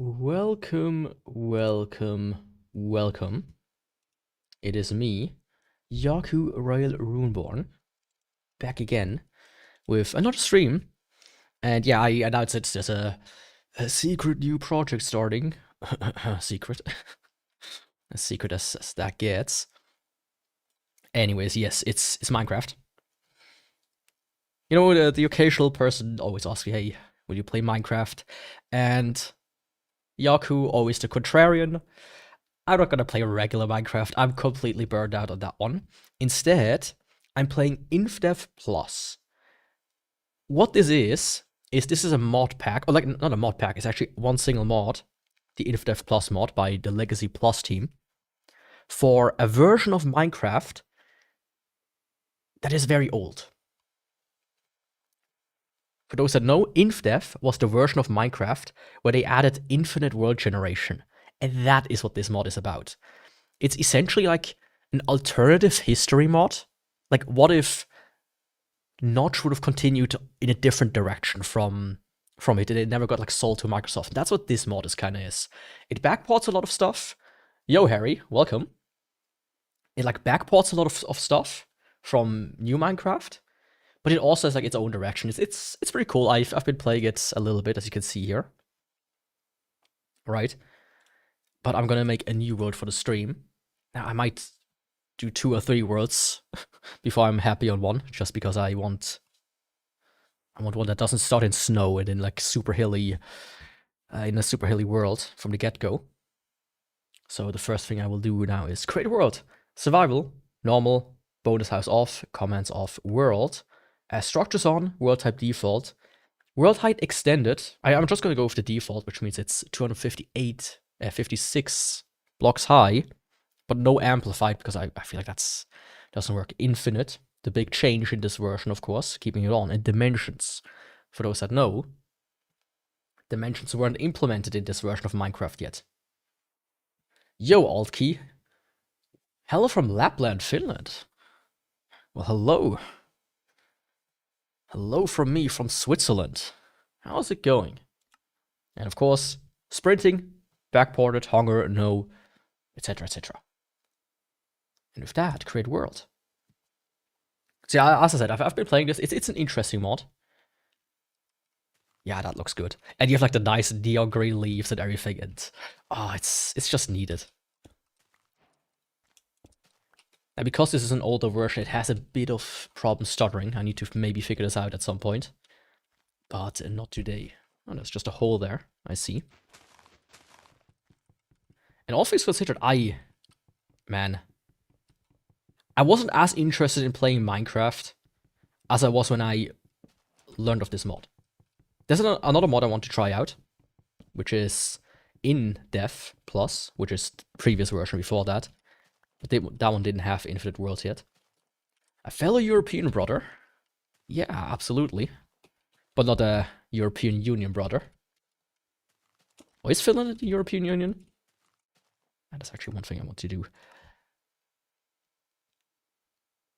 Welcome, welcome, welcome. It is me, Yakuvrael Runeborne, back again with another stream. And yeah, I announced it. There's a secret new project starting. Secret. As secret as that gets. Anyways, yes, it's Minecraft. You know, the occasional person always asks me, hey, will you play Minecraft? And Yaku, always the contrarian. I'm not gonna play regular Minecraft. I'm completely burned out on that one. Instead, I'm playing INFDEV Plus. What this is this is a mod pack, or like not a mod pack, it's actually one single mod, the INFDEV Plus mod by the Legacy Plus team, for a version of Minecraft that is very old. For those that know, INFDEV was the version of Minecraft where they added infinite world generation. And that is what this mod is about. It's essentially like an alternative history mod. Like, what if Notch would have continued in a different direction from it, and it never got like sold to Microsoft? And that's what this mod is. It backports a lot of stuff. Yo, Harry, welcome. It like backports a lot of stuff from new Minecraft, but it also has like its own direction. It's pretty cool. I've been playing it a little bit, as you can see here. Right? But I'm gonna make a new world for the stream. Now, I might do 2 or 3 worlds before I'm happy on one, just because I want one that doesn't start in snow and in like super hilly, in a super hilly world from the get-go. So the first thing I will do now is create a world. Survival, normal, bonus house off, commands off, world. Structures on, world type default. World height extended. I'm just gonna go with the default, which means it's 56 blocks high, but no amplified, because I feel like that's doesn't work. Infinite, the big change in this version, of course, keeping it on. And dimensions, for those that know, dimensions weren't implemented in this version of Minecraft yet. Yo, alt key. Hello from Lapland, Finland. Well, hello. Hello from me from Switzerland. How's it going? And of course, sprinting, backported, hunger, no, etc, etc. And with that, create world. See, as I said, I've been playing this. It's an interesting mod. Yeah, that looks good. And you have like the nice neon green leaves and everything, and it's just needed. And because this is an older version, it has a bit of problem stuttering. I need to maybe figure this out at some point. But not today. Oh, there's just a hole there, I see. And all things considered, man, I wasn't as interested in playing Minecraft as I was when I learned of this mod. There's another mod I want to try out, which is INFDEV Plus, which is the previous version before that. But that one didn't have infinite worlds yet. A fellow European brother. Yeah, absolutely. But not a European Union brother. Oh, is Finland in the European Union? That's actually one thing I want to do.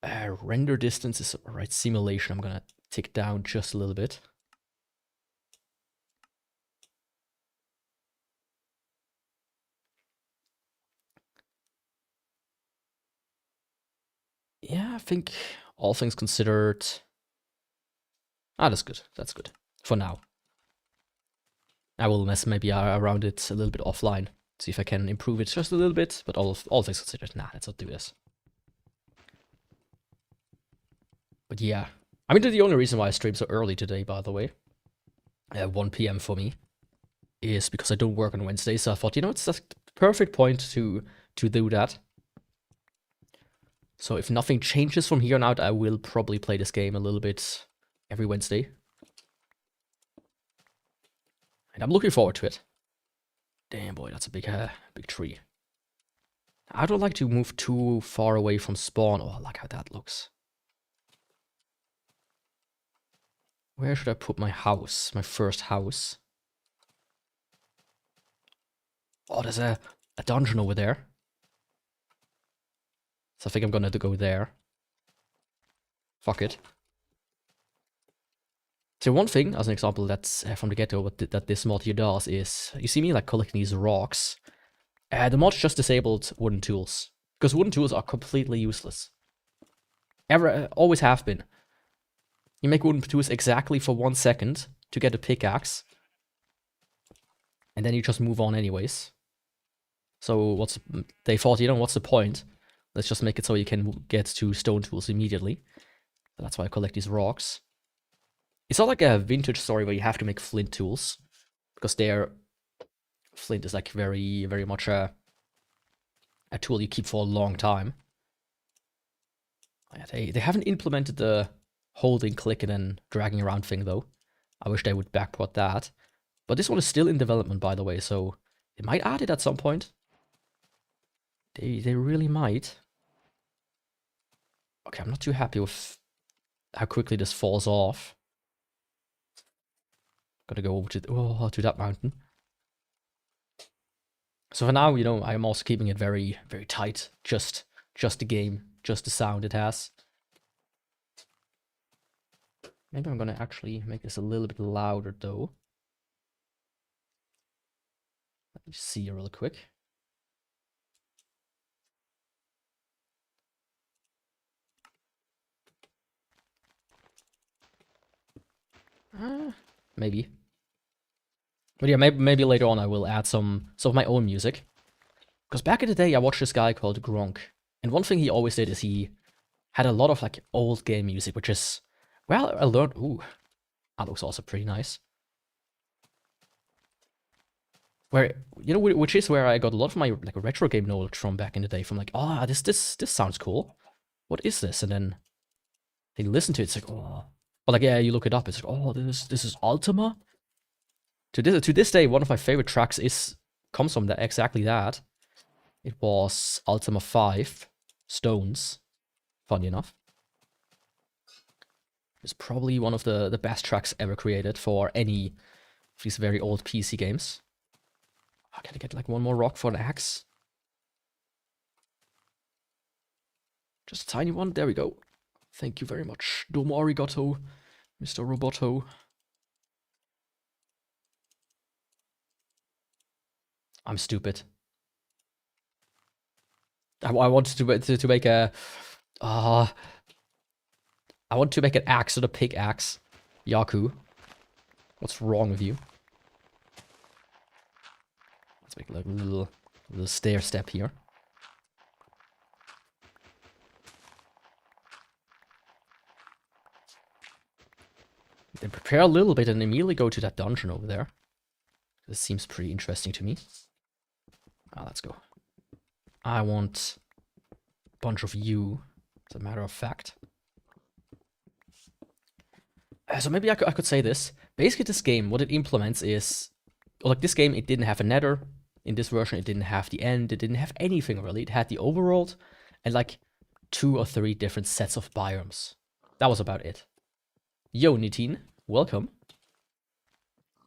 Render distance is right. Simulation, I'm gonna tick down just a little bit. Yeah, I think all things considered. That's good. That's good for now. I will mess maybe around it a little bit offline, see if I can improve it just a little bit. But all things considered, nah, let's not do this. But yeah, I mean, the only reason why I stream so early today, by the way, 1 p.m. for me, is because I don't work on Wednesdays. So I thought, you know, it's the perfect point to do that. So if nothing changes from here on out, I will probably play this game a little bit every Wednesday. And I'm looking forward to it. Damn, boy, that's a big tree. I don't like to move too far away from spawn. Oh, I like how that looks. Where should I put my house? My first house? Oh, there's a dungeon over there. So I think I'm gonna have to go there. Fuck it. So one thing, as an example, that's from the get-go, that this mod here does is, you see me like collecting these rocks. The mod just disabled wooden tools, because wooden tools are completely useless. Always have been. You make wooden tools exactly for 1 second to get a pickaxe, and then you just move on anyways. So they thought, you know, what's the point? Let's just make it so you can get to stone tools immediately. So that's why I collect these rocks. It's not like a vintage story where you have to make flint tools, because flint is like very, very much a tool you keep for a long time. They haven't implemented the holding, clicking, and dragging around thing though. I wish they would backport that. But this one is still in development, by the way, so they might add it at some point. They really might. Okay, I'm not too happy with how quickly this falls off. Gotta go over to that mountain. So for now, you know, I'm also keeping it very, very tight. Just the game, just the sound it has. Maybe I'm gonna actually make this a little bit louder though. Let me see real quick. Maybe. But yeah, maybe later on I will add some of my own music. Because back in the day I watched this guy called Gronk. And one thing he always did is he had a lot of like old game music, which is, well, I learned, ooh, that looks also pretty nice. Where, you know, which is where I got a lot of my like retro game knowledge from back in the day. From like, oh, this sounds cool. What is this? And then you listen to it, it's like, oh. Or like, yeah, you look it up, it's like, oh, this is Ultima? To this day, one of my favorite tracks comes from exactly that. It was Ultima 5, Stones, funny enough. It's probably one of the best tracks ever created for any of these very old PC games. I gotta get like one more rock for an axe. Just a tiny one, there we go. Thank you very much. Domo arigato, Mr. Roboto. I'm stupid. I wanted to make a... I want to make an axe with a pickaxe. Yaku. What's wrong with you? Let's make like a little stair step here. Then prepare a little bit and immediately go to that dungeon over there. This seems pretty interesting to me. Let's go. I want a bunch of you, as a matter of fact. So maybe I could say this. Basically, this game, what it implements is... Like, this game, it didn't have a nether. In this version, it didn't have the end. It didn't have anything, really. It had the overworld and, like, 2 or 3 different sets of biomes. That was about it. Yo, Nitin, welcome.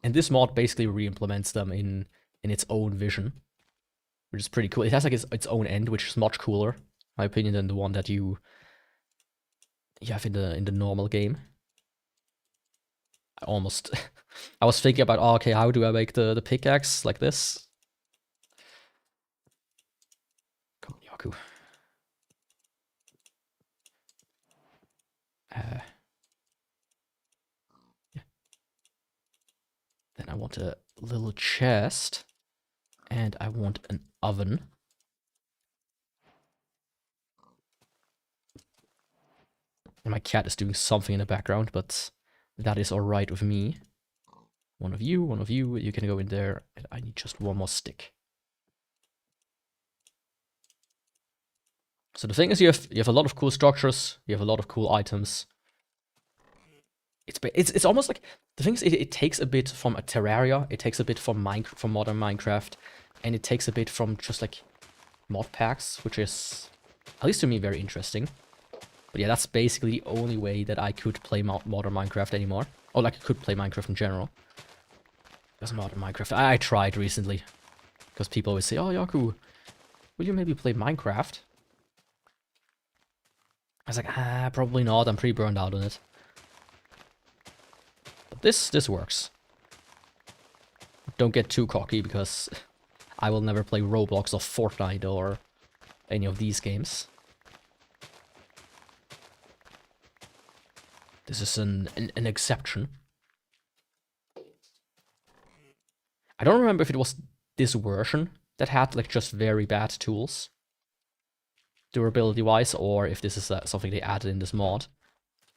And this mod basically re-implements them in its own vision, which is pretty cool. It has like its own end, which is much cooler, in my opinion, than the one that you have in the normal game. I was thinking about, oh, okay, how do I make the pickaxe like this? Come on, Yaku. Yeah. Then I want a little chest, and I want an oven. And my cat is doing something in the background, but that is alright with me. One of you, you can go in there, and I need just one more stick. So the thing is, you have a lot of cool structures, you have a lot of cool items. It's almost like, the thing is, it takes a bit from a Terraria, it takes a bit from modern Minecraft, and it takes a bit from just like mod packs, which is, at least to me, very interesting. But yeah, that's basically the only way that I could play modern Minecraft anymore. Or like I could play Minecraft in general. Because modern Minecraft, I tried recently. Because people always say, oh Yaku, will you maybe play Minecraft? I was like, probably not, I'm pretty burned out on it. this works. Don't get too cocky, because I will never play Roblox or Fortnite or any of these games. This is an exception. I don't remember if it was this version that had like just very bad tools, durability-wise, or if this is something they added in this mod.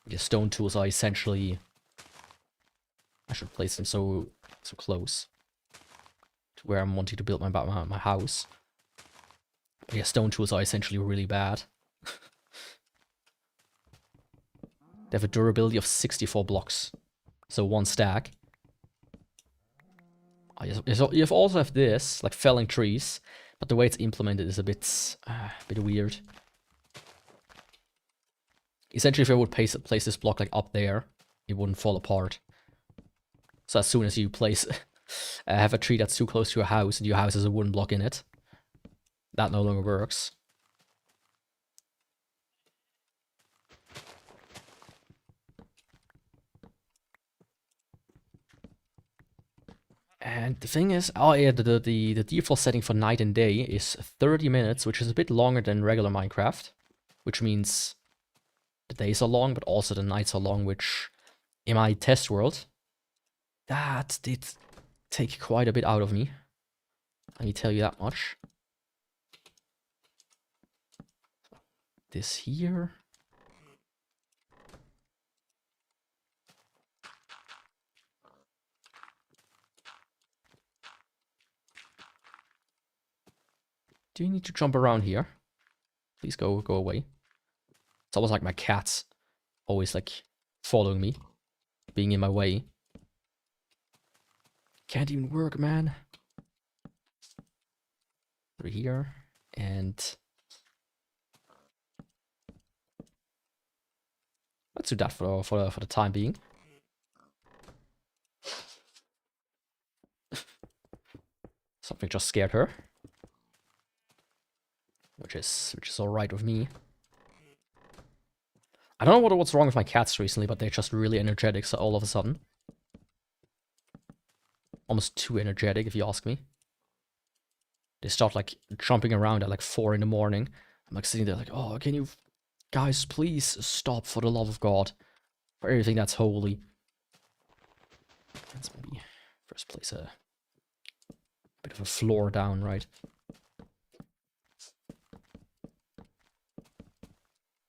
The stone tools are essentially... I should place them so close to where I'm wanting to build my house. But yeah, stone tools are essentially really bad. They have a durability of 64 blocks, so 1 stack. You also have this, like felling trees, but the way it's implemented is a bit weird. Essentially, if I would place this block like up there, it wouldn't fall apart. So as soon as you place, have a tree that's too close to your house and your house has a wooden block in it, that no longer works. And the thing is, oh yeah, the default setting for night and day is 30 minutes, which is a bit longer than regular Minecraft, which means the days are long, but also the nights are long, which in my test world, that did take quite a bit out of me. Let me tell you that much. This here. Do you need to jump around here? Please go away. It's almost like my cat's always like following me, being in my way. Can't even work, man. Over here, and let's do that for the time being. Something just scared her, which is all right with me. I don't know what's wrong with my cats recently, but they're just really energetic. So all of a sudden, almost too energetic, if you ask me. They start like jumping around at like 4 in the morning. I'm like sitting there like, oh, can you guys please stop, for the love of God, for everything that's holy. Let's maybe first place a bit of a floor down, right?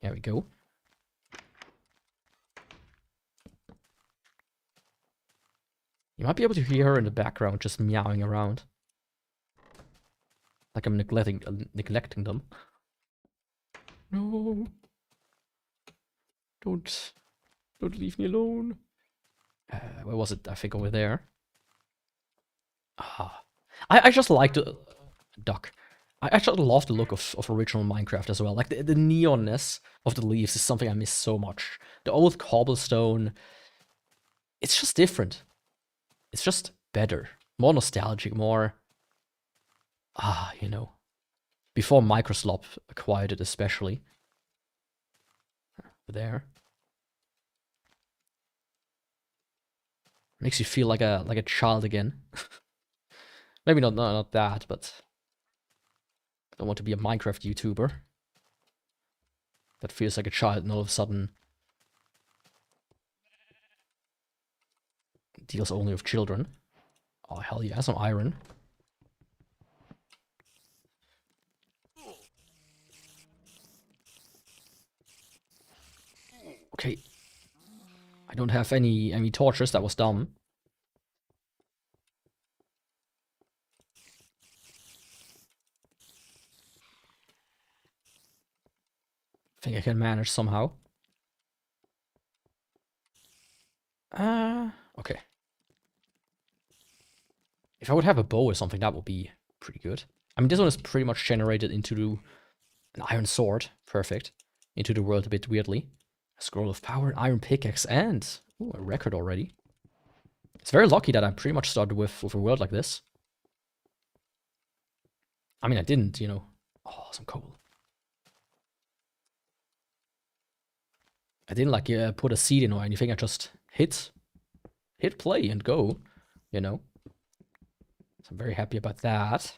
There we go. You might be able to hear her in the background just meowing around. Like I'm neglecting them. No. Don't leave me alone. Where was it? I think over there. Ah. I just like the... duck. I actually love the look of original Minecraft as well. Like the neonness of the leaves is something I miss so much. The old cobblestone. It's just different. It's just better. More nostalgic, more... you know. Before Microsoft acquired it especially. There. Makes you feel like a child again. Maybe not that, but I don't want to be a Minecraft YouTuber that feels like a child and all of a sudden deals only with children. Oh hell yeah, some iron. Okay. I don't have any torches, that was dumb. I think I can manage somehow. Okay. If I would have a bow or something, that would be pretty good. I mean, this one is pretty much generated into an iron sword. Perfect. Into the world a bit weirdly. A scroll of power, an iron pickaxe, and ooh, a record already. It's very lucky that I pretty much started with a world like this. I mean, I didn't, you know. Oh, some coal. I didn't like put a seed in or anything. I just hit, hit play and go, you know. So I'm very happy about that.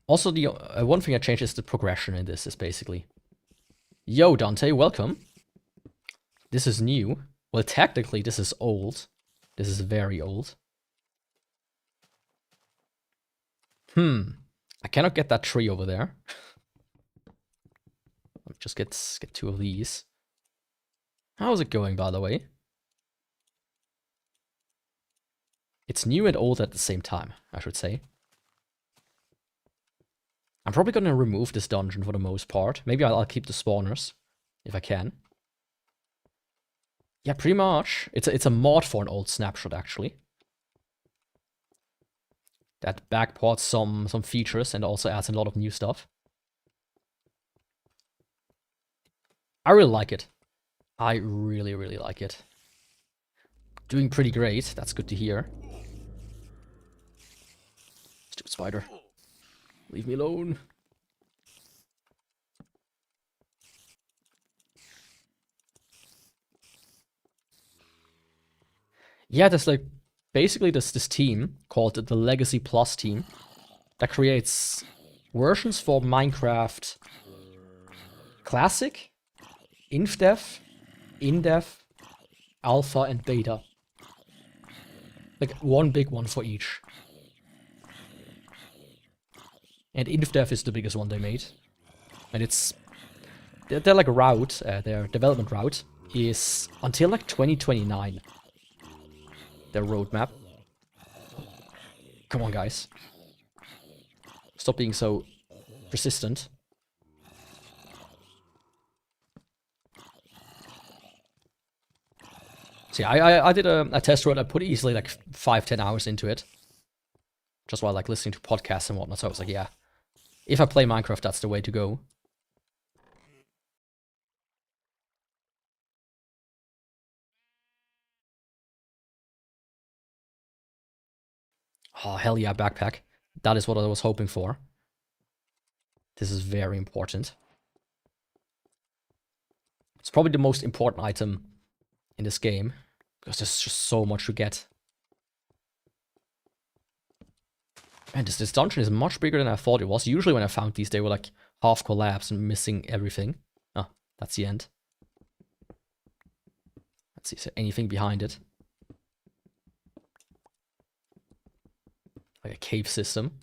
Also, the one thing I changed is the progression in this is basically... Yo, Dante, welcome. This is new. Well, technically, this is old. This is very old. I cannot get that tree over there. Let me just get 2 of these. How's it going, by the way? It's new and old at the same time, I should say. I'm probably gonna remove this dungeon for the most part. Maybe I'll keep the spawners, if I can. Yeah, pretty much. It's a mod for an old snapshot, actually. That backports some features and also adds a lot of new stuff. I really like it. I really, really like it. Doing pretty great. That's good to hear. Stupid spider. Leave me alone. Yeah, there's like basically this team called the Legacy Plus team that creates versions for Minecraft Classic, INFDEV, INDEV, Alpha, and Beta. Like one big one for each. And INFDEV is the biggest one they made. And it's... They're like a route, their development route is until like 2029. Their roadmap. Come on, guys. Stop being so persistent. See, I did a test run. I put easily like 5-10 hours into it. Just while like listening to podcasts and whatnot. So I was like, yeah. If I play Minecraft, that's the way to go. Oh, hell yeah, backpack. That is what I was hoping for. This is very important. It's probably the most important item in this game. Because there's just so much to get. Man, this dungeon is much bigger than I thought it was. Usually when I found these, they were like half collapsed and missing everything. Oh, that's the end. Let's see, is there anything behind it? Like a cave system.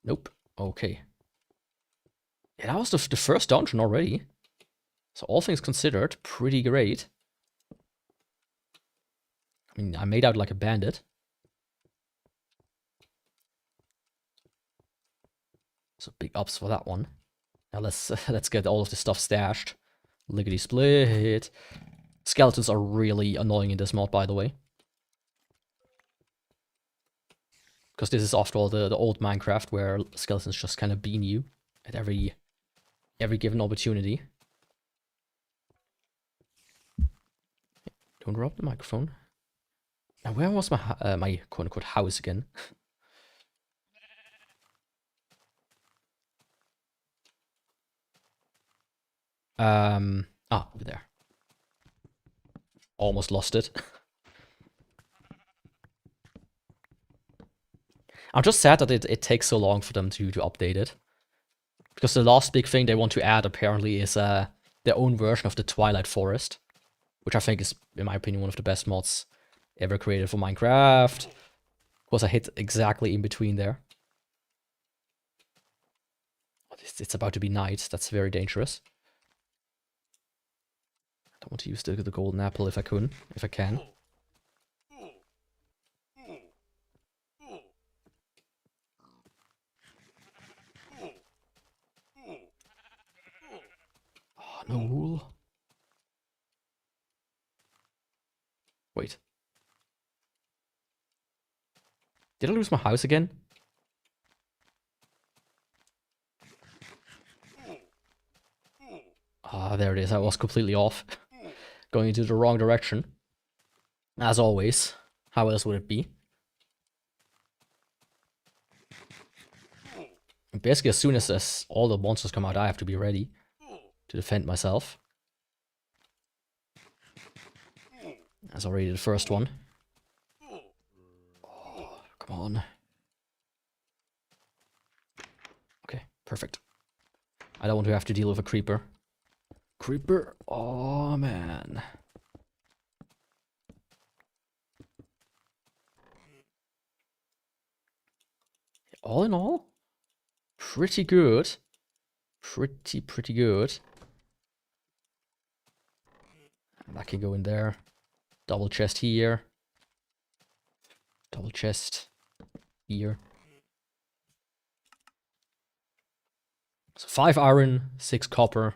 Nope. Okay. Yeah, that was the first dungeon already. So all things considered, pretty great. I mean, I made out like a bandit. So big ups for that one. Now let's get all of this stuff stashed. Lickety split. Skeletons are really annoying in this mod, by the way. Because this is after all the old Minecraft where skeletons just kind of bean you at every given opportunity. Don't drop the microphone. Now where was my my quote-unquote house again? Over there. Almost lost it. I'm just sad that it takes so long for them to update it. Because the last big thing they want to add, apparently, is their own version of the Twilight Forest. Which I think is, in my opinion, one of the best mods ever created for Minecraft. Of course, I hit exactly in between there. It's about to be night. That's very dangerous. I don't want to use the golden apple if I can. Oh, no wool. Wait. Did I lose my house again? Ah, there it is. I was completely off. Going into the wrong direction. As always. How else would it be? Basically, as soon as all the monsters come out, I have to be ready to defend myself. That's already the first one. Oh, come on. Okay, perfect. I don't want to have to deal with a creeper. Creeper? Oh, man. All in all, pretty good. Pretty good. And that can go in there. Double chest here. Double chest here. So 5 iron, 6 copper,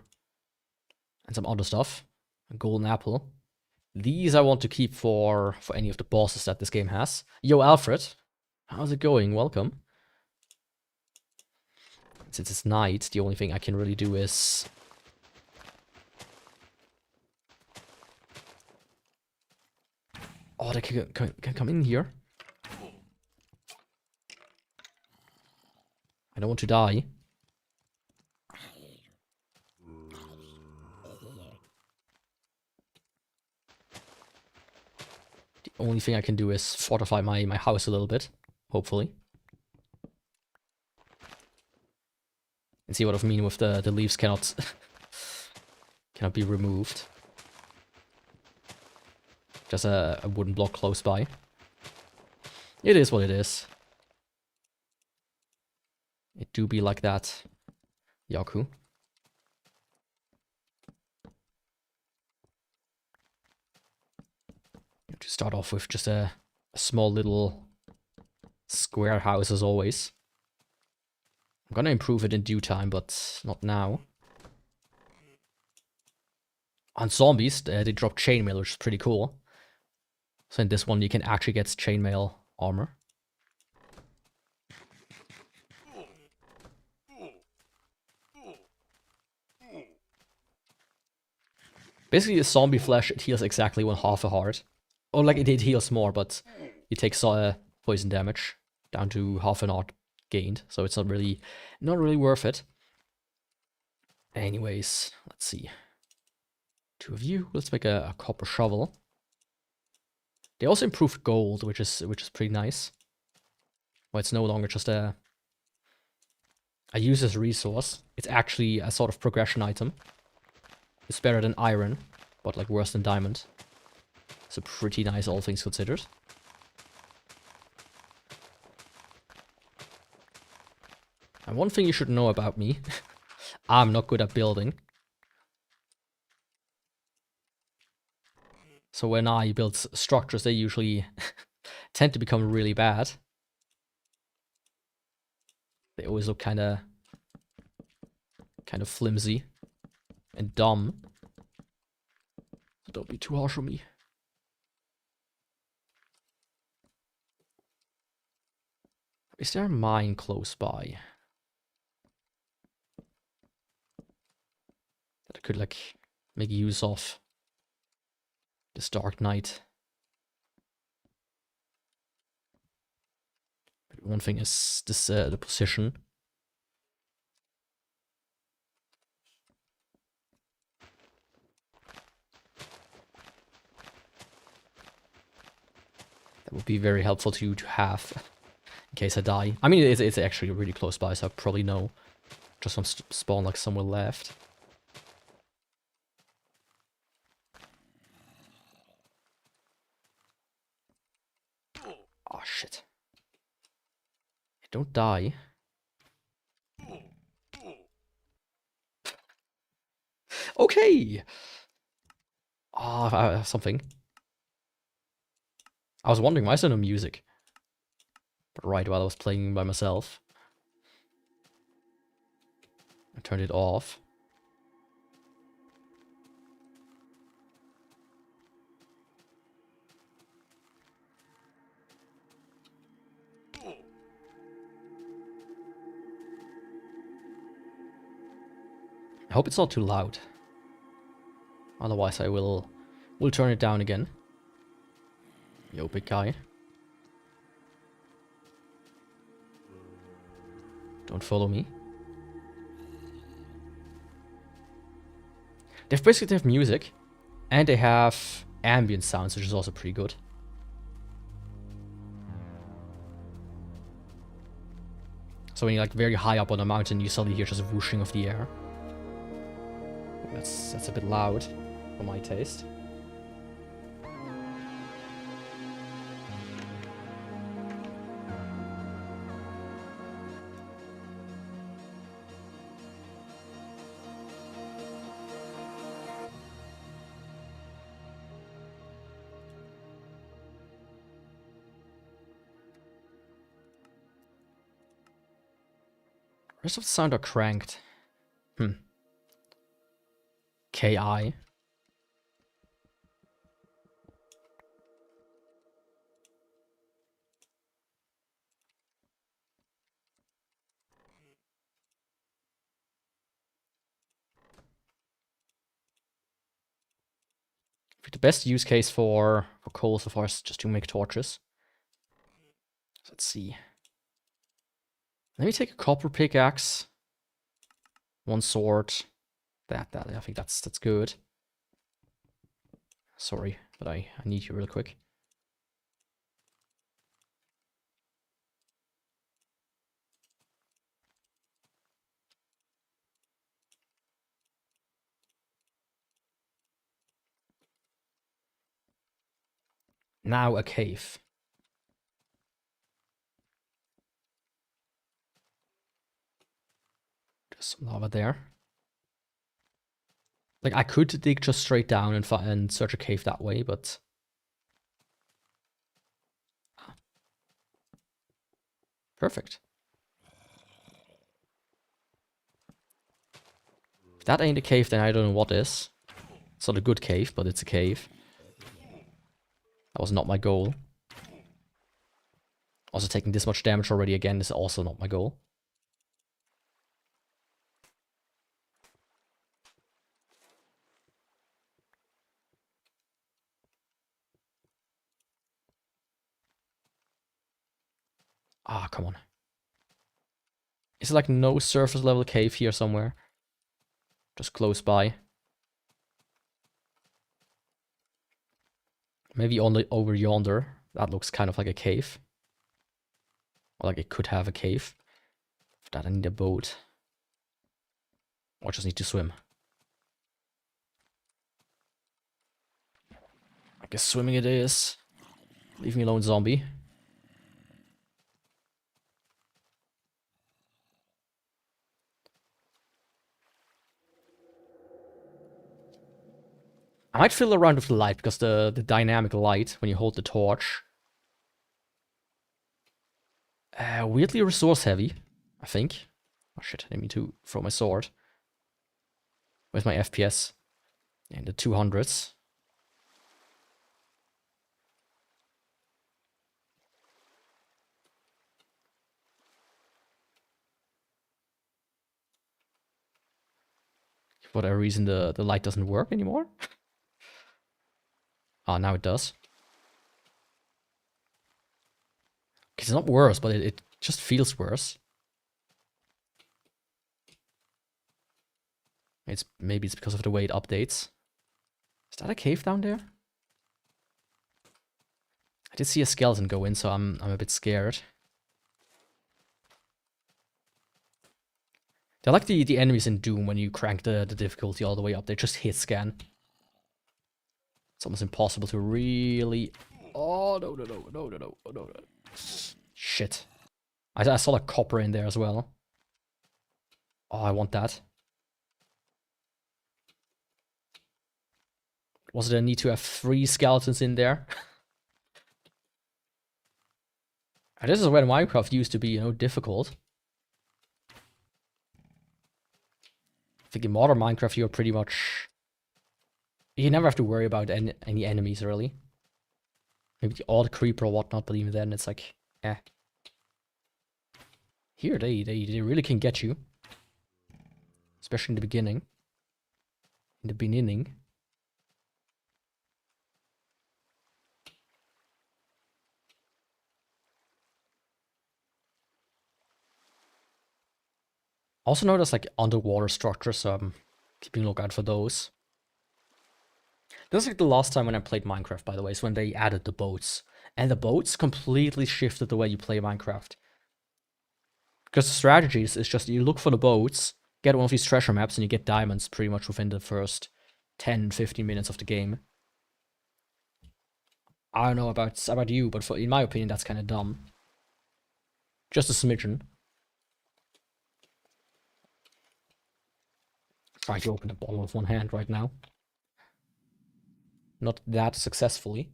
and some other stuff. A golden apple. These I want to keep for any of the bosses that this game has. Yo, Alfred. How's it going? Welcome. Since it's night, the only thing I can really do is... Oh, they can come in here. I don't want to die. The only thing I can do is fortify my house a little bit, hopefully. And see what I mean with the leaves cannot be removed. Just a wooden block close by. It is what it is. It do be like that, Yaku. To start off with just a small little square house as always. I'm gonna improve it in due time, but not now. On zombies, they drop chainmail, which is pretty cool. So in this one, you can actually get chainmail armor. Basically, the zombie flesh, it heals exactly 1/2 a heart. Or like it heals more, but you take poison damage down to 1/2 an heart gained, so it's not really worth it. Anyways, let's see. 2 of you. Let's make a copper shovel. They also improved gold, which is pretty nice. Well, it's no longer just a user's resource. It's actually a sort of progression item. It's better than iron, but like worse than diamond. So pretty nice, all things considered. And one thing you should know about me, I'm not good at building. So when I build structures, they usually tend to become really bad. They always look kind of flimsy and dumb. So don't be too harsh on me. Is there a mine close by that I could like make use of this dark night? But one thing is this the position. That would be very helpful to have in case I die. I mean, it's actually really close by, so I probably know. Just from spawn like somewhere left. Oh shit. Don't die. Okay! Ah, I have something. I was wondering, why is there no music? But right while I was playing by myself. I turned it off. I hope it's not too loud. Otherwise I will turn it down again. Yo, big guy. Don't follow me. They have music, and they have ambient sounds, which is also pretty good. So when you're like very high up on a mountain, you suddenly hear just a whooshing of the air. That's a bit loud for my taste. Rest of the sound are cranked. KI. The best use case for coal so far is just to make torches. Let's see. Let me take a copper pickaxe. One sword. That I think that's good. Sorry, but I need you real quick. Now a cave. Just some lava there. Like, I could dig just straight down and search a cave that way, but... Perfect. If that ain't a cave, then I don't know what is. It's not a good cave, but it's a cave. That was not my goal. Also, taking this much damage already again is also not my goal. Ah, come on. Is there like no surface level cave here somewhere? Just close by. Maybe only over yonder. That looks kind of like a cave. Or like it could have a cave. For that I need a boat. Or just need to swim. I guess swimming it is. Leave me alone, zombie. I might fiddle around with the light, because the dynamic light, when you hold the torch... weirdly resource heavy, I think. Oh shit, I need to throw my sword. Where's my FPS? In the 200s. For whatever reason, the light doesn't work anymore. Ah, now it does. It's not worse, but it just feels worse. Maybe it's because of the way it updates. Is that a cave down there? I did see a skeleton go in, so I'm a bit scared. They're like the enemies in Doom when you crank the difficulty all the way up. They just hit scan. It's almost impossible to really... Oh, no. Shit. I saw a copper in there as well. Oh, I want that. Was there a need to have 3 skeletons in there? And this is when Minecraft used to be, you know, difficult. I think in modern Minecraft you're pretty much... You never have to worry about any enemies, really. Maybe the odd creeper or whatnot, but even then it's like, eh. Here, they really can get you. Especially in the beginning. In the beginning. Also know there's like underwater structures, so I'm keeping a lookout for those. That was like the last time when I played Minecraft, by the way, is when they added the boats. And the boats completely shifted the way you play Minecraft. Because the strategies is just you look for the boats, get one of these treasure maps, and you get diamonds pretty much within the first 10, 15 minutes of the game. I don't know about you, but in my opinion, that's kind of dumb. Just a smidgen. Try to open the bottle with one hand right now. Not that successfully.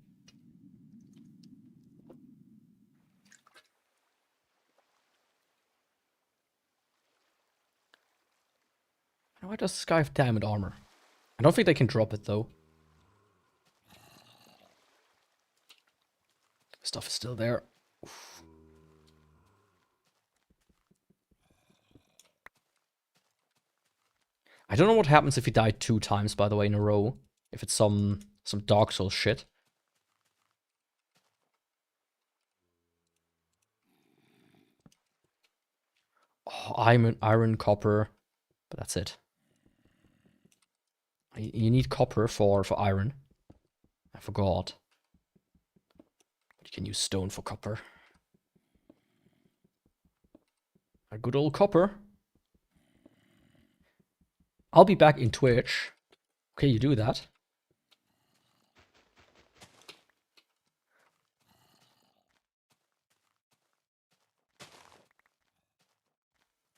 Why does this guy have diamond armor? I don't think they can drop it though. Stuff is still there. Oof. I don't know what happens if he died 2 times, by the way, in a row. If it's some Dark Souls shit. Oh, iron, copper, but that's it. You need copper for iron. I forgot. You can use stone for copper. A good old copper. I'll be back in Twitch. Okay, you do that.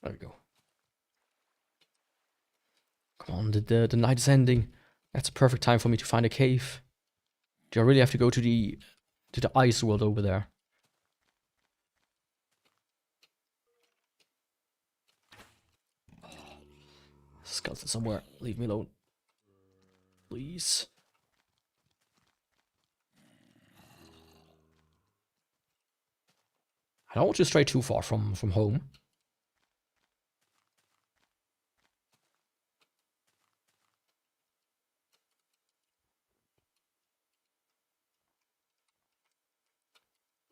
There we go. Come on, the night is ending. That's a perfect time for me to find a cave. Do I really have to go to the ice world over there? Skeleton somewhere. Leave me alone. Please. I don't want to stray too far from home.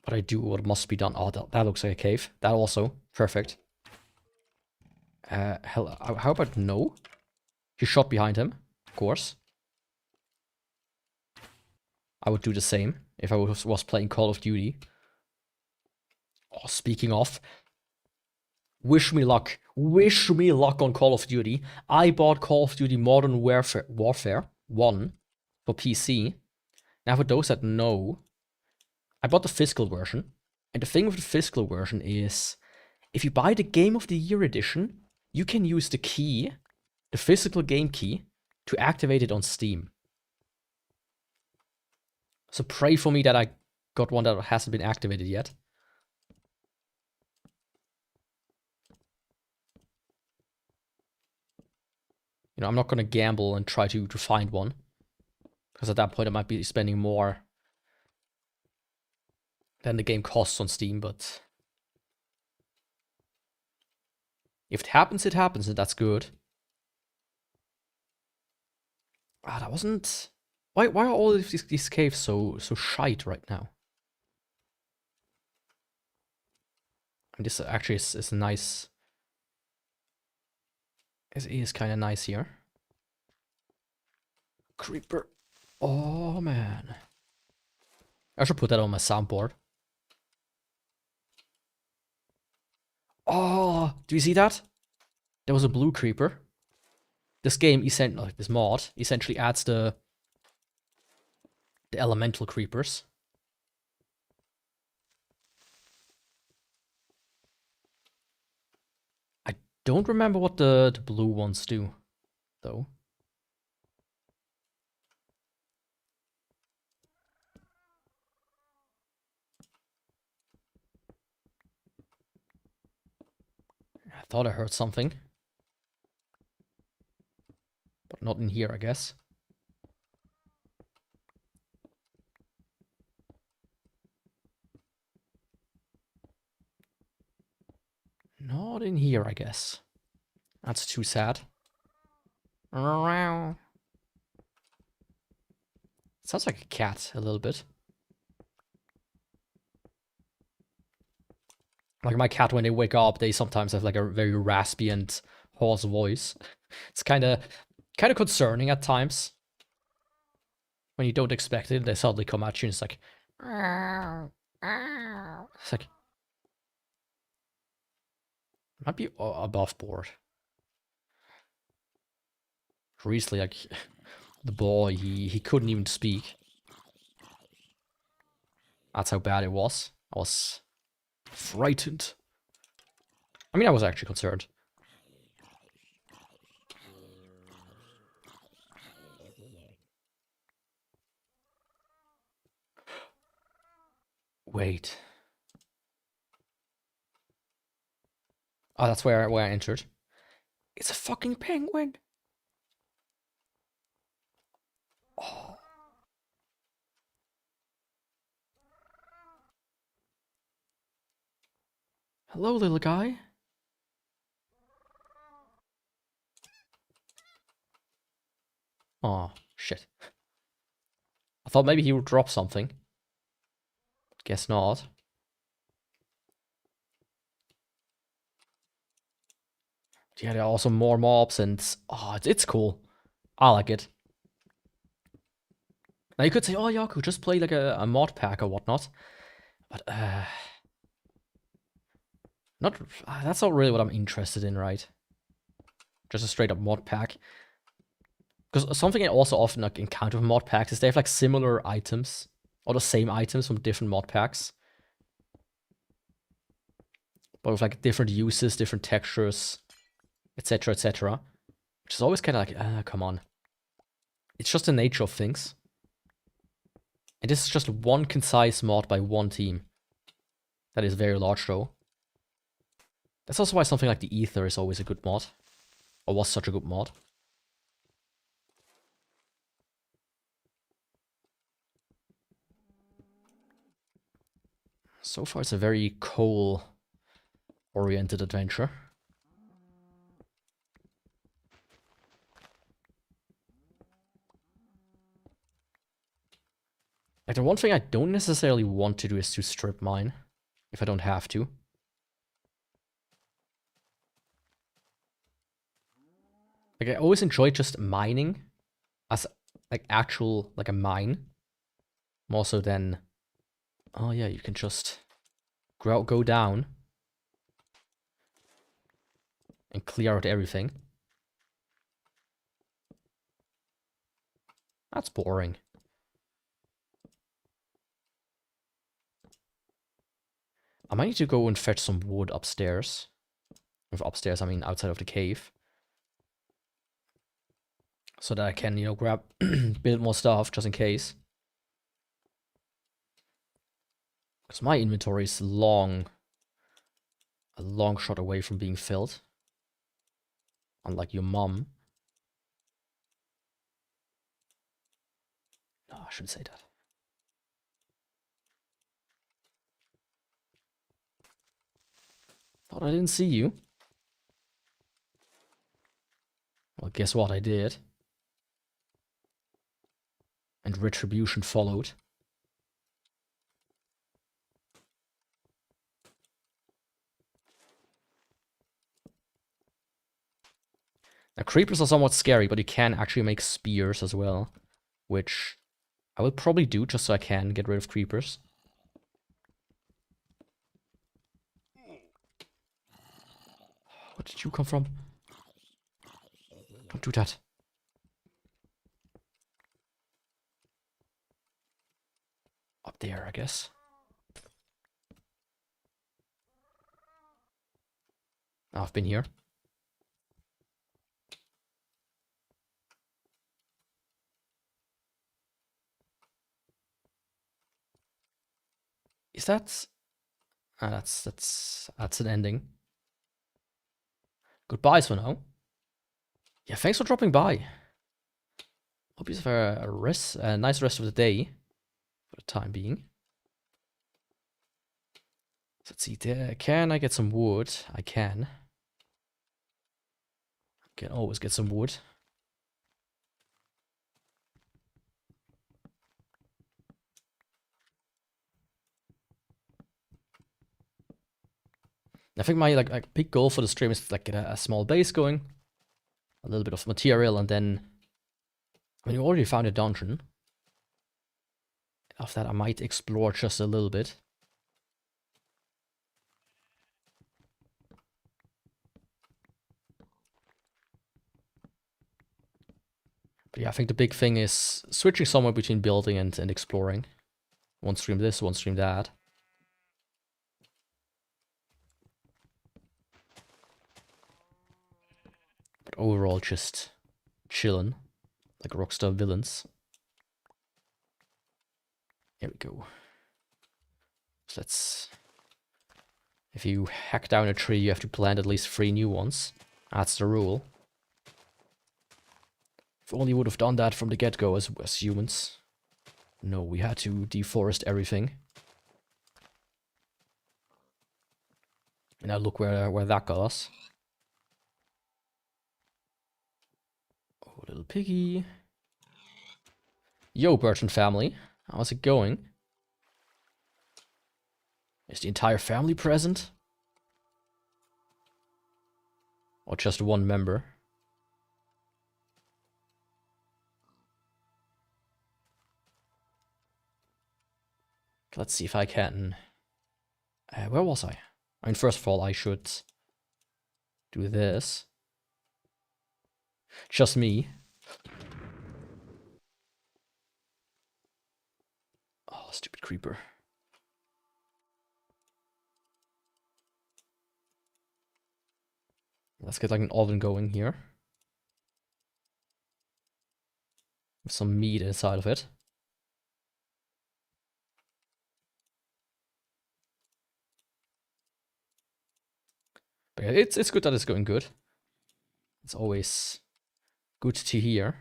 But I do what must be done. Oh, that looks like a cave. That also. Perfect. Hell, how about no? He shot behind him, of course. I would do the same if I was playing Call of Duty. Oh, speaking of, wish me luck. Wish me luck on Call of Duty. I bought Call of Duty Modern Warfare 1 for PC. Now, for those that know, I bought the physical version. And the thing with the physical version is, if you buy the Game of the Year edition, you can use the key, the physical game key, to activate it on Steam. So pray for me that I got one that hasn't been activated yet. You know, I'm not going to gamble and try to find one. Because at that point I might be spending more than the game costs on Steam, but if it happens, and that's good. Ah, that wasn't... Why are all of these caves so shite right now? And this actually is nice. It is kind of nice here. Creeper. Oh, man. I should put that on my soundboard. Oh, do you see that? There was a blue creeper. This game, this mod, essentially adds the elemental creepers. I don't remember what the blue ones do, though. I thought I heard something. But not in here, I guess. Not in here, I guess. That's too sad. Sounds like a cat, a little bit. Like my cat, when they wake up, they sometimes have like a very raspy and hoarse voice. It's kind of concerning at times. When you don't expect it, they suddenly come at you and it's like... It's like... Might be above board. Recently, like... The boy, he couldn't even speak. That's how bad it was. I was frightened. I mean, I was actually concerned. Wait. Oh, that's where I entered. It's a fucking penguin. Oh. Hello, little guy. Oh, shit. I thought maybe he would drop something. Guess not. Yeah, there are also more mobs and... Oh, it's cool. I like it. Now you could say, oh, Yaku, just play like a mod pack or whatnot. But, not... That's not really what I'm interested in, right? Just a straight up mod pack. Because something I also often like, encounter with mod packs is they have like similar items. Or the same items from different mod packs. But with like different uses, different textures, etc, etc. Which is always kind of like, come on. It's just the nature of things. And this is just one concise mod by one team. That is very large though. That's also why something like the Ether is always a good mod. Or was such a good mod. So far it's a very coal-oriented adventure. Like, the one thing I don't necessarily want to do is to strip mine. If I don't have to. Like, I always enjoy just mining. As, like, actual, like a mine. More so than... Oh yeah, you can just... go down. And clear out everything. That's boring. I might need to go and fetch some wood upstairs. With upstairs, I mean outside of the cave. So that I can, you know, grab, build more stuff just in case. Because my inventory is a long shot away from being filled. Unlike your mom. No, I shouldn't say that. Thought I didn't see you. Well, guess what? I did. And retribution followed. Now, creepers are somewhat scary, but you can actually make spears as well. Which I will probably do just so I can get rid of creepers. Where did you come from? Don't do that. Up there, I guess. Oh, I've been here. Is that... that's an ending. Goodbyes for now. Yeah, thanks for dropping by. Hope you have a nice rest of the day. For the time being. Let's see, can I get some wood? I can. I can always get some wood. I think my like big goal for the stream is to like get a small base going, a little bit of material, and then I mean, we already found a dungeon. After that, I might explore just a little bit. But yeah, I think the big thing is switching somewhere between building and exploring. One stream this, one stream that. But overall, just chillin', like Rockstar villains. Here we go. So let's... If you hack down a tree, you have to plant at least 3 new ones. That's the rule. If only would have done that from the get-go as humans. No, we had to deforest everything. And now look where that got us. Oh, little piggy. Yo, Burton family. How's it going? Is the entire family present? Or just one member? Let's see if I can... where was I? I mean, first of all, I should do this. Just me. Oh, stupid creeper. Let's get like an oven going here. With some meat inside of it. But yeah, it's good that it's going good. It's always good to hear.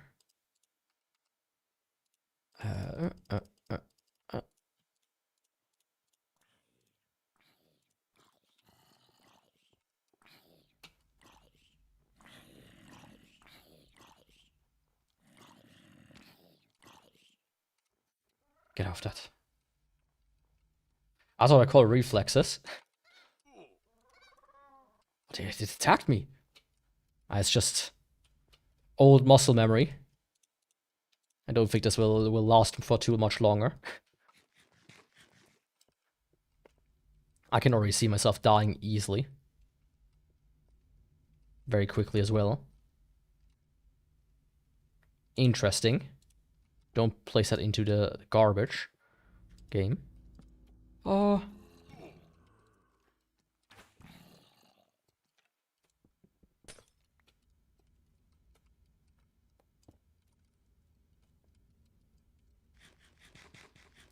Get off that. That's what I call reflexes. It attacked me. It's just old muscle memory. I don't think this will last for too much longer. I can already see myself dying easily. Very quickly as well. Interesting. Don't place that into the garbage game. Oh.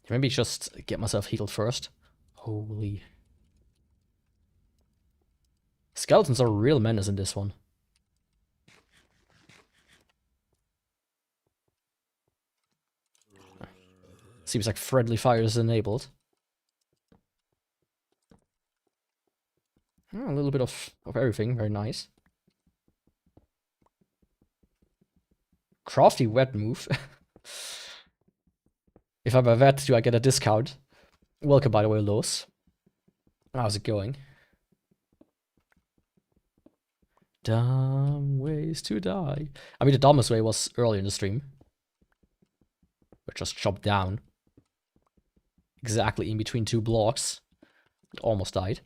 Maybe just get myself healed first. Holy. Skeletons are a real menace in this one. Seems like friendly fire is enabled. Oh, a little bit of everything, very nice. Crafty wet move. If I'm a vet, do I get a discount? Welcome, by the way, Los. How's it going? Dumb ways to die. I mean, the dumbest way was early in the stream. We just chopped down. Exactly in between 2 blocks. Almost died.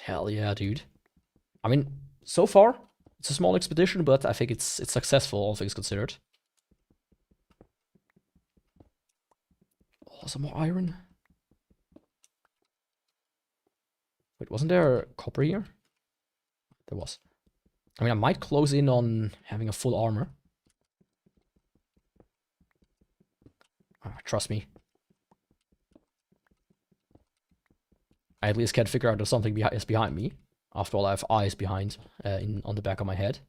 Hell yeah, dude. I mean, so far, it's a small expedition, but I think it's successful, all things considered. Oh, some more iron. Wait, wasn't there copper here? There was. I mean, I might close in on having a full armor. Trust me. I at least can't figure out if something is behind me. After all, I have eyes behind, on the back of my head.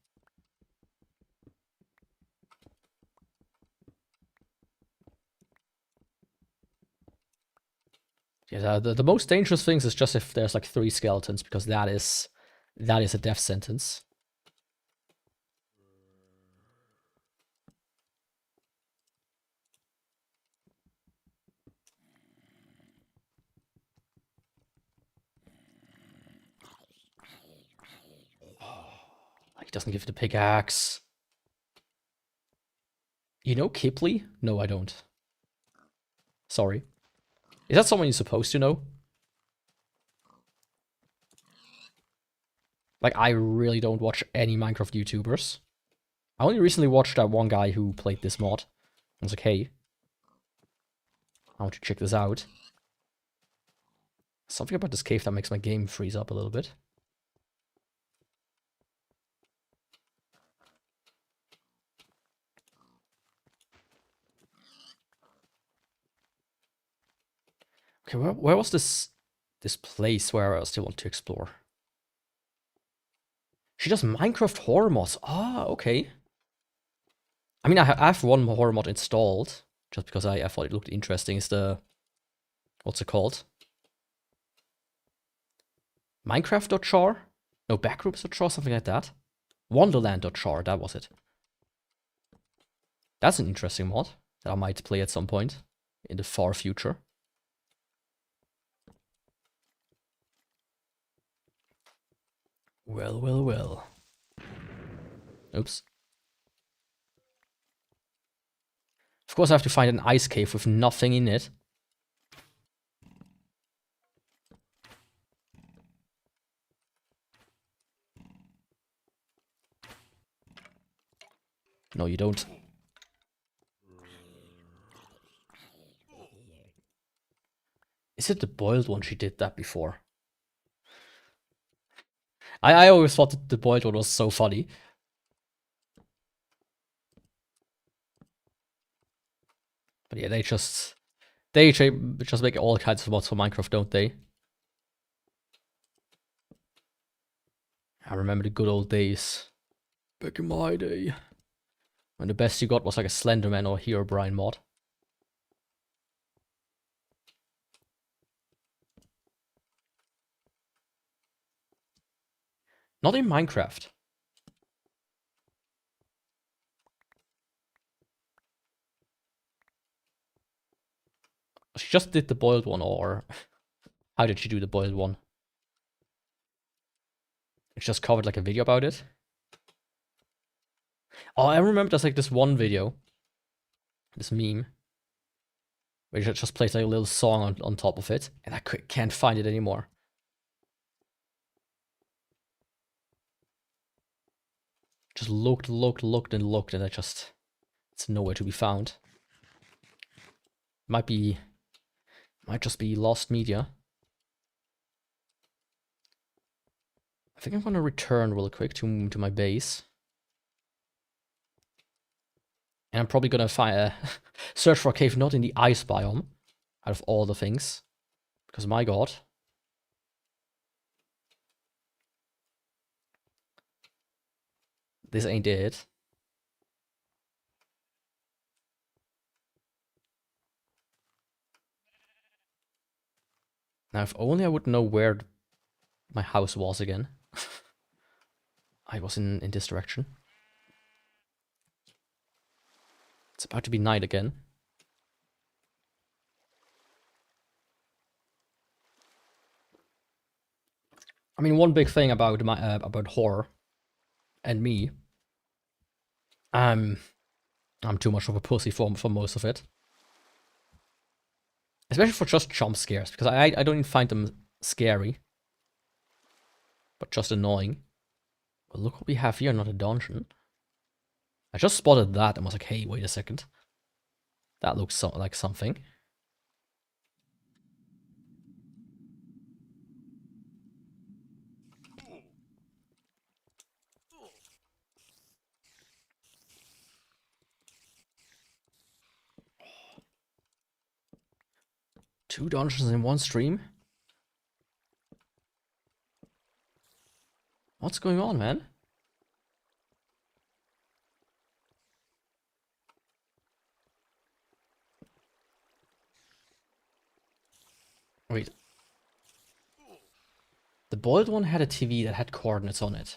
Yeah, the most dangerous things is just if there's like 3 skeletons, because that is a death sentence. He doesn't give the pickaxe. You know Kipley? No, I don't. Sorry. Is that someone you're supposed to know? Like, I really don't watch any Minecraft YouTubers. I only recently watched that one guy who played this mod. I was like, hey, I want to check this out. Something about this cave that makes my game freeze up a little bit. Okay, where was this place where I still want to explore? She does Minecraft horror mods. Ah, okay. I mean, I have one horror mod installed, just because I thought it looked interesting. It's the... What's it called? Minecraft.char? No, Backrooms.char, something like that. Wonderland.char, that was it. That's an interesting mod that I might play at some point in the far future. Well, well, well. Oops. Of course I have to find an ice cave with nothing in it. No, you don't. Is it the boiled one she did that before? I always thought that the boiled one was so funny. But yeah, they just make all kinds of mods for Minecraft, don't they? I remember the good old days. Back in my day. When the best you got was like a Slenderman or Herobrine mod. Not in Minecraft. She just did the boiled one, or how did she do the boiled one? She just covered like a video about it. Oh, I remember there's like this one video, this meme, where she just plays like a little song on top of it, and I can't find it anymore. Just looked, and it's nowhere to be found. Might just be lost media. I think I'm gonna return real quick to my base. And I'm probably gonna find search for a cave not in the ice biome, out of all the things. Because my god. This ain't it. Now, if only I would know where my house was again. I was in this direction. It's about to be night again. I mean, one big thing about about horror and me, I'm too much of a pussy for most of it. Especially for just jump scares, because I don't even find them scary, but just annoying. But look what we have here, not a dungeon. I just spotted that and was like, hey, wait a second. That looks like something. Two dungeons in one stream? What's going on, man? Wait. The boiled one had a TV that had coordinates on it.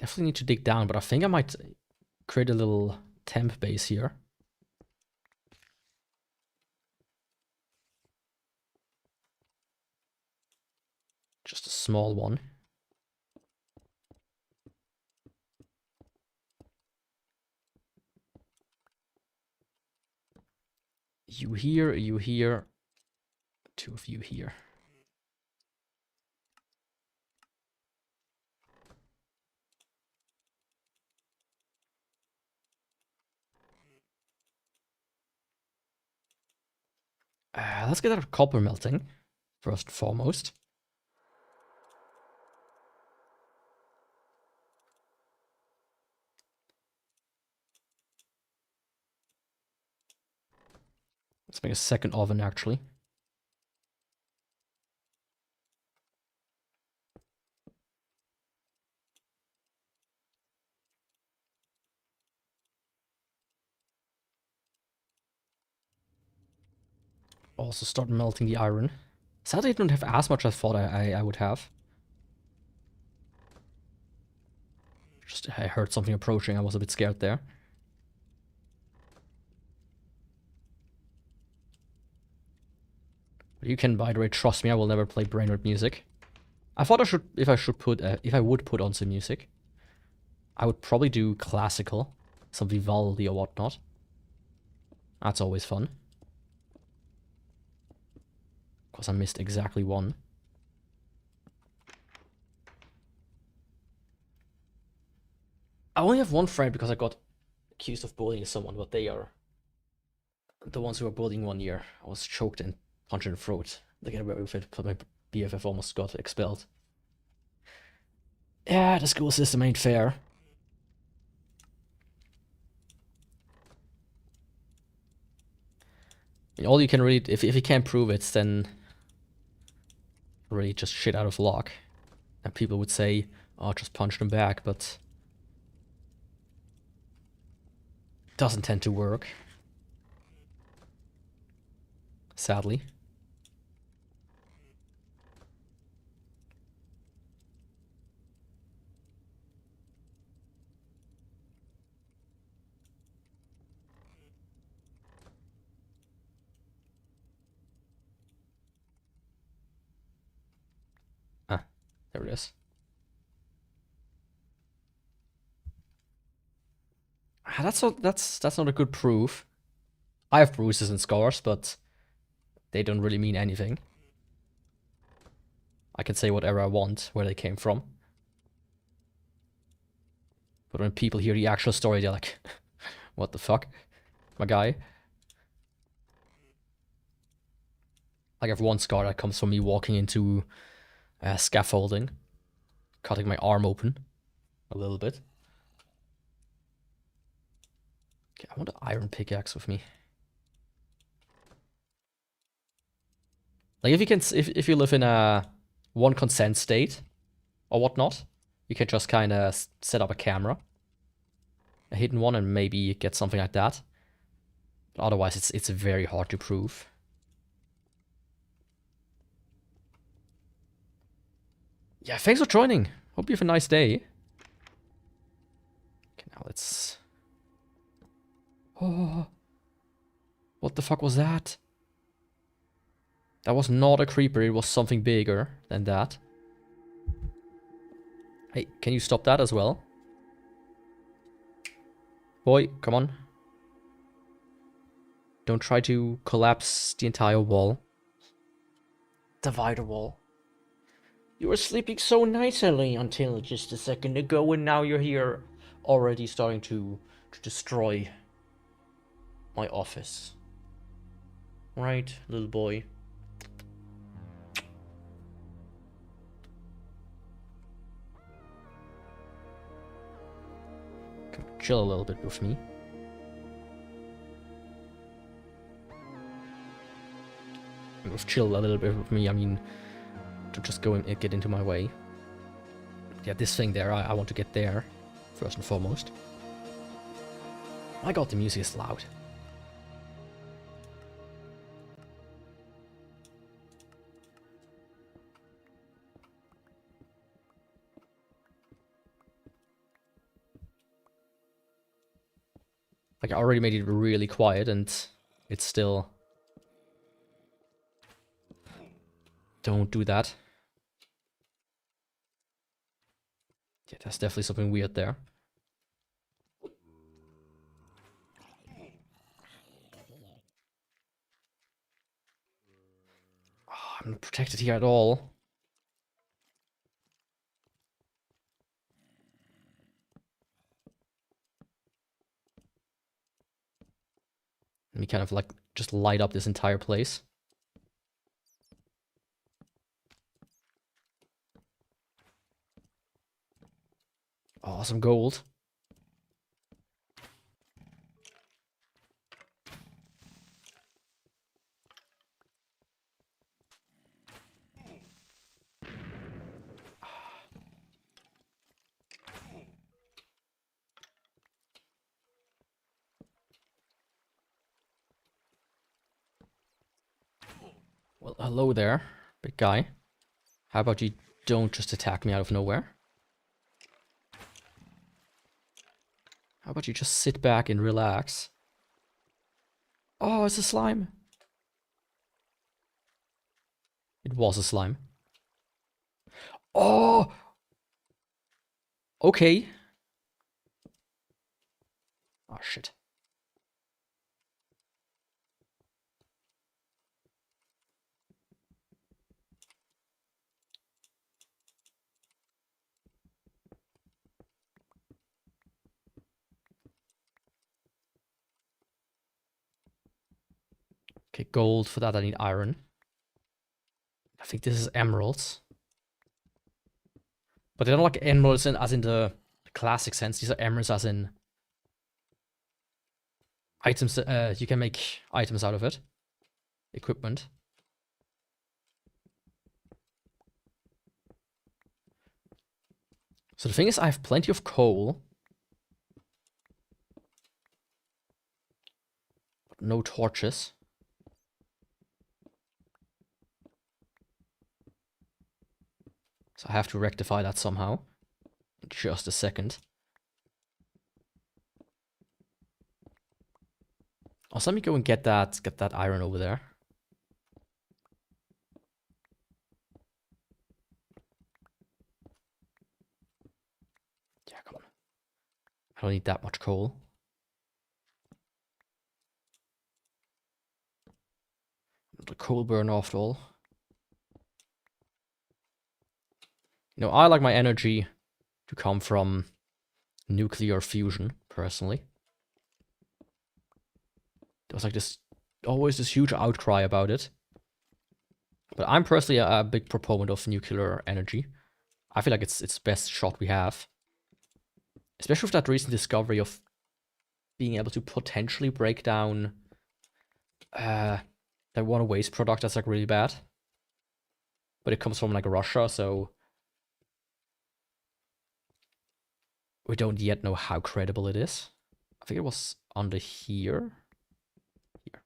Definitely need to dig down, but I think I might create a little temp base here. Just a small one. You here, 2 of you here. Let's get our copper melting, first and foremost. Let's make a second oven, actually. Also start melting the iron. Sadly, I don't have as much as I thought I would have. I heard something approaching, I was a bit scared there. But you can, by the way, trust me, I will never play brainwave music. I thought if I would put on some music, I would probably do classical, some Vivaldi or whatnot. That's always fun. Of course, I missed exactly one. I only have one friend because I got accused of bullying someone, but they are the ones who were bullying 1 year. I was choked and punched in the throat. They get away with it, but my BFF almost got expelled. Yeah, the school system ain't fair. And all you can really, if you can't prove it, then really just shit out of luck. And people would say, oh, just punch them back, but it doesn't tend to work. Sadly. Ah, there it is. That's not a good proof. I have bruises and scars, but they don't really mean anything. I can say whatever I want, where they came from. But when people hear the actual story, they're like, what the fuck? My guy. Like, I have one scar that comes from me walking into scaffolding, cutting my arm open a little bit. Okay, I want an iron pickaxe with me. Like, if you live in a one consent state or whatnot, you can just kind of set up a camera, a hidden one, and maybe get something like that. But otherwise, it's very hard to prove. Yeah, thanks for joining. Hope you have a nice day. Okay, now let's... Oh, what the fuck was that? That was not a creeper, it was something bigger than that. Hey, can you stop that as well? Boy, come on. Don't try to collapse the entire wall. Divide the wall. You were sleeping so nicely until just a second ago, and now you're here already starting to destroy my office. Right, little boy? Come chill a little bit with me. And with chill a little bit with me, I mean to just go and get into my way. Yeah, this thing there, I want to get there, first and foremost. My god, the music is loud. Like, I already made it really quiet, and it's still... Don't do that. Yeah, there's definitely something weird there. Oh, I'm not protected here at all. Let me kind of like just light up this entire place. Oh, some gold. Well, hello there, big guy. How about you don't just attack me out of nowhere? How about you just sit back and relax? Oh, it's a slime. It was a slime. Oh! Okay. Oh, shit. Okay, gold. For that I need iron. I think this is emeralds. But they're not like emeralds as in the classic sense. These are emeralds as in items. You can make items out of it. Equipment. So the thing is, I have plenty of coal. But no torches. So I have to rectify that somehow. In just a second. Also, let me go and get that iron over there. Yeah, come on. I don't need that much coal. The coal burn after all. You know, I like my energy to come from nuclear fusion, personally. There was like always this huge outcry about it. But I'm personally a big proponent of nuclear energy. I feel like it's the best shot we have. Especially with that recent discovery of being able to potentially break down that one waste product that's like really bad. But it comes from like Russia, so we don't yet know how credible it is. I think it was under here. Here.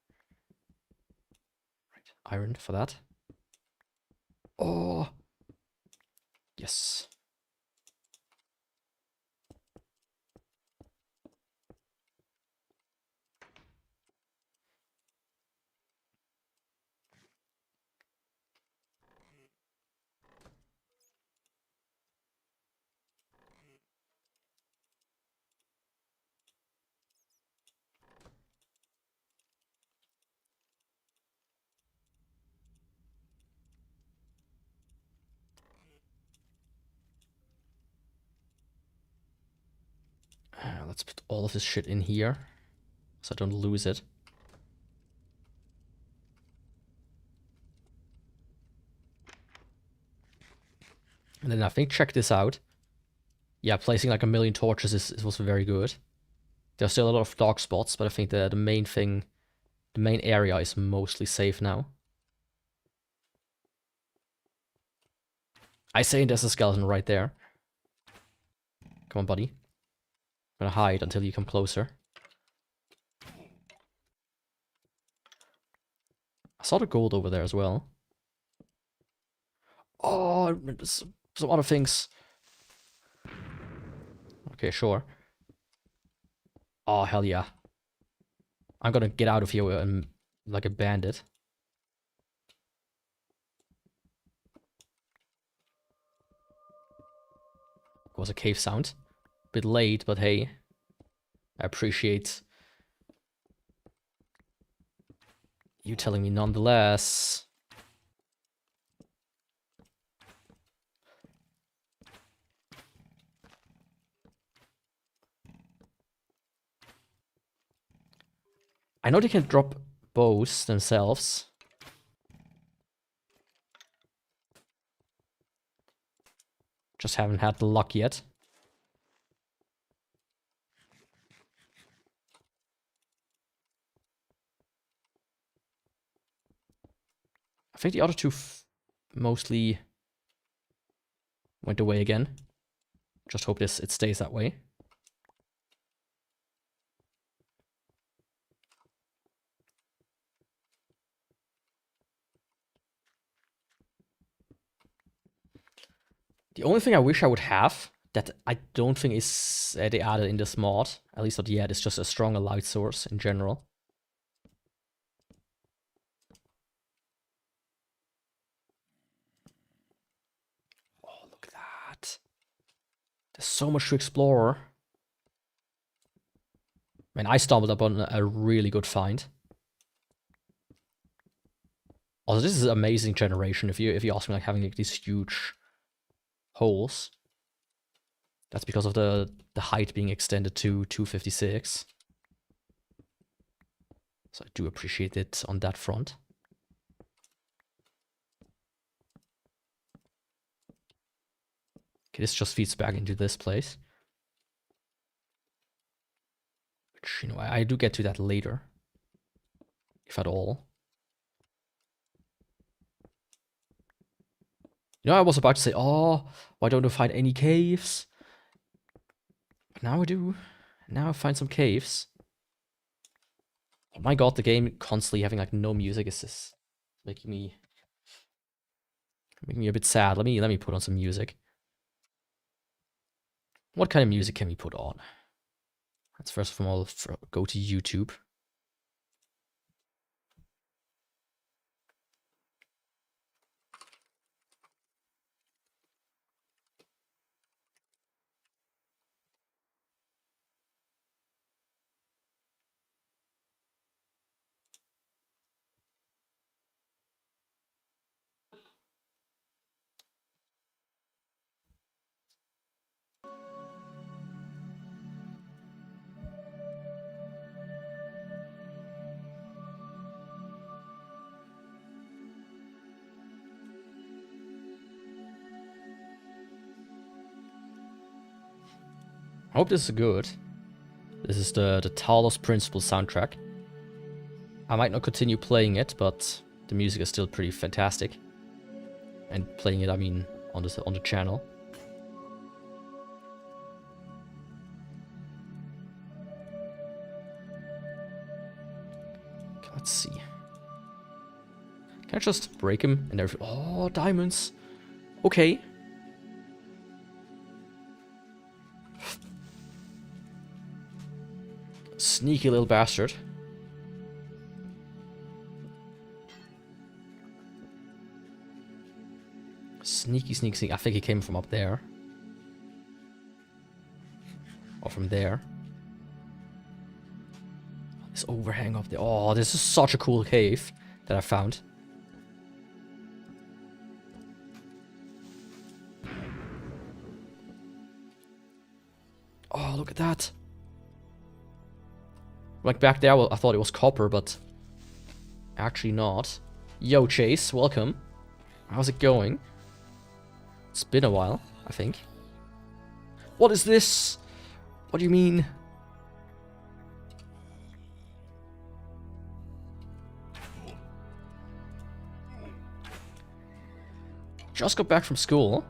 Right, iron for that. Oh! Yes. Let's put all of this shit in here so I don't lose it. And then I think, check this out. Yeah, placing like 1,000,000 torches was very good. There's still a lot of dark spots, but I think the main thing, the main area is mostly safe now. I say there's a skeleton right there. Come on, buddy. I'm gonna hide until you come closer. I saw the gold over there as well. Oh, some other things. Okay, sure. Oh, hell yeah. I'm gonna get out of here like a bandit. It was a cave sound. Bit late, but hey, I appreciate you telling me nonetheless. I know they can drop bows themselves. Just haven't had the luck yet. I think the other two mostly went away again. Just hope it stays that way. The only thing I wish I would have that I don't think is they added in this mod, at least not yet, is just a stronger light source in general. Oh, look at that. There's so much to explore. I mean, I stumbled upon a really good find. Also, this is an amazing generation. If you ask me, like having like these huge holes. That's because of the height being extended to 256. So I do appreciate it on that front. Okay, this just feeds back into this place. Which, you know, I do get to that later. If at all. You know, I was about to say, oh, why don't I find any caves? But now I do. Now I find some caves. Oh my god, the game constantly having like no music is just making me a bit sad. Let me put on some music. What kind of music can we put on? Let's first of all go to YouTube. I hope this is good. This is the Talos Principle soundtrack. I might not continue playing it, but the music is still pretty fantastic. And playing it, I mean, on the channel. Okay, let's see. Can I just break him and everything? Oh, diamonds. Okay. Sneaky little bastard. Sneaky, sneaky, sneaky. I think he came from up there. Or from there. This overhang up there. Oh, this is such a cool cave that I found. Oh, look at that. Like back there, well, I thought it was copper, but actually not. Yo, Chase, welcome. How's it going? It's been a while, I think. What is this? What do you mean? Just got back from school.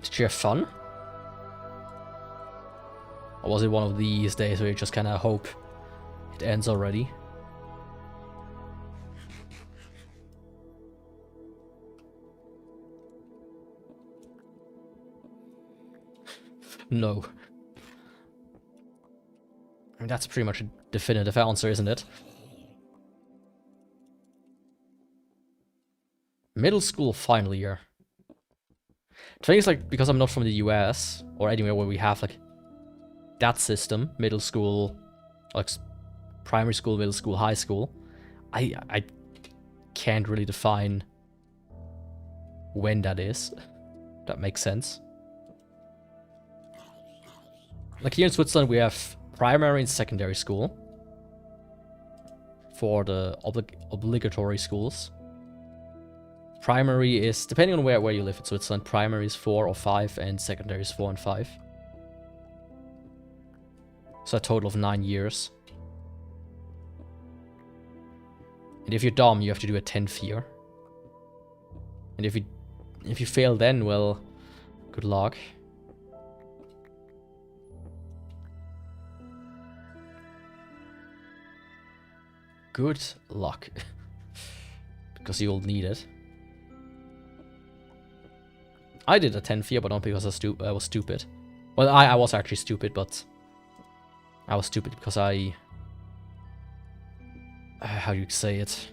Did you have fun? Or was it one of these days where you just kind of hope it ends already? No. mean, that's pretty much a definitive answer, isn't it? Middle school final year. The thing is, like, because I'm not from the US, or anywhere where we have, like, that system, middle school, like, primary school, middle school, high school, I can't really define when that is. That makes sense. Like, here in Switzerland, we have primary and secondary school for the obligatory schools. Primary is, depending on where you live in Switzerland, primary is 4 or 5, and secondary is 4 and 5. So a total of 9 years. And if you're dumb, you have to do a 10th year. And if you fail then, well, good luck. Good luck. Because you'll need it. I did a 10th year, but not because I was stupid. Well, I was actually stupid, but I was stupid because how do you say it?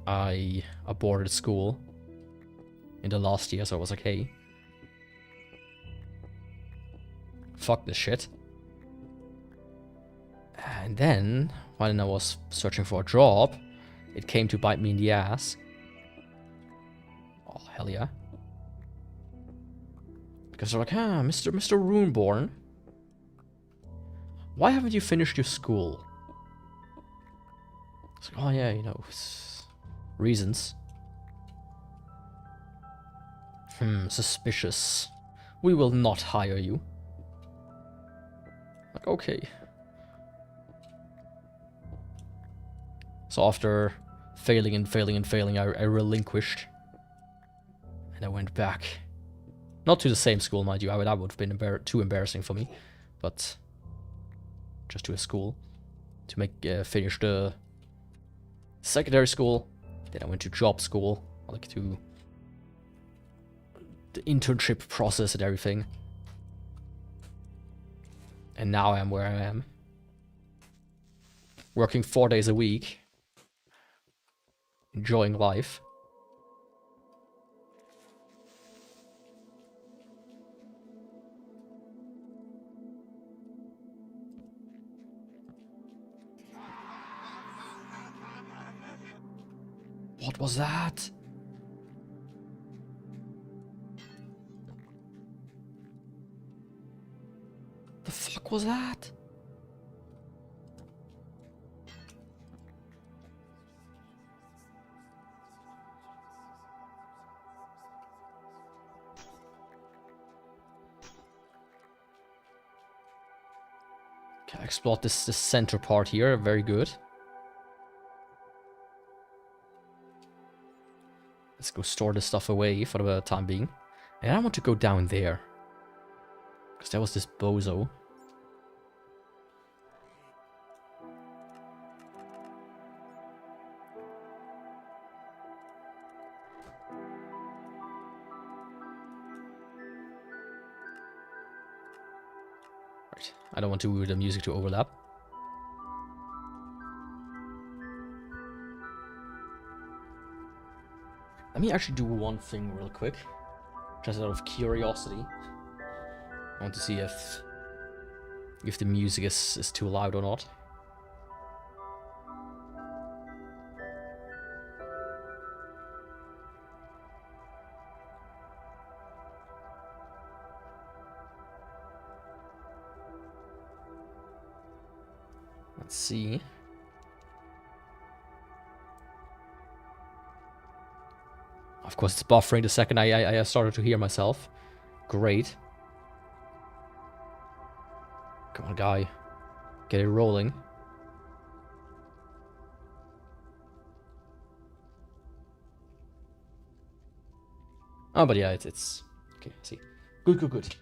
I aborted school in the last year, so I was like, hey, fuck this shit. And then, when I was searching for a job, it came to bite me in the ass. Oh, hell yeah. Because they're like, Mr. Runeborne, why haven't you finished your school? It's like, oh yeah, you know, reasons. Suspicious. We will not hire you. Like, okay. So after failing and failing and failing, I relinquished. And I went back. Not to the same school, mind you. That would have been too embarrassing for me. But just to a school. To make finish the secondary school. Then I went to job school. Like to the internship process and everything. And now I am where I am. Working 4 days a week. Enjoying life. What was that? The fuck was that? Okay, I explored this center part here. Very good. Let's go store this stuff away for the time being. And I want to go down there. Because there was this bozo. Right. I don't want the music to overlap. Let me actually do one thing real quick. Just out of curiosity. I want to see if the music is too loud or not. Let's see. Of course, it's buffering the second I started to hear myself. Great. Come on, guy. Get it rolling. Oh, but yeah, it's... Okay, I see. Good, good, good.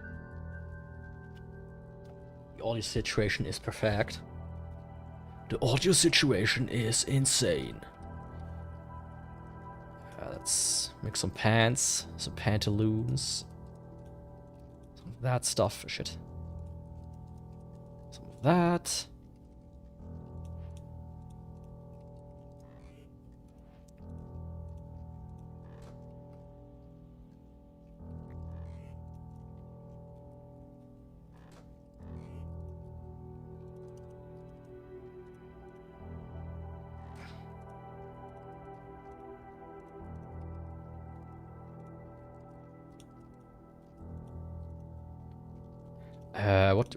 The audio situation is perfect. The audio situation is insane. Let's make some pants, some pantaloons. Some of that stuff. Shit. that.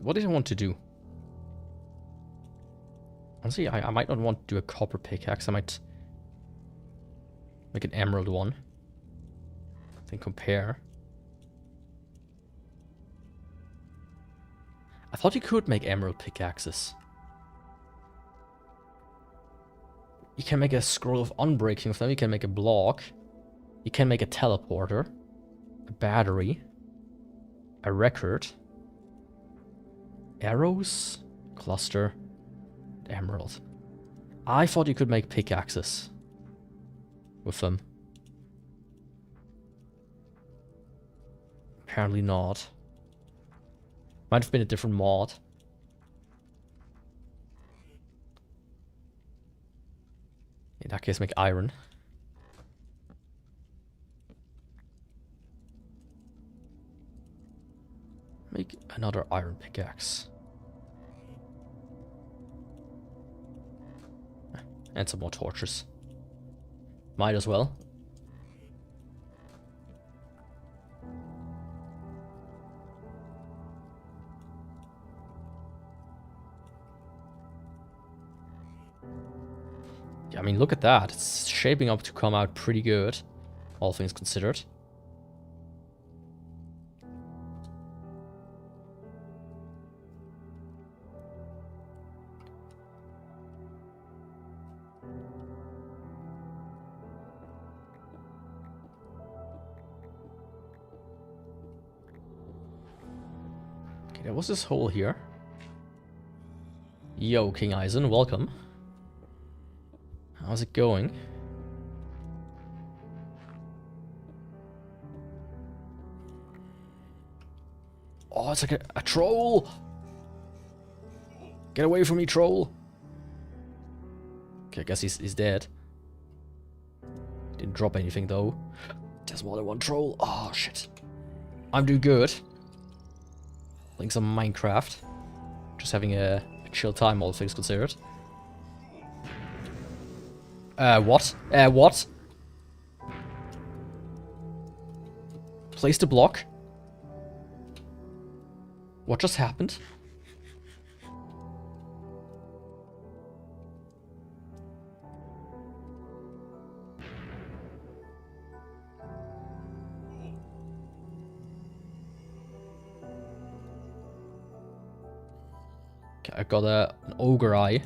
What did I want to do? Honestly, I might not want to do a copper pickaxe. I might make an emerald one. Then compare. I thought you could make emerald pickaxes. You can make a scroll of unbreaking with them. You can make a block. You can make a teleporter. A battery. A record. Arrows. Cluster. Emerald. I thought you could make pickaxes with them. Apparently not. Might have been a different mod. In that case, make iron. Make another iron pickaxe. And some more torches. Might as well. Yeah, I mean, look at that. It's shaping up to come out pretty good, all things considered. Okay, there was this hole here. Yo, King Eisen, welcome. How's it going? Oh, it's like a troll! Get away from me, troll! Okay, I guess he's dead. Didn't drop anything, though. There's more than one troll. Oh, shit. I'm doing good. Playing some Minecraft. Just having a chill time, all things considered. What? What? Place the block? What just happened? Okay, I got an ogre eye.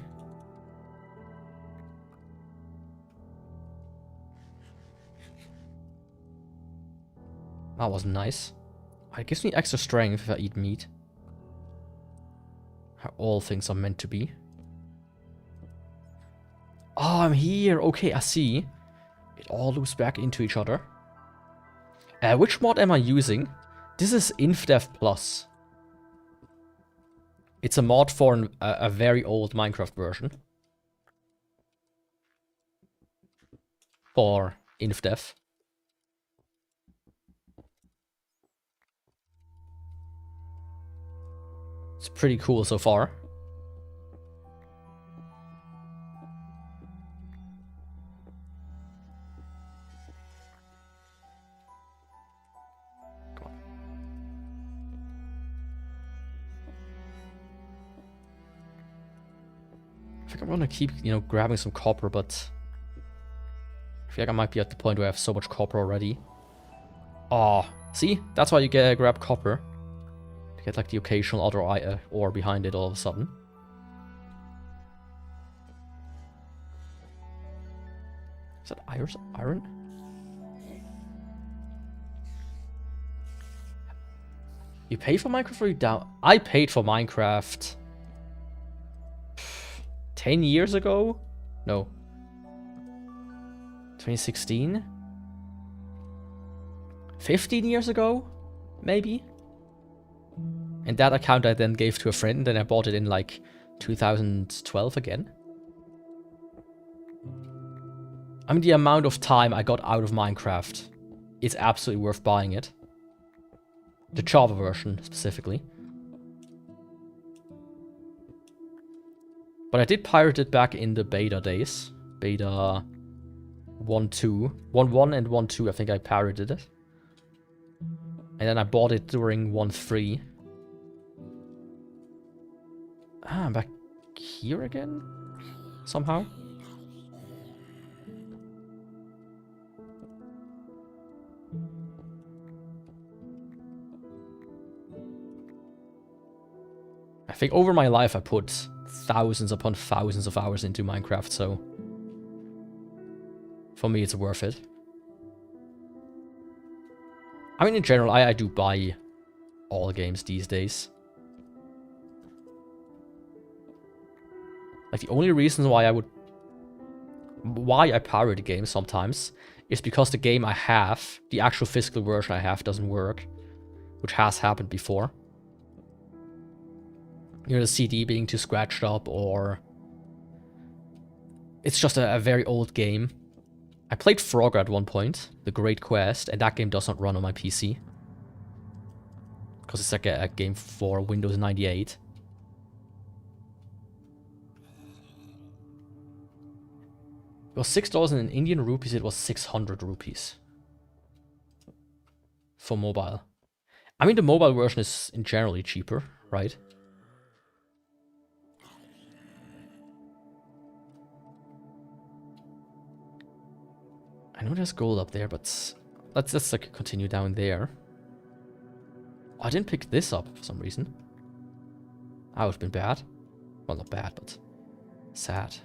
That was nice. It gives me extra strength if I eat meat. How all things are meant to be. Oh, I'm here. Okay, I see. It all loops back into each other. Which mod am I using? This is INFDEV Plus. It's a mod for a very old Minecraft version. For INFDEV. It's pretty cool so far. Come on. I think I'm gonna keep, grabbing some copper, but I feel like I might be at the point where I have so much copper already. Oh, see? That's why you grab copper. Get like the occasional other ore behind it all of a sudden. Is that iron? You pay for Minecraft or you down? I paid for Minecraft 10 years ago? No. 2016? 15 years ago? Maybe? And that account I then gave to a friend, and then I bought it in like 2012 again. I mean, the amount of time I got out of Minecraft, it's absolutely worth buying it. The Java version, specifically. But I did pirate it back in the beta days. Beta 1.2. 1.1 and 1.2, I think I pirated it. And then I bought it during 1.3. Ah, I'm back here again? Somehow? I think over my life I put thousands upon thousands of hours into Minecraft, so for me it's worth it. I mean, in general, I do buy all games these days. Like, the only reason why I pirate a game sometimes is because the game I have, the actual physical version I have, doesn't work, which has happened before. You know, the CD being too scratched up, or it's just a very old game. I played Frogger at one point, The Great Quest, and that game does not run on my PC. Because it's like a game for Windows 98. It was $6 in Indian rupees, it was 600 rupees. For mobile. I mean, the mobile version is generally cheaper, right? I know there's gold up there, but let's like continue down there. Oh, I didn't pick this up for some reason. That would have been bad. Well, not bad, but sad.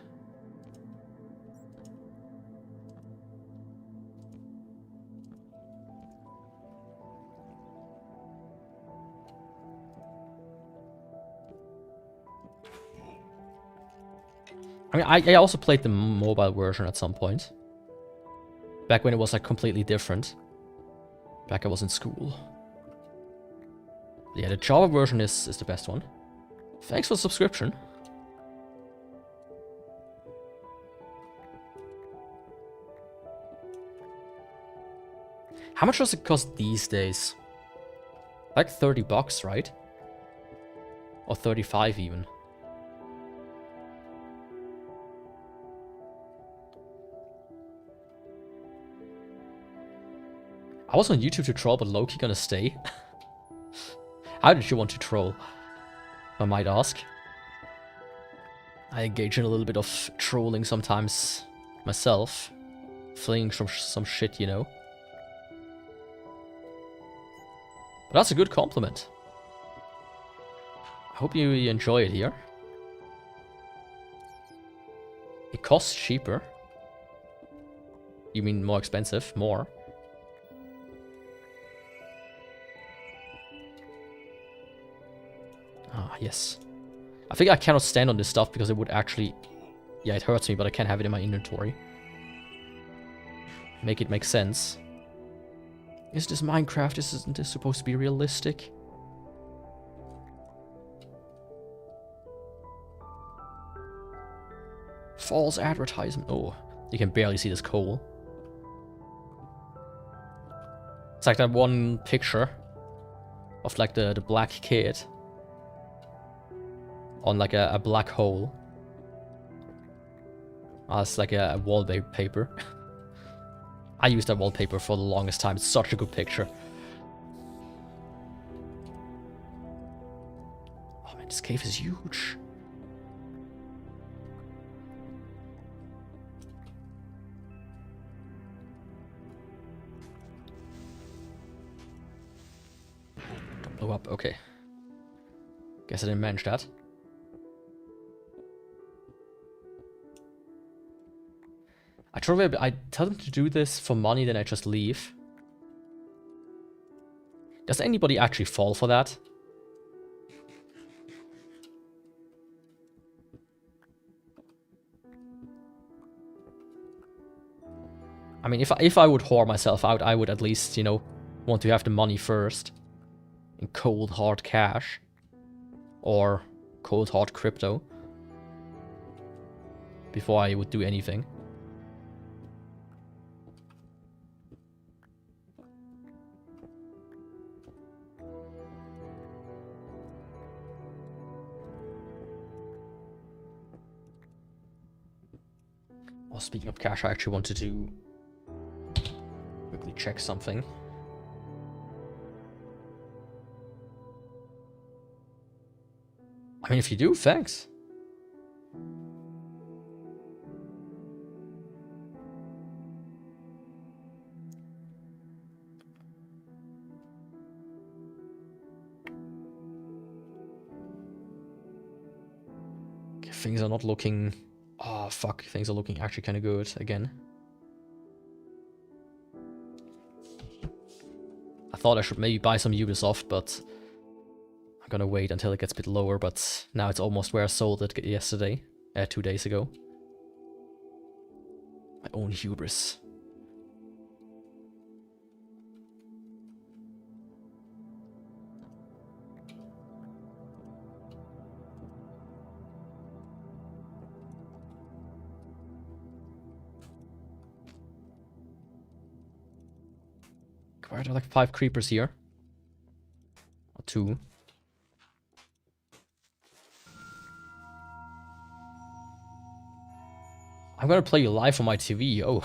I mean, I also played the mobile version at some point. Back when it was like completely different. Back I was in school. Yeah, the Java version is the best one. Thanks for the subscription. How much does it cost these days? Like 30 bucks, right? Or 35 even. I was on YouTube to troll, but low-key gonna stay. How did you want to troll? I might ask. I engage in a little bit of trolling sometimes myself. Flinging some shit, you know. But that's a good compliment. I hope you enjoy it here. It costs cheaper. You mean more expensive? More. Ah, yes. I think I cannot stand on this stuff because it would actually... Yeah, it hurts me, but I can't have it in my inventory. Make it make sense. Is this Minecraft? Isn't this supposed to be realistic? False advertisement. Oh, you can barely see this coal. It's like that one picture of like the black kid on like a black hole. It's like a wallpaper. I used that wallpaper for the longest time. It's such a good picture. Oh man, this cave is huge. Don't blow up. Okay. Guess I didn't manage that. I tell them to do this for money, then I just leave. Does anybody actually fall for that? I mean, if I would whore myself out, I would at least, you know, want to have the money first. In cold, hard cash. or cold hard crypto before I would do anything. Oh, speaking of cash, I actually wanted to quickly check something. I mean, if you do, thanks. Okay, things are not looking... Oh, fuck. Things are looking actually kind of good again. I thought I should maybe buy some Ubisoft, but I'm gonna wait until it gets a bit lower, but now it's almost where I sold it yesterday, 2 days ago. My own hubris. Why are there like 5 creepers here? Or 2. I'm gonna play you live on my TV. Oh.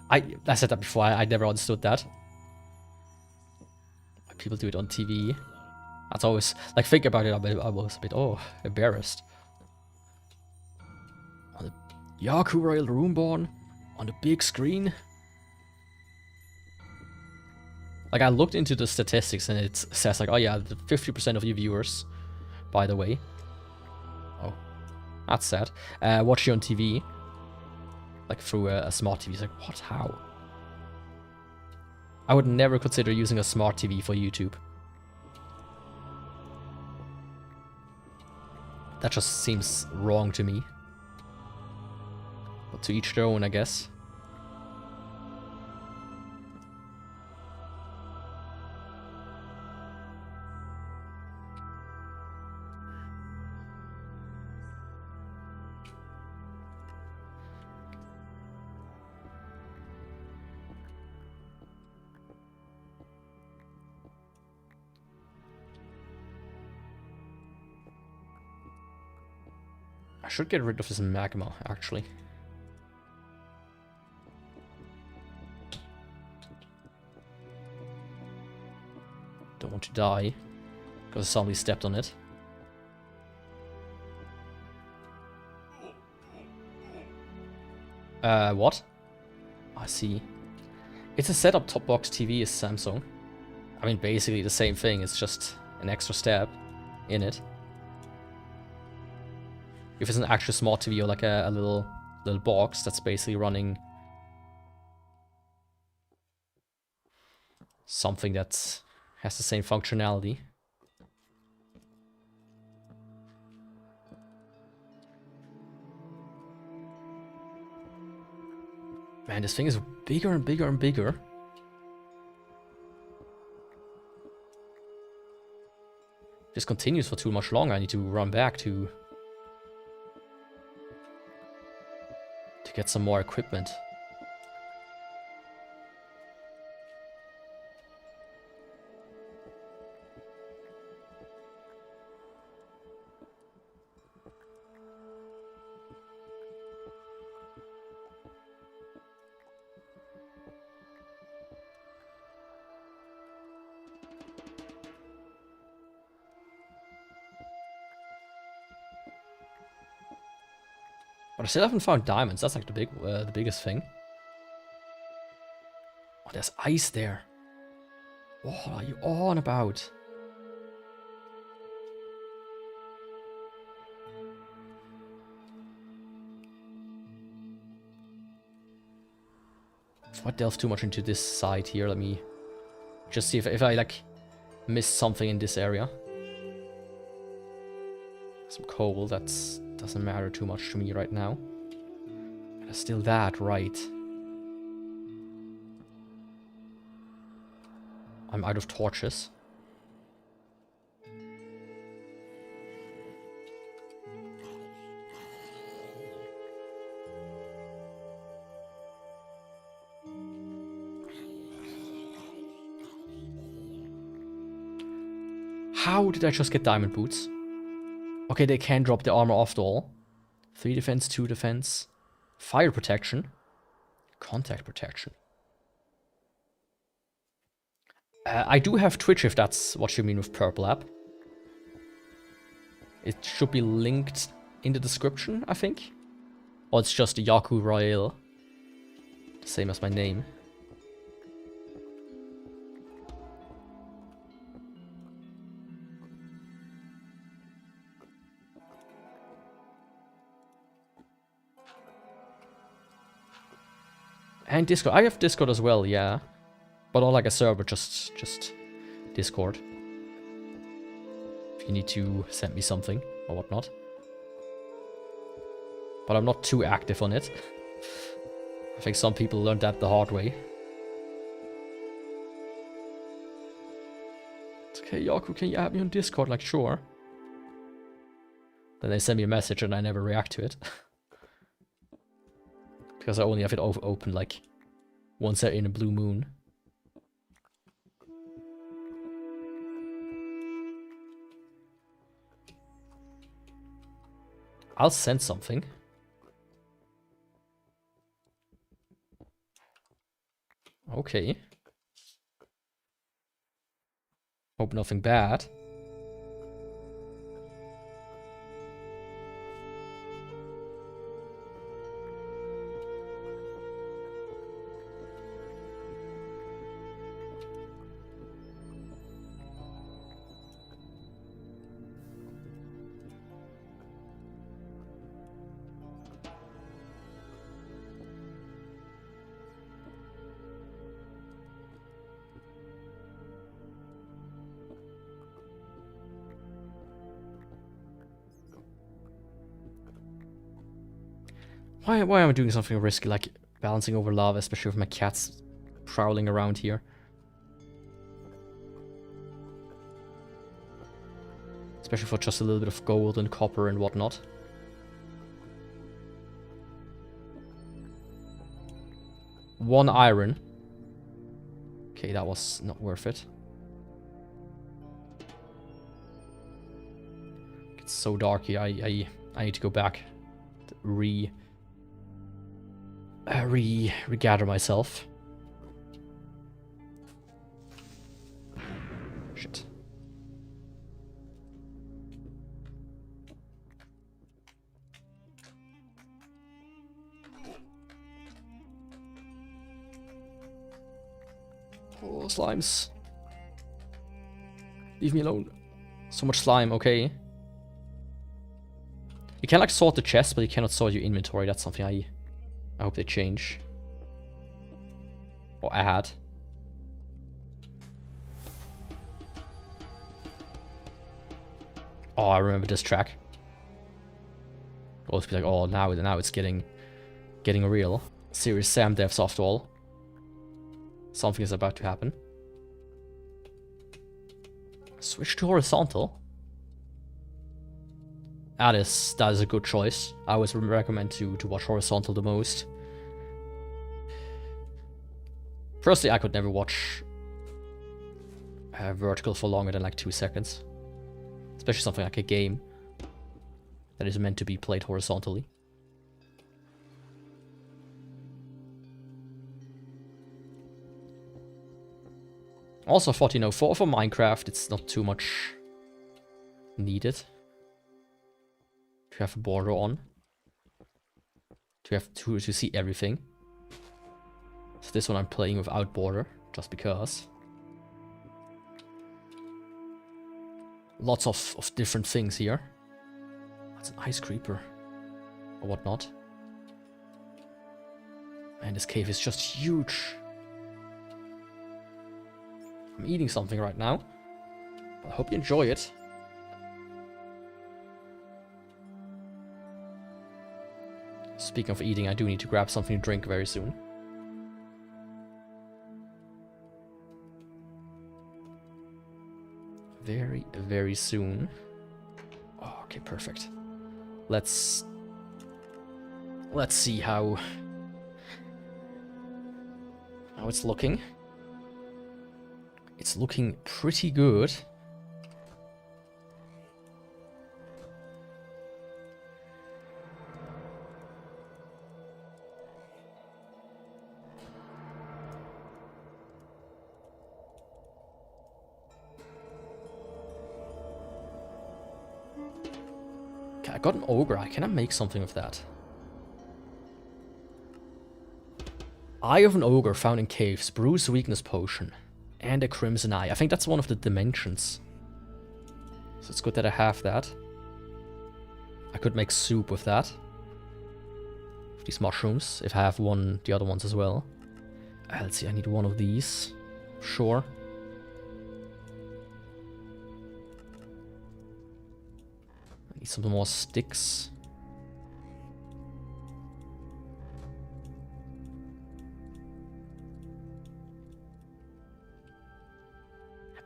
I said that before. I never understood that. Why people do it on TV. That's always... Like, think about it. I was a bit, embarrassed. On the Yakuvrael Runeborne? On the big screen? Like, I looked into the statistics and it says like, oh yeah, 50% of your viewers, by the way. Oh, that's sad. Watch you on TV. Like, through a smart TV. It's like, what? How? I would never consider using a smart TV for YouTube. That just seems wrong to me. But to each their own, I guess. I should get rid of this magma, actually. Don't want to die, because somebody stepped on it. What? I see. It's a setup top box TV is Samsung. I mean, basically the same thing, it's just an extra step in it. If it's an actual smart TV or like a little box that's basically running something that has the same functionality. Man, this thing is bigger and bigger and bigger. If this continues for too much longer, I need to run back to get some more equipment. But I still haven't found diamonds. That's like the biggest thing. Oh, there's ice there. What are you on about? If I delve too much into this side here, let me just see if I like missed something in this area. Some coal, that doesn't matter too much to me right now. There's still that, right. I'm out of torches. How did I just get diamond boots? Okay, they can drop the armor after all. 3 defense, 2 defense. Fire protection. Contact protection. I do have Twitch if that's what you mean with purple app. It should be linked in the description, I think. Or it's just Yakuvrael. The same as my name. And Discord. I have Discord as well, yeah. But not like a server, just Discord. If you need to send me something or whatnot. But I'm not too active on it. I think some people learned that the hard way. It's okay, Yaku, can you add me on Discord? Like, sure. Then they send me a message and I never react to it. Because I only have it open like once in a blue moon. I'll send something. Okay. Hope nothing bad. Why am I doing something risky, like balancing over lava, especially with my cats prowling around here? Especially for just a little bit of gold and copper and whatnot. One iron. Okay, that was not worth it. It's so dark here. I need to go back. Regather myself. Shit. Oh, slimes. Leave me alone. So much slime, okay. You can like sort the chest, but you cannot sort your inventory. That's something I hope they change. Or add. Oh, I remember this track. Always be like, oh, now it's getting real. Serious Sam devs after all. Something is about to happen. Switch to horizontal. That is a good choice. I always recommend to watch horizontal the most. Firstly, I could never watch vertical for longer than like 2 seconds. Especially something like a game that is meant to be played horizontally. Also, thought, you know, for Minecraft, it's not too much needed to have a border on. To have to see everything. So this one I'm playing without border, just because. Lots of different things here. That's an ice creeper. Or whatnot. And this cave is just huge. I'm eating something right now. I hope you enjoy it. Speaking of eating, I do need to grab something to drink very soon. Very, very soon. Oh, okay, perfect. Let's see how it's looking. It's looking pretty good. I got an ogre. Can I make something of that? Eye of an ogre found in caves. Bruise weakness potion. And a crimson eye. I think that's one of the dimensions. So it's good that I have that. I could make soup with that. With these mushrooms. If I have the other ones as well. Let's see, I need one of these. Sure. I need some more sticks.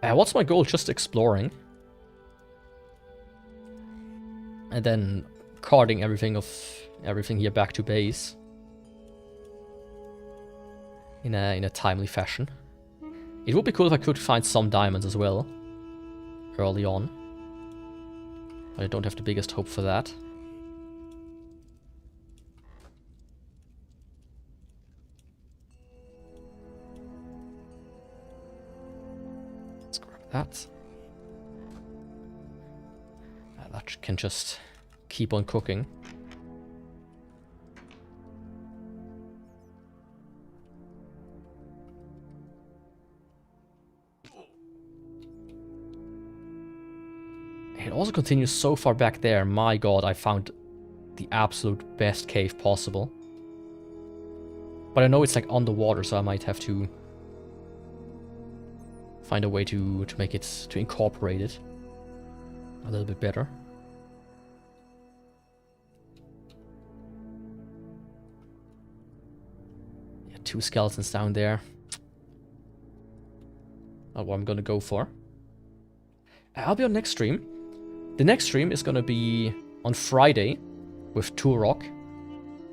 What's my goal? Just exploring. And then carting everything here back to base. In a timely fashion. It would be cool if I could find some diamonds as well. Early on. But I don't have the biggest hope for that. Let's grab that. That can just keep on cooking. It also continues so far back there. My god, I found the absolute best cave possible. But I know it's like underwater, so I might have to find a way to make it, to incorporate it a little bit better. Yeah, 2 skeletons down there. Not what I'm gonna go for. I'll be on next stream. The next stream is gonna be on Friday with Turok,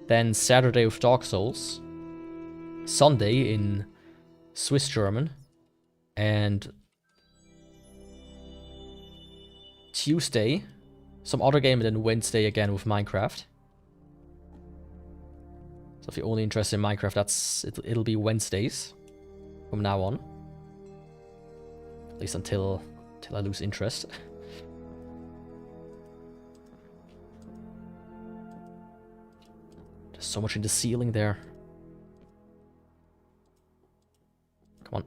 then Saturday with Dark Souls, Sunday in Swiss German, and Tuesday some other game, and then Wednesday again with Minecraft. So if you're only interested in Minecraft, it'll be Wednesdays from now on, at least until I lose interest. So much in the ceiling there. Come on.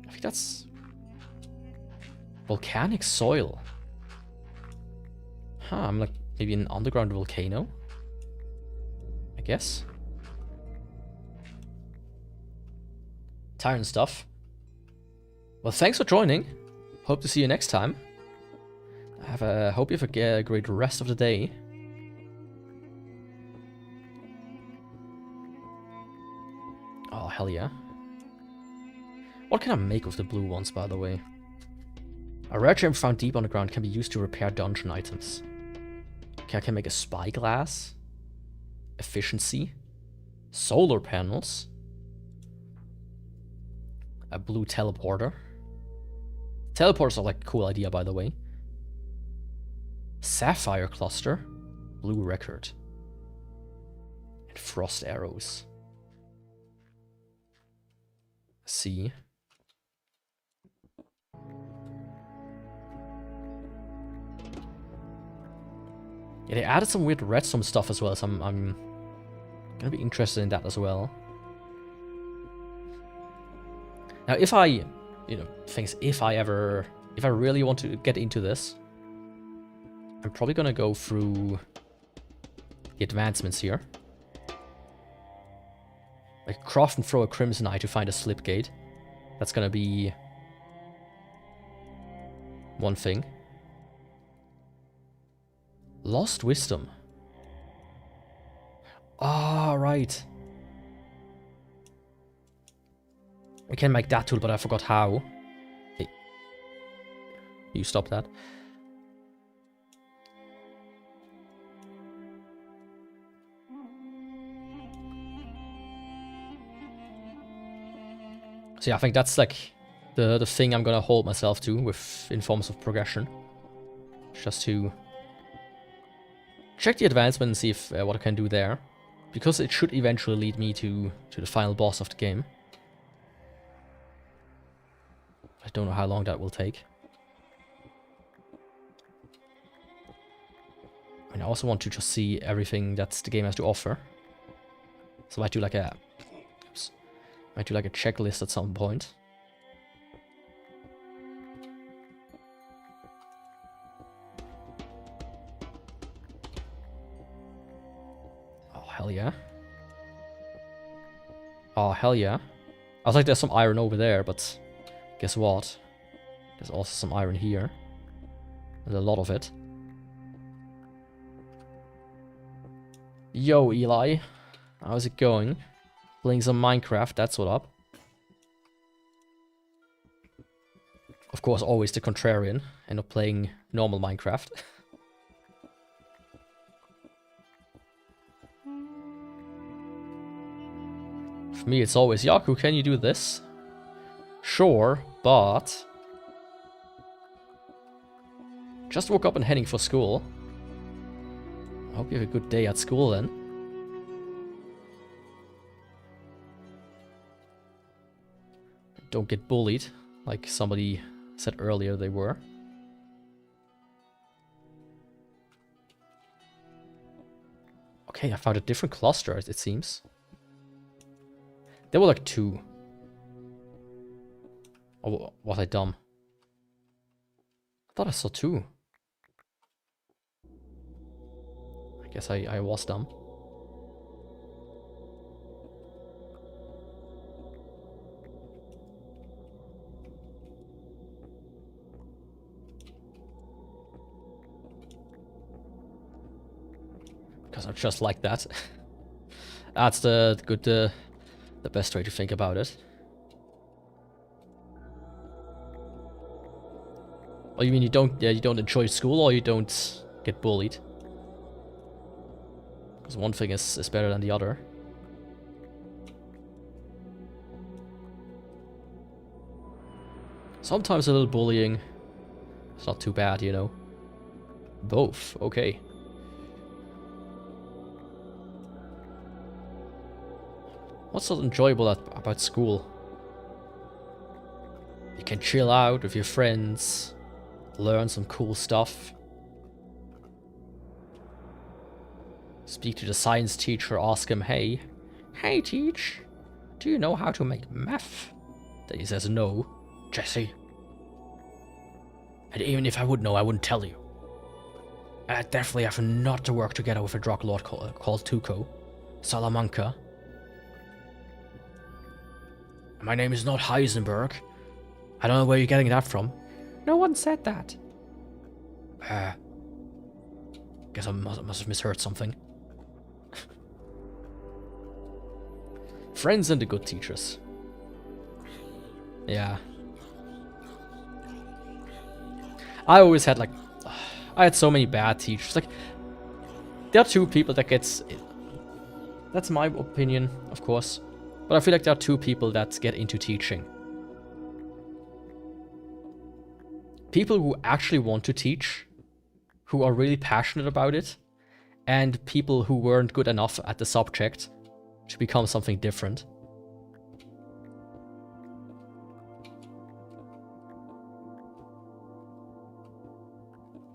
I think that's volcanic soil. Huh, I'm like maybe an underground volcano, I guess. Tiring stuff. Well, thanks for joining. Hope to see you next time. Hope you have a great rest of the day. Oh, hell yeah. What can I make with the blue ones, by the way? A rare gem found deep underground can be used to repair dungeon items. Okay, I can make a spyglass. Efficiency. Solar panels. A blue teleporter. Teleporters are like a cool idea, by the way. Sapphire cluster. Blue record. And frost arrows. See. Yeah, they added some weird redstone stuff as well, so I'm gonna be interested in that as well. Now, if I really want to get into this, I'm probably gonna go through the advancements here. Like craft and throw a crimson eye to find a slip gate. That's gonna be one thing. Lost wisdom. Ah, right. I can make that tool, but I forgot how. Hey. You stop that. So yeah, I think that's like the thing I'm gonna hold myself to in forms of progression. Just to check the advancement and see if what I can do there. Because it should eventually lead me to the final boss of the game. I don't know how long that will take. And I also want to just see everything that the game has to offer. So I might do like a... Oops. Might do like a checklist at some point. Oh, hell yeah. Oh, hell yeah. I was like, there's some iron over there, but guess what? There's also some iron here. And a lot of it. Yo, Eli. How's it going? Playing some Minecraft, that's what up. Of course, always the contrarian, and not playing normal Minecraft. For me, it's always, Yaku, can you do this? Sure, but... Just woke up and heading for school. I hope you have a good day at school then. Don't get bullied, like somebody said earlier they were. Okay, I found a different cluster, it seems. There were like 2. Or was I dumb? I thought I saw 2. I guess I was dumb. Because I'm just like that. That's the best way to think about it. Oh, you mean you don't enjoy school, or you don't get bullied? Because one thing is better than the other. Sometimes a little bullying. It's not too bad, you know. Both, okay. What's so enjoyable about school? You can chill out with your friends, learn some cool stuff. Speak to the science teacher, ask him, hey teach, do you know how to make meth? Then he says, no, Jesse. And even if I would know, I wouldn't tell you. I definitely have not to work together with a drug lord called Tuco. Salamanca. My name is not Heisenberg. I don't know where you're getting that from. No one said that. Guess I must have misheard something. Friends and the good teachers. Yeah. I always had like... I had so many bad teachers. Like, there are 2 people that gets... That's my opinion, of course. But I feel like there are 2 people that get into teaching. People who actually want to teach, who are really passionate about it, and people who weren't good enough at the subject to become something different.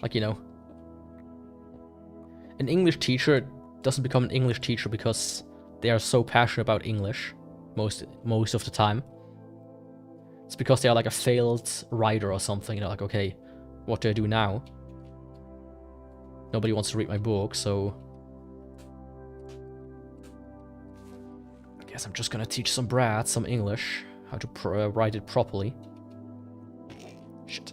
Like, you know, an English teacher doesn't become an English teacher because they are so passionate about English most of the time. It's because they are like a failed writer or something, you know, like, okay, what do I do now? Nobody wants to read my book, so I guess I'm just gonna teach some brats some English, how to write it properly. Shit.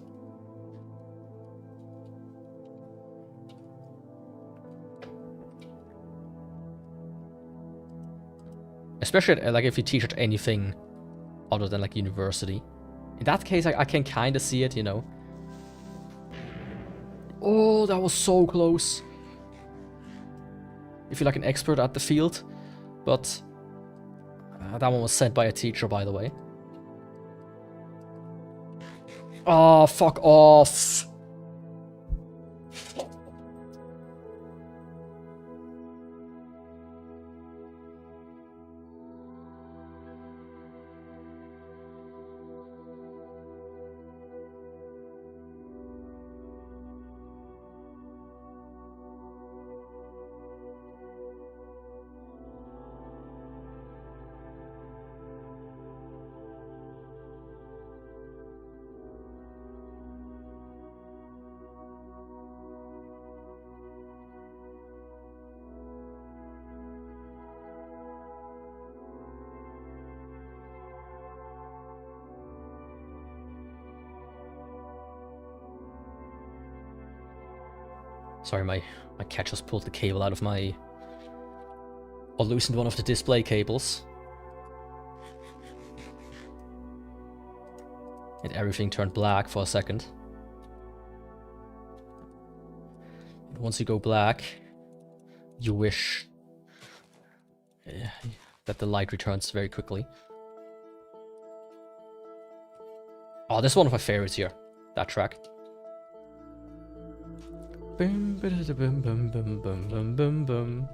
Especially like if you teach at anything other than like university. In that case, I can kind of see it, you know. Oh, that was so close. If you're like an expert at the field. But that one was sent by a teacher, by the way. Oh, fuck off. Sorry, my cat just pulled the cable out of my... or loosened one of the display cables. And everything turned black for a second. And once you go black, you wish that the light returns very quickly. Oh, this is one of my favorites here. That track. Boom, boom, boom, boom, boom, boom, boom, boom.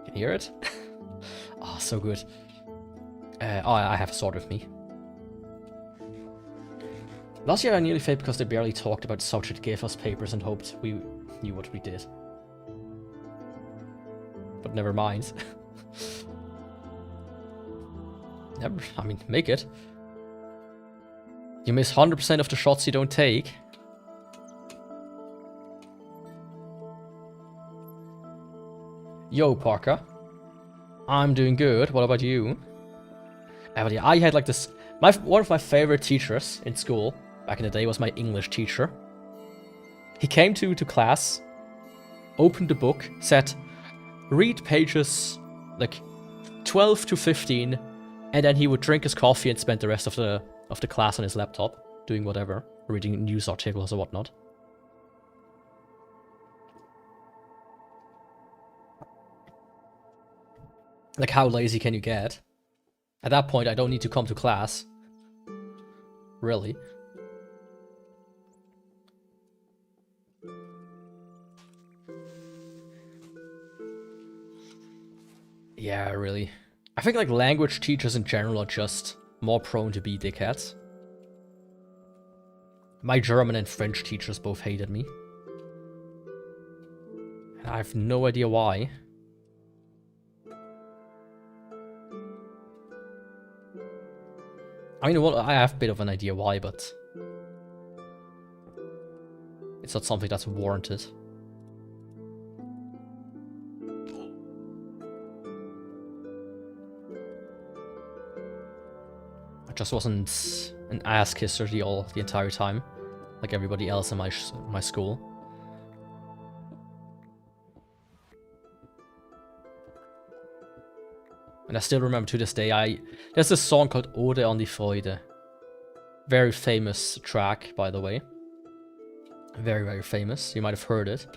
Can you hear it? Oh, so good. Oh, I have a sword with me. Last year I nearly failed because they barely talked about subject gave us papers and hoped we knew what we did. But never mind. Never, I mean, make it. You miss 100% of the shots you don't take. Yo, Parker. I'm doing good. What about you? But yeah, I had like this... one of my favorite teachers in school back in the day was my English teacher. He came to class, opened the book, said, read pages like 12 to 15, and then he would drink his coffee and spend the rest of the class on his laptop, doing whatever, reading news articles or whatnot. Like, how lazy can you get? At that point, I don't need to come to class. Really. Yeah, really. I think like language teachers in general are just more prone to be dickheads. My German and French teachers both hated me. And I have no idea why. I mean, well, I have a bit of an idea why, but it's not something that's warranted. I just wasn't an ass kisser the entire time, like everybody else in my school. And I still remember to this day, there's this song called Ode an die Freude. Very famous track, by the way. Very, very famous. You might have heard it.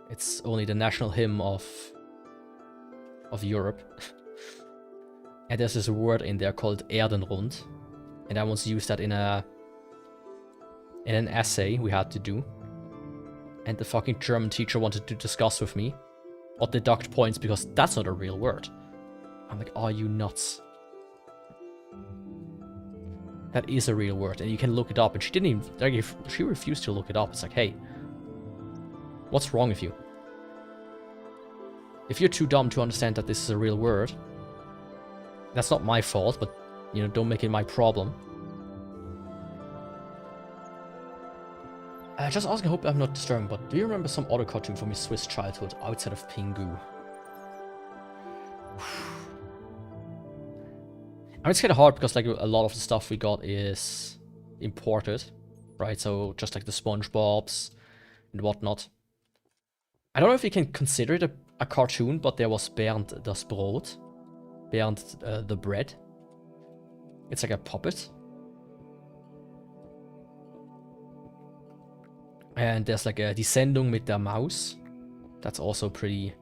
It's only the national hymn of Europe. And there's this word in there called Erdenrund. And I once used that in an essay we had to do. And the fucking German teacher wanted to discuss with me or deduct points because that's not a real word. I'm like, are you nuts? That is a real word, and you can look it up. And she didn't even, like, she refused to look it up. It's like, hey, what's wrong with you? If you're too dumb to understand that this is a real word, that's not my fault, but, you know, don't make it my problem. Just asking, I hope I'm not disturbing, but do you remember some other cartoon from your Swiss childhood outside of Pingu? I mean, it's kind of hard because like a lot of the stuff we got is imported, right? So just like the SpongeBob's and whatnot. I don't know if you can consider it a cartoon, but there was Bernd das Brot, Bernd the bread. It's like a puppet. And there's like a Die Sendung mit der Maus. That's also pretty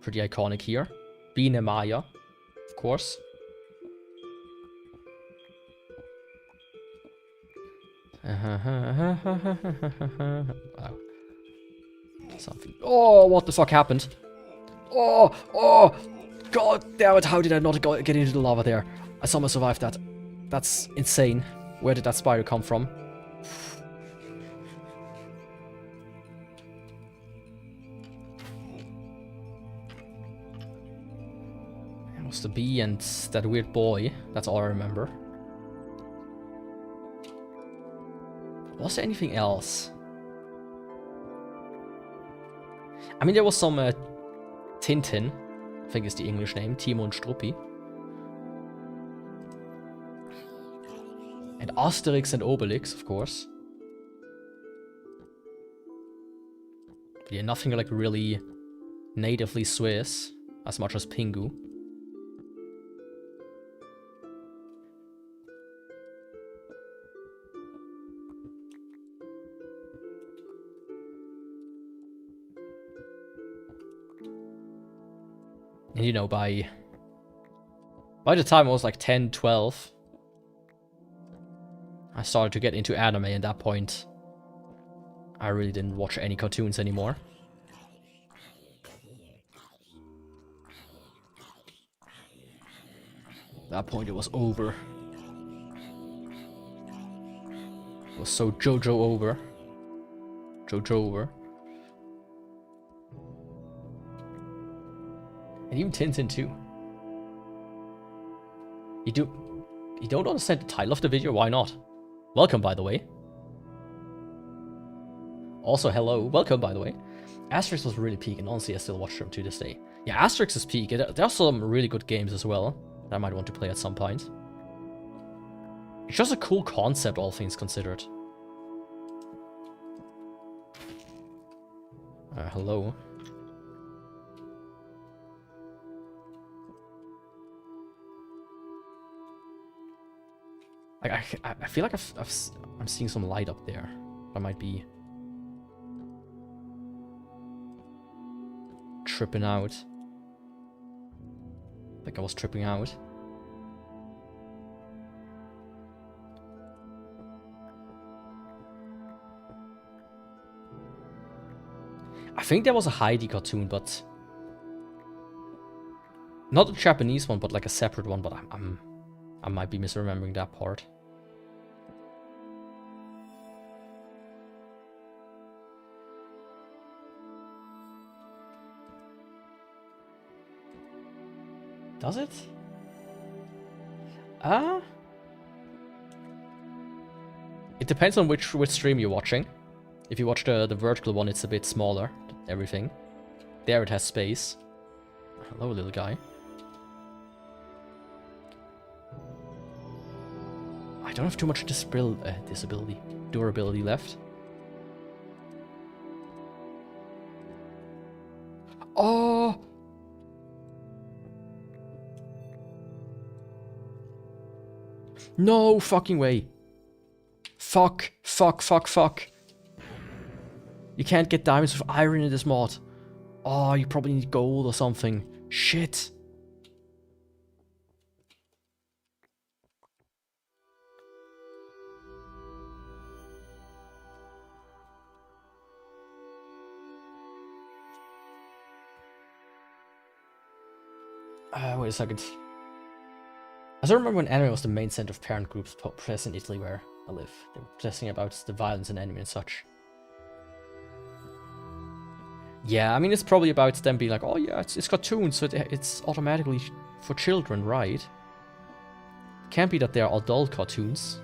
Pretty iconic here. Being a Maya, of course. Wow. Something. Oh, what the fuck happened? Oh, god damn it, how did I not get into the lava there? I somehow survived that. That's insane. Where did that spider come from? It was the bee and that weird boy. That's all I remember. Was there anything else? I mean, there was some Tintin, I think is the English name, Timo and Struppi. And Asterix and Obelix, of course. But yeah, nothing like really natively Swiss, as much as Pingu. And you know, by the time I was like 10, 12, I started to get into anime. At that point, I really didn't watch any cartoons anymore. At that point, it was over. It was so JoJo over. JoJo over. And even Tintin too. You don't understand the title of the video? Why not? Welcome, by the way. Also, hello. Welcome, by the way. Asterix was really peak, and honestly, I still watch them to this day. Yeah, Asterix is peak. There are some really good games as well that I might want to play at some point. It's just a cool concept, all things considered. Hello. I feel like I'm seeing some light up there. That might be tripping out. I think I was tripping out. I think there was a Heidi cartoon, but not a Japanese one, but like a separate one. But I might be misremembering that part. Does it? It depends on which stream you're watching. If you watch the vertical one, it's a bit smaller. Everything. There it has space. Hello, little guy. I don't have too much durability left. Oh! No fucking way. Fuck. You can't get diamonds with iron in this mod. Oh, you probably need gold or something. Shit. Wait a second. I still remember when anime was the main center of parent groups press in Italy where I live. They were protesting about the violence in anime and such. Yeah, I mean, it's probably about them being like, oh yeah, it's cartoons, so it's automatically for children, right? Can't be that they're adult cartoons.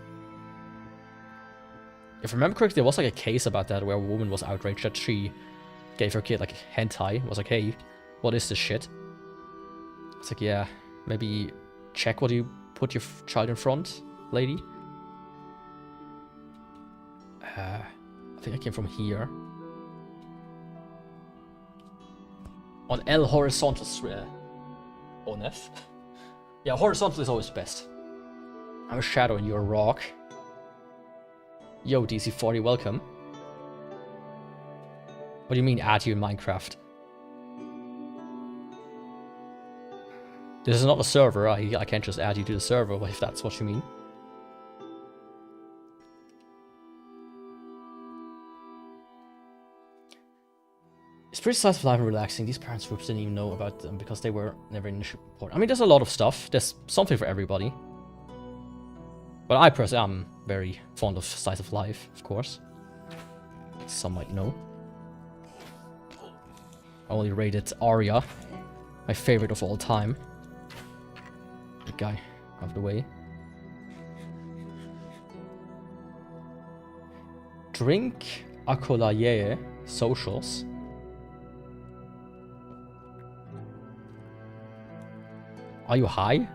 If I remember correctly, there was like a case about that where a woman was outraged that she gave her kid like hentai. Was like, hey, what is this shit? It's like, yeah, maybe check what you put your child in front, lady. I think I came from here. On El Horizontal, Onef. Yeah, horizontal is always best. I'm a shadow and you're a rock. Yo, DC40, welcome. What do you mean add you in Minecraft? This is not a server. I can't just add you to the server if that's what you mean. It's pretty slice of life and relaxing. These parents groups didn't even know about them because they were never initially reported. I mean, there's a lot of stuff. There's something for everybody. But I personally am very fond of slice of life, of course. Some might know. I only rated Arya, my favorite of all time. The guy out of the way. Drink Akolaye socials. Are you high?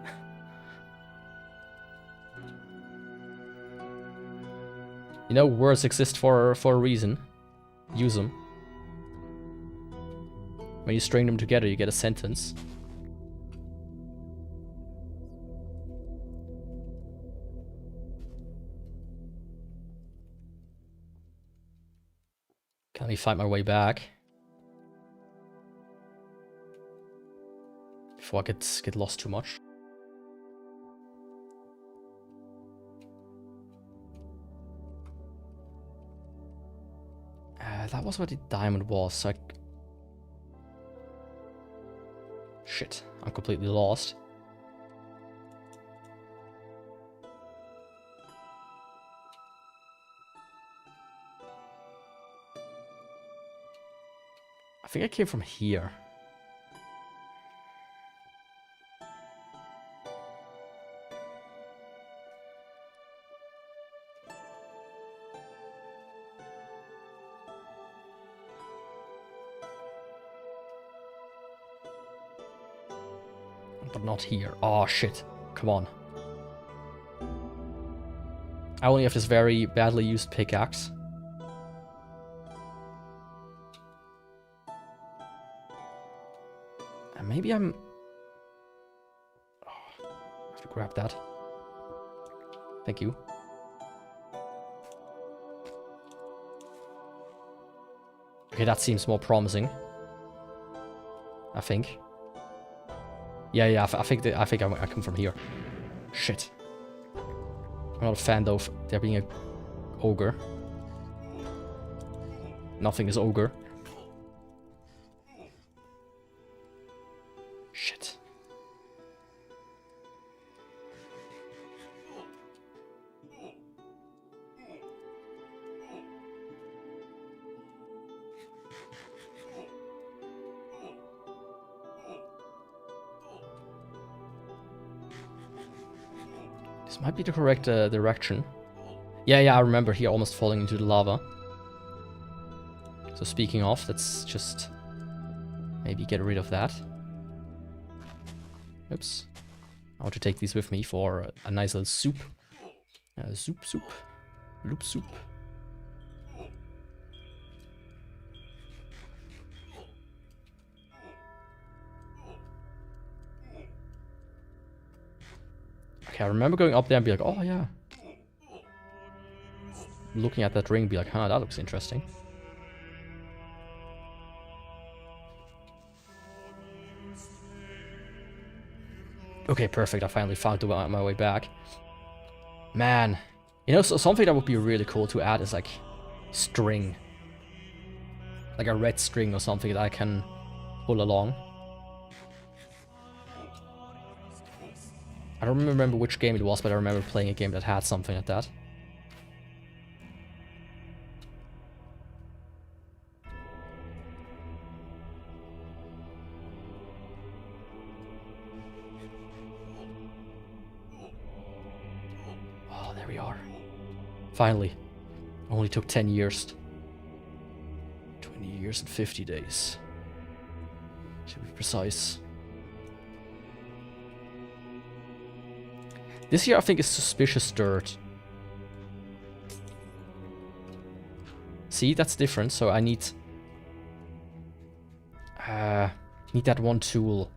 You know, words exist for a reason. Use them. When you string them together, you get a sentence. Can I find my way back? Before I get lost too much. That was where the diamond was. Shit, I'm completely lost. I think I came from here. But not here. Oh shit. Come on. I only have this very badly used pickaxe. And maybe I'm... Oh, I have to grab that. Thank you. Okay, that seems more promising. I think. Yeah, I think I come from here. Shit. I'm not a fan though of there being a ogre. Nothing is ogre. Shit. This might be the correct direction. Yeah, I remember here almost falling into the lava. So speaking of, let's just maybe get rid of that. Oops. I want to take these with me for a nice little soup. Soup. Loop soup. Okay, I remember going up there and be like, oh yeah. Looking at that ring, be like, huh, that looks interesting. Okay, perfect. I finally found my way back. Man, you know, so something that would be really cool to add is like string. Like a red string or something that I can pull along. I don't remember which game it was, but I remember playing a game that had something like that. Oh, there we are. Finally. Only took 10 years. 20 years and 50 days. To be precise. This here I think is suspicious dirt. See, that's different, so I need that one tool.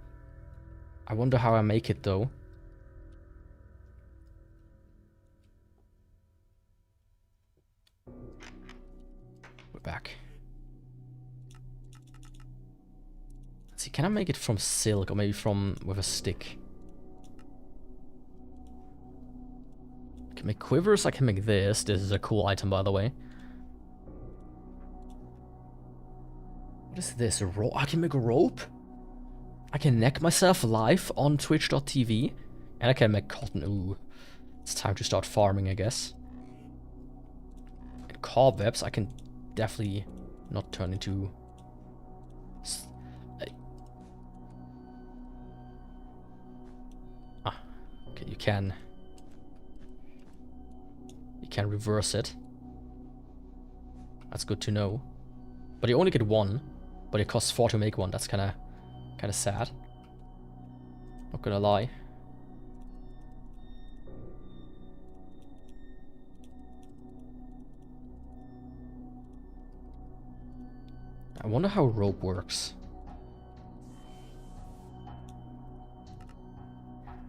I wonder how I make it though. We're back. Let's see, can I make it from silk or maybe from with a stick? Can make quivers, I can make this. This is a cool item, by the way. What is this? A rope? I can make a rope? I can neck myself live on twitch.tv. And I can make cotton. Ooh. It's time to start farming, I guess. And cobwebs, I can definitely not turn into... Okay, you can reverse it. That's good to know. But you only get one, but it costs 4 to make one. That's kind of sad. Not gonna lie. I wonder how rope works.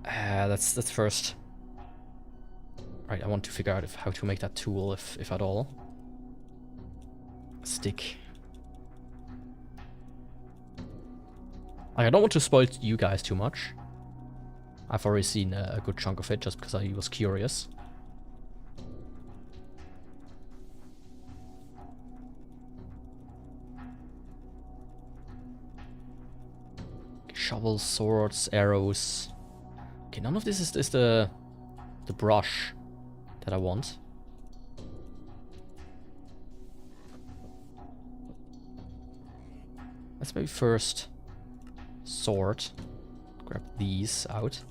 That's first. Right, I want to figure out how to make that tool, if at all. Stick. Like, I don't want to spoil you guys too much. I've already seen a good chunk of it just because I was curious. Shovels, swords, arrows. Okay, none of this is the brush that I want. Let's maybe first sword. Grab these out.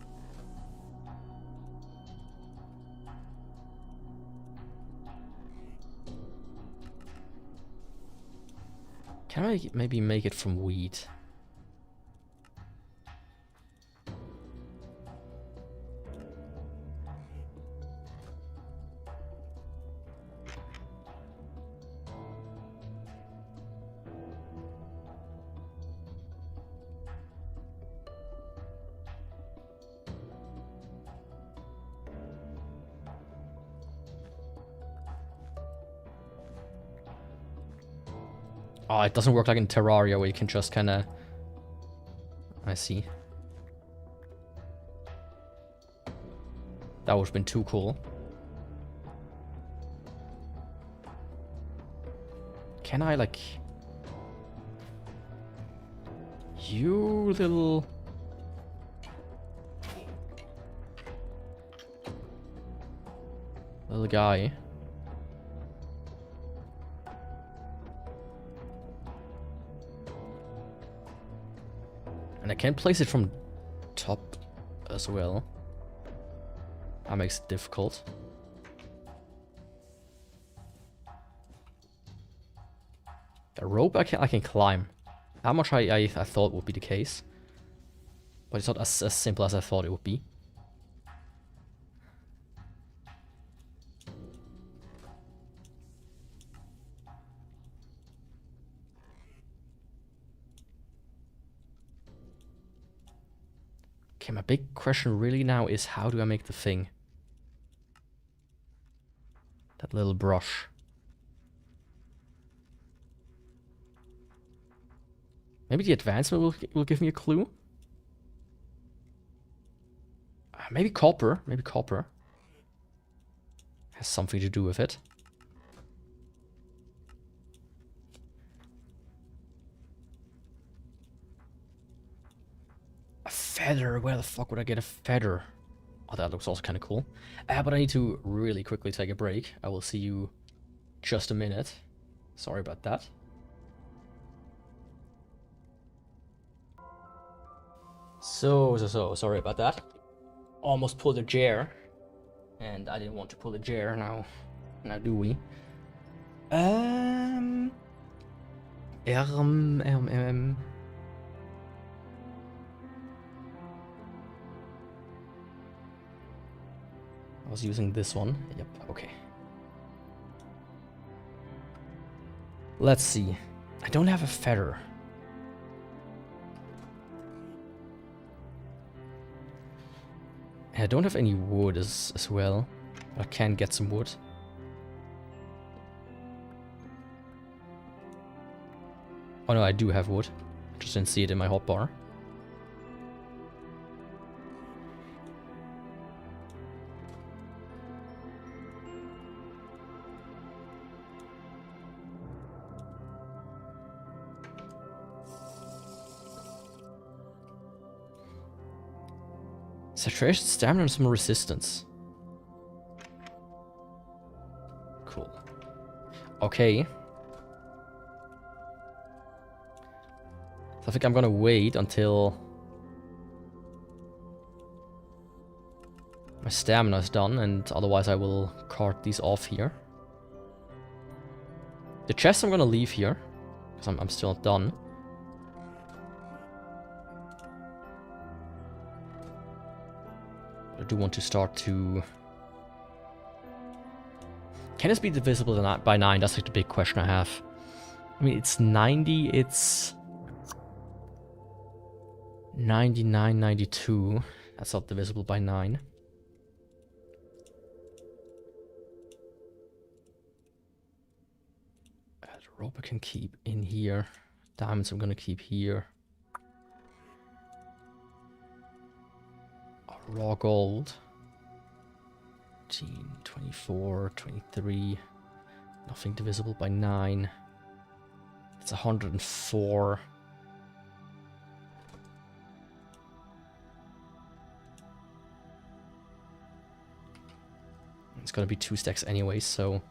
Can I maybe make it from wheat? Oh, it doesn't work like in Terraria where you can just kind of... I see. That would have been too cool. Can I, like... You little... little guy. And I can place it from top as well. That makes it difficult. A rope I can climb. How much I thought would be the case. But it's not as simple as I thought it would be. Okay, my big question really now is how do I make the thing? That little brush. Maybe the advancement will give me a clue? Maybe copper. Maybe copper. Has something to do with it. A feather? Where the fuck would I get a feather? Oh, that looks also kind of cool. But I need to really quickly take a break. I will see you just a minute. Sorry about that. So, sorry about that. Almost pulled a chair. And I didn't want to pull a chair now. Now do we? I was using this one. Yep, okay. Let's see. I don't have a feather. I don't have any wood as well. I can get some wood. Oh no, I do have wood. Just didn't see it in my hotbar. Saturation, stamina, and some resistance. Cool. Okay. So I think I'm gonna wait until my stamina is done, and otherwise I will cart these off here. The chest I'm gonna leave here, because I'm still not done. I do want to start to... Can this be divisible by 9? That's like the big question I have. I mean, it's 90, it's... 99, 92. That's not divisible by 9. The rope I can keep in here. Diamonds I'm gonna keep here. Raw gold. 18, 24, 23. Nothing divisible by 9. It's 104. It's gonna be 2 stacks anyway, so...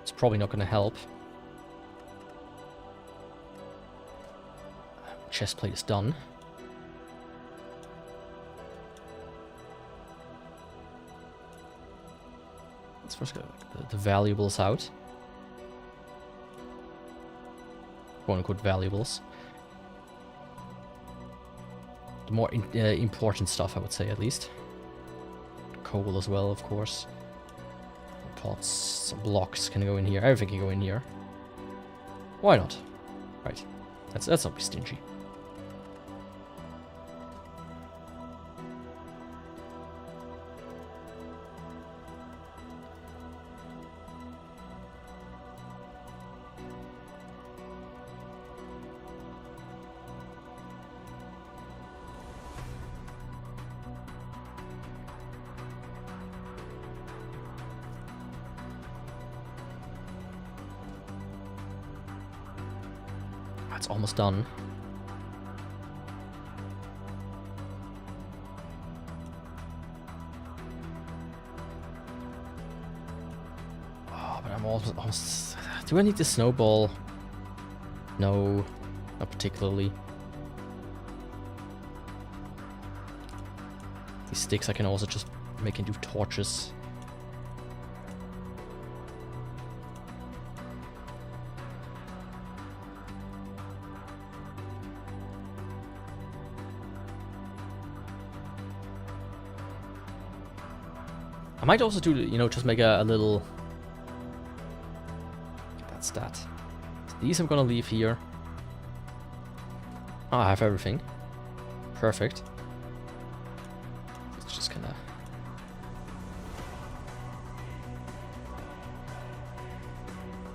It's probably not gonna help. Chestplate is done. Let's first get the valuables out. Quote-unquote valuables. The more important stuff, I would say, at least. Coal as well, of course. Pots, some blocks can go in here. Everything can go in here. Why not? Right. Let's not be stingy. It's almost done. Oh, but I'm almost... Do I need the snowball? No, not particularly. These sticks I can also just make into torches. I might also do, you know, just make a little... That's that. So these I'm gonna leave here. Oh, I have everything. Perfect. It's just kinda...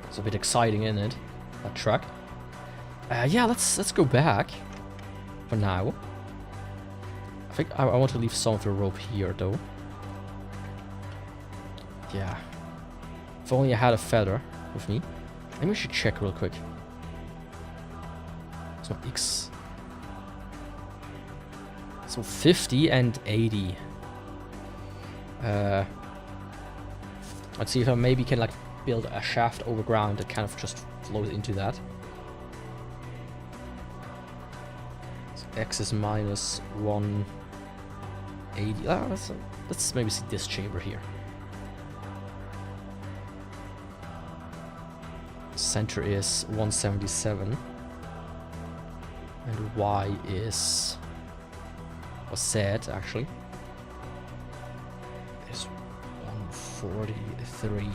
It's a bit exciting, isn't it? That truck. Yeah, let's go back. For now. I think I want to leave some of the rope here, though. Yeah. If only I had a feather with me. Maybe we should check real quick. So X. So 50 and 80. Let's see if I maybe can like build a shaft over ground that kind of just flows into that. So X is minus 180. Let's maybe see this chamber here. Center is 177 and Y is was set actually is 143.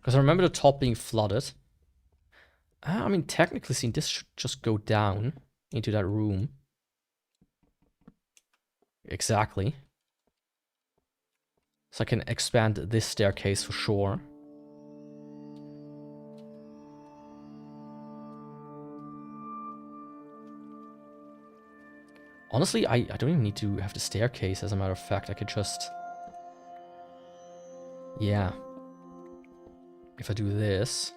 Because I remember the top being flooded. I mean, technically seen, this should just go down into that room. Exactly. So I can expand this staircase for sure. Honestly, I don't even need to have the staircase, as a matter of fact. I could just... Yeah. If I do this...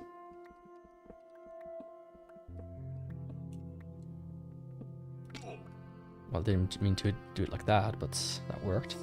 Well, didn't mean to do it like that, but that worked.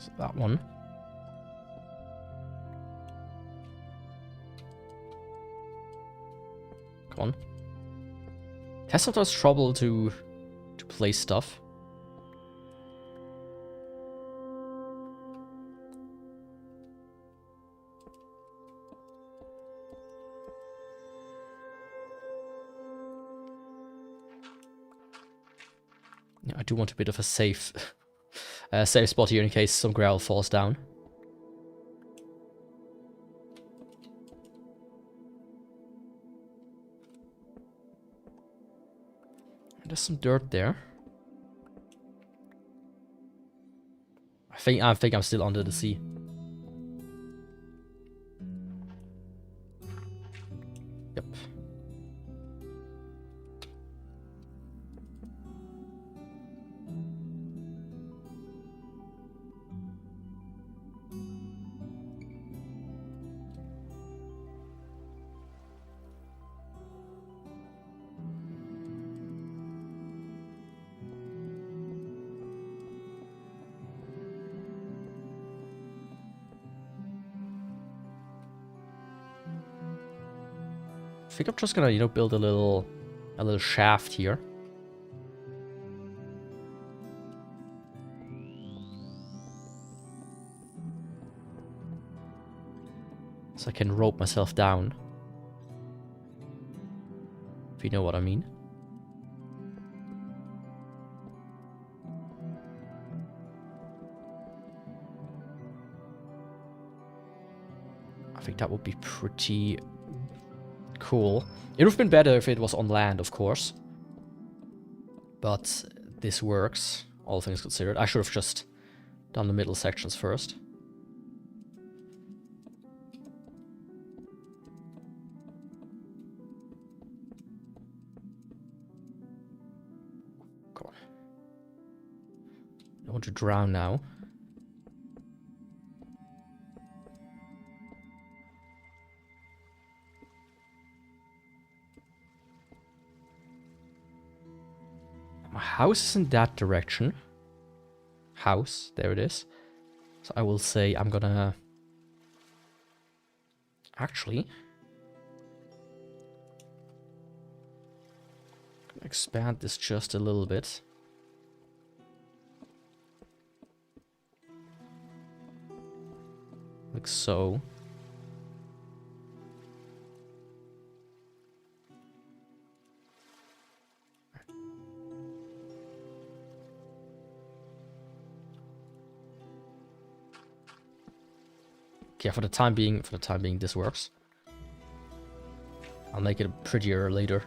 So that one. Come on. It has sometimes trouble to place stuff. Yeah, I do want a bit of a safe safe spot here in case some growl falls down. There's some dirt there. I think I'm still under the sea. Yep. I think I'm just gonna, you know, build a little shaft here. So I can rope myself down. If you know what I mean. I think that would be pretty cool. It would have been better if it was on land, of course. But this works, all things considered. I should have just done the middle sections first. Come on. I don't want to drown now. My house is in that direction. House, there it is. So I will say I'm gonna... Actually... expand this just a little bit. Like so. Okay, for the time being, this works. I'll make it prettier later.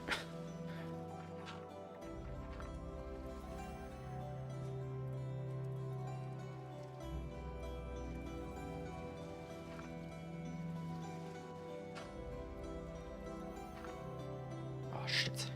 Oh shit.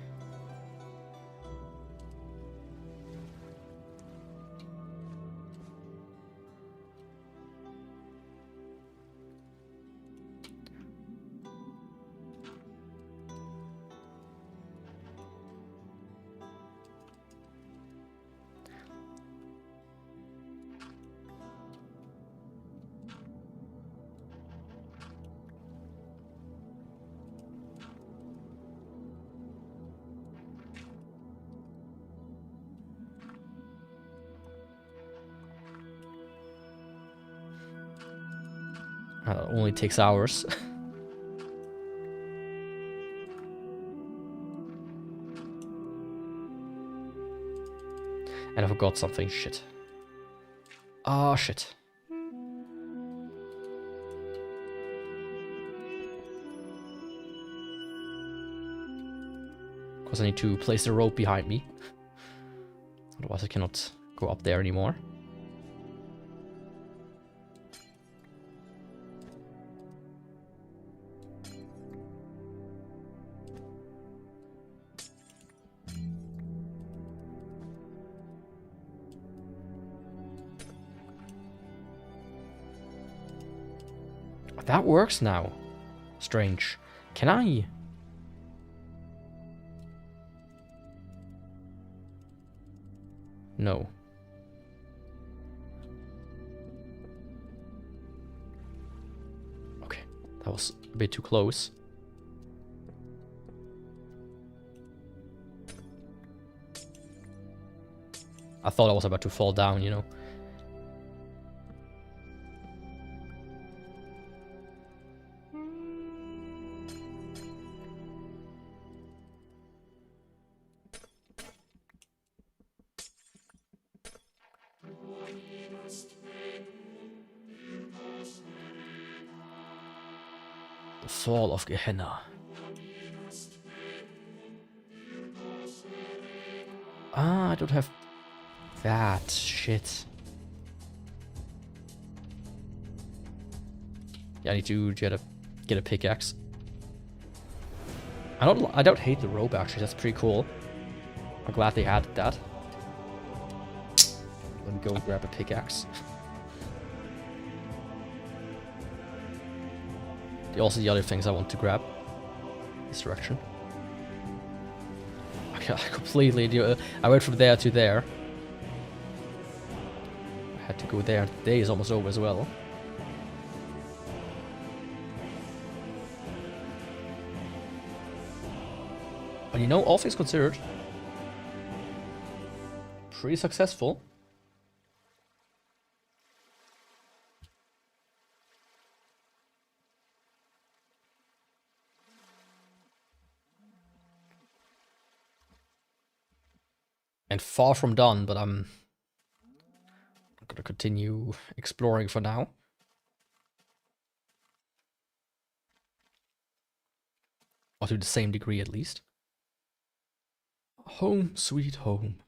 It only takes hours. And I forgot something. Shit. Ah, shit. Because I need to place the rope behind me. Otherwise I cannot go up there anymore. That works now. Strange. Can I? No. Okay, that was a bit too close. I thought I was about to fall down, you know. The fall of Gehenna. Ah, I don't have that shit. Yeah, I need to get a pickaxe. I don't hate the rope actually. That's pretty cool. I'm glad they added that. Let me go grab a pickaxe. Also the other things I want to grab. This direction. Okay, I completely do. I went from there to there. I had to go there. The day is almost over as well. But you know, all things considered, pretty successful. And far from done, but I'm gonna continue exploring for now. Or to the same degree at least. Home sweet home.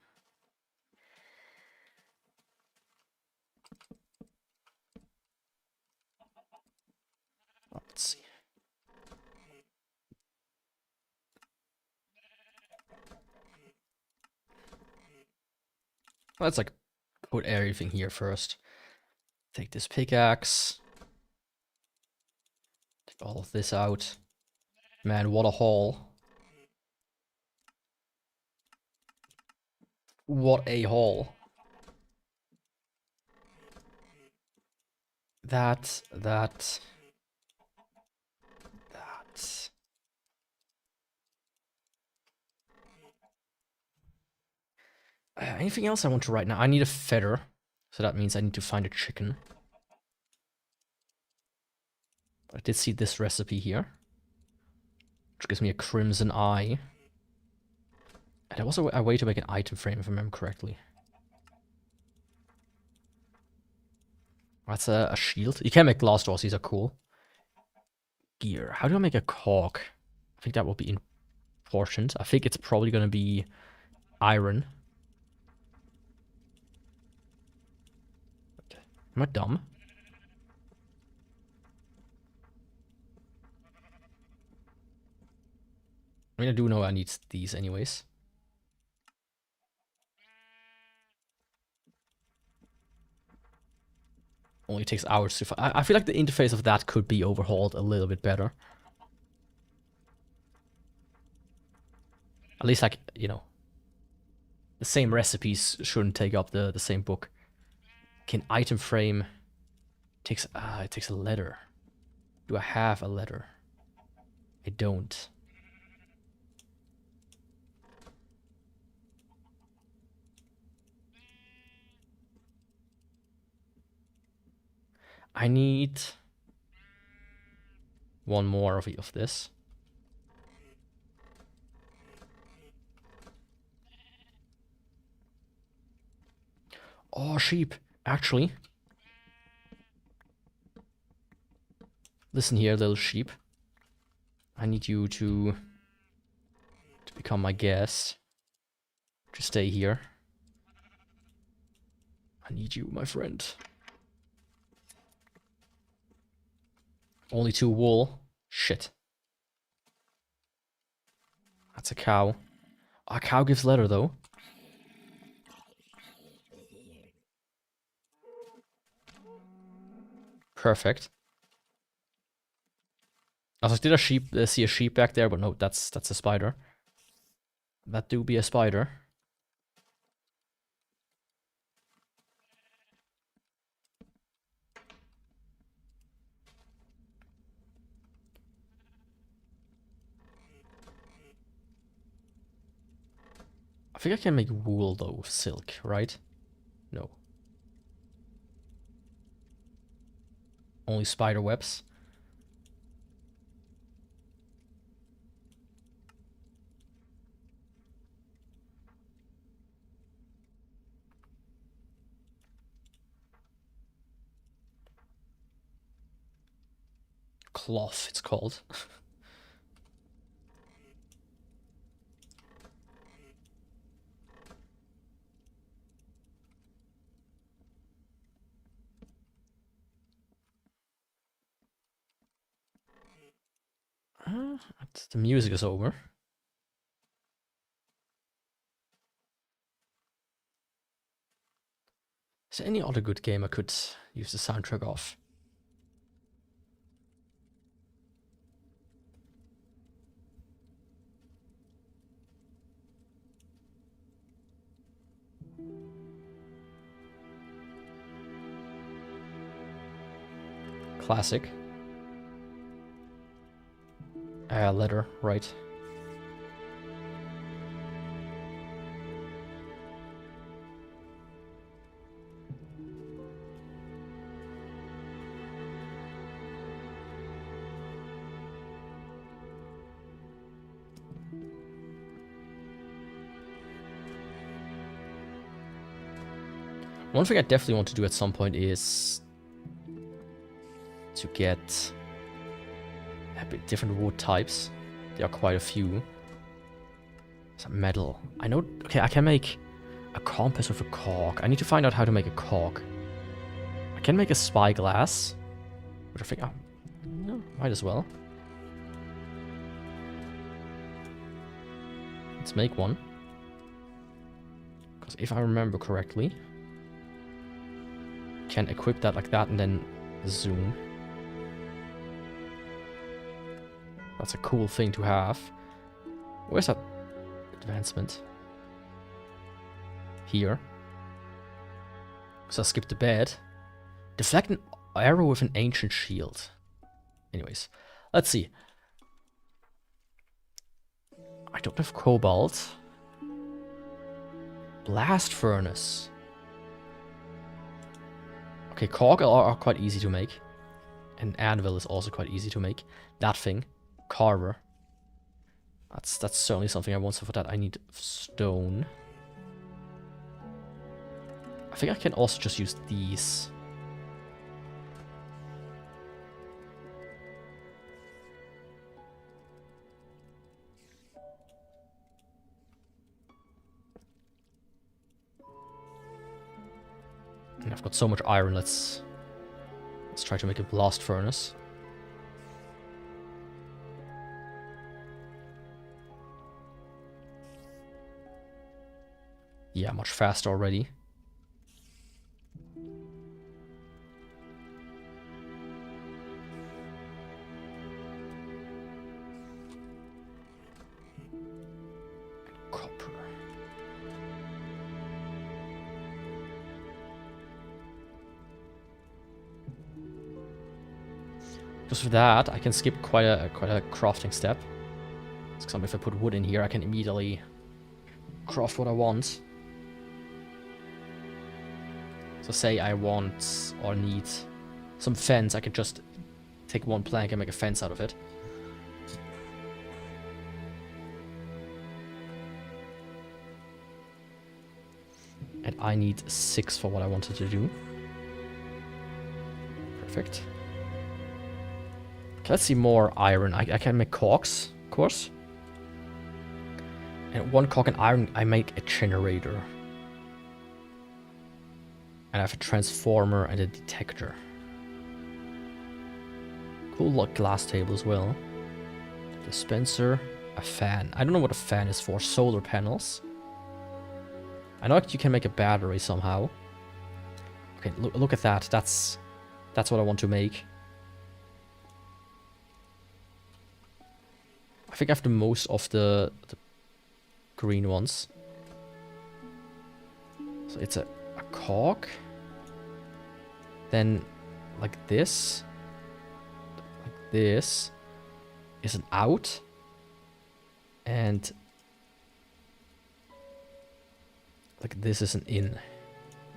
Let's see. Let's like put everything here first. Take this pickaxe. Take all of this out. Man, what a haul. What a haul. That. Anything else I want to write now? I need a feather. So that means I need to find a chicken. I did see this recipe here. Which gives me a crimson eye. And there was a way to make an item frame, if I remember correctly. That's a shield. You can make glass doors, these are cool. Gear. How do I make a cork? I think that will be important. I think it's probably going to be iron. Am I dumb? I mean, I do know I need these anyways. Only takes hours to... I feel like the interface of that could be overhauled a little bit better. At least, like, you know, the same recipes shouldn't take up the same book. Can item frame... it takes a letter. Do I have a letter? I don't. I need one more of this. Oh, sheep. Actually, listen here, little sheep. I need you to become my guest. To stay here. I need you, my friend. Only 2 wool. Shit. That's a cow. A cow gives leather, though. Perfect. I was like, did a sheep see a sheep back there? But no, that's a spider. That do be a spider. I think I can make wool though with silk, right? No. Only spider webs. Cloth, it's called. The music is over. Is there any other good game I could use the soundtrack of? Classic. Letter, right. One thing I definitely want to do at some point is to get a bit different wood types. There are quite a few. Some metal. I know. Okay, I can make a compass with a cork. I need to find out how to make a cork. I can make a spyglass, which I think no, might as well. Let's make one. Because if I remember correctly, can equip that like that and then zoom. That's a cool thing to have. Where's that advancement? Here. So I skipped the bed. Deflect an arrow with an ancient shield. Anyways, let's see. I don't have cobalt. Blast furnace. Okay, cork are quite easy to make. And anvil is also quite easy to make. That thing. Carver. That's certainly something I want. So for that I need stone. I think I can also just use these. And I've got so much iron, let's try to make a blast furnace. Yeah, much faster already. Copper. Just for that, I can skip quite a crafting step. For example, if I put wood in here, I can immediately craft what I want. So say I want or need some fence, I can just take one plank and make a fence out of it. And I need 6 for what I wanted to do. Perfect. Okay, let's see more iron. I can make cogs, of course. And 1 cog and iron, I make a generator. And I have a transformer and a detector. Cool glass table as well. Dispenser, a fan. I don't know what a fan is for. Solar panels. I know you can make a battery somehow. Okay, look at that. That's what I want to make. I think I have the most of the green ones. So it's a cog. Then like this. Like this is an out. And like this is an in.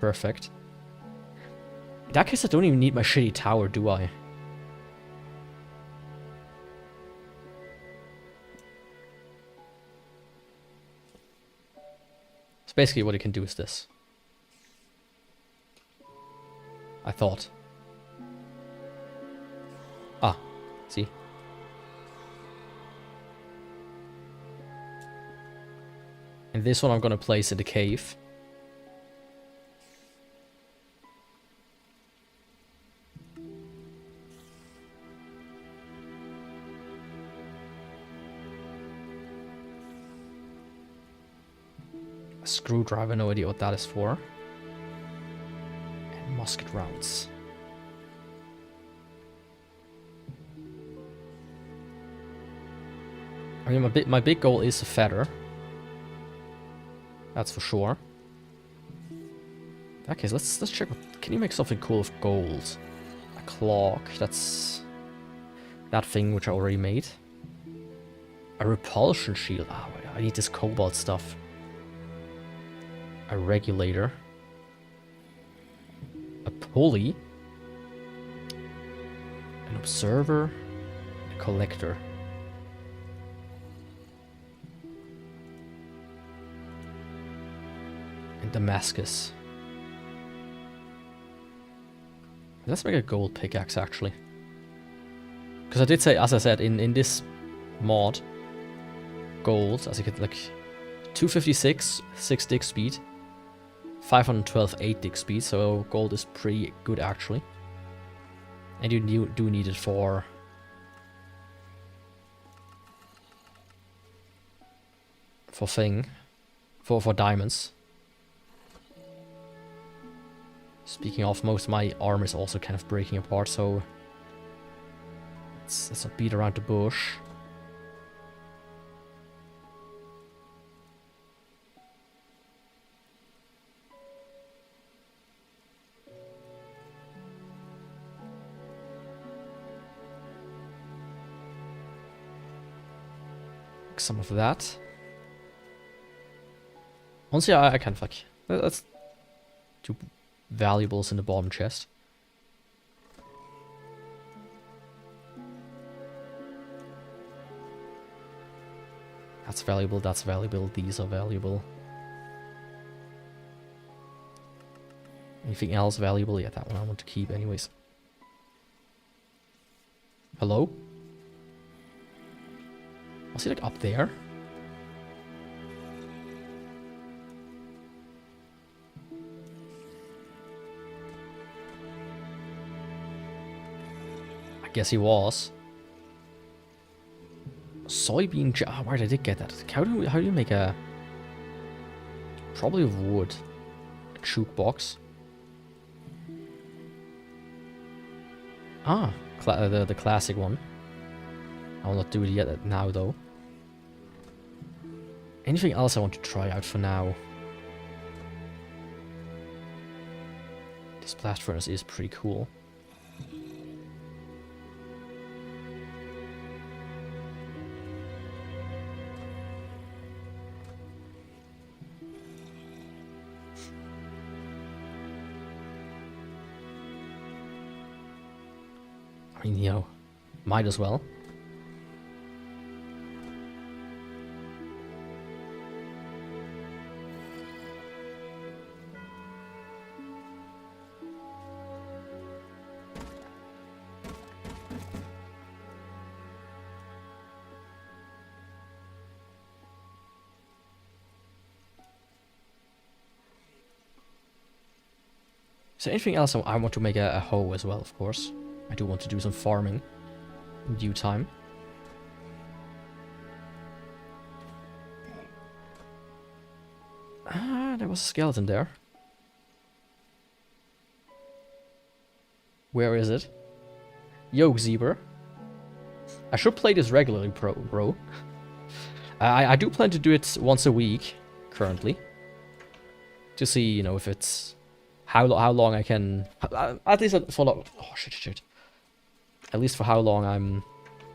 Perfect. In that case, I don't even need my shitty tower, do I? So basically what you can do is this. I thought. Ah, see? And this one I'm gonna place in the cave. A screwdriver, no idea what that is for. And musket rounds. I mean, my big goal is a feather. That's for sure. In that case, let's check. Can you make something cool with gold? A clock. That's that thing which I already made. A repulsion shield. Ah, wait, I need this cobalt stuff. A regulator. A pulley. An observer. A collector. And Damascus. Let's make a gold pickaxe, actually. Because I did say, as I said, in this mod, gold, as you could, like, 256, 6 dig speed, 512, 8 dig speed, so gold is pretty good, actually. And you do need it for diamonds. Speaking of, most of my armor is also kind of breaking apart, so let's not beat around the bush. Some of that. Honestly, I kind of like, let's do valuables in the bottom chest. That's valuable, these are valuable. Anything else valuable? Yeah, that one I want to keep anyways. Hello? Was he like up there? I guess he was. Soybean jar. Oh, where did I get that? How do you make a? Probably of wood. A jukebox. Ah, the classic one. I will not do it yet now though. Anything else I want to try out for now? This blast furnace is pretty cool. I mean, you know, Might as well. Is there anything else? I want to make a hoe as well, of course. I do want to do some farming in due time. Ah, there was a skeleton there. Where is it? Yo, Zebra. I should play this regularly, bro. I do plan to do it once a week, currently. To see, you know, if it's... How long I can... At least for... Oh, shit. At least for how long I'm...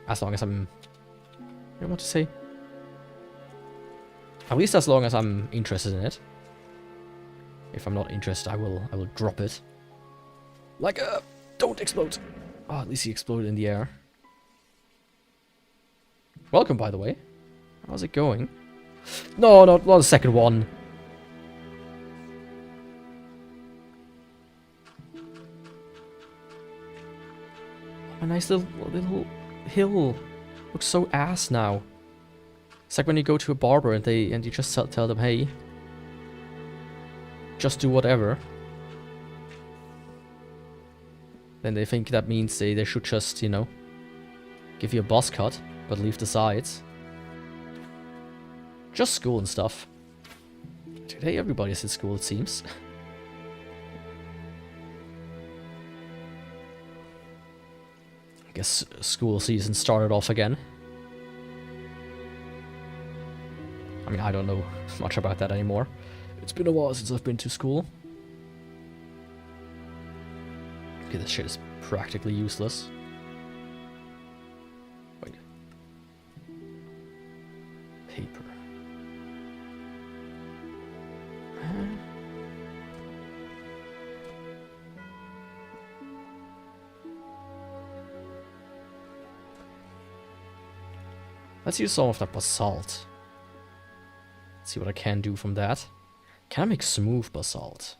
As long as I'm... I don't want to say... At least as long as I'm interested in it. If I'm not interested, I will drop it. Like a... Don't explode! Oh, at least he exploded in the air. Welcome, by the way. How's it going? No, not the second one. A nice little hill. Looks so ass now. It's like when you go to a barber and you just tell them, hey, just do whatever. Then they think that means they should just, you know, give you a buzz cut, but leave the sides. Just school and stuff. Today everybody's in school, it seems. I guess school season started off again. I mean, I don't know much about that anymore. It's been a while since I've been to school. Okay, this shit is practically useless. Wait. Paper. Let's use some of that basalt. Let's see what I can do from that. Can I make smooth basalt?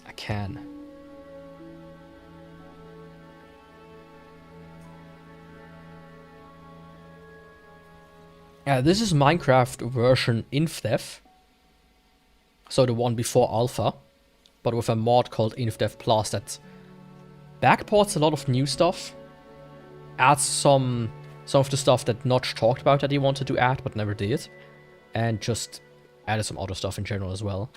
I can. Yeah, this is Minecraft version INFDEV. So the one before alpha, but with a mod called INFDEV Plus that backports a lot of new stuff. Adds some of the stuff that Notch talked about that he wanted to add but never did. And just added some other stuff in general as well.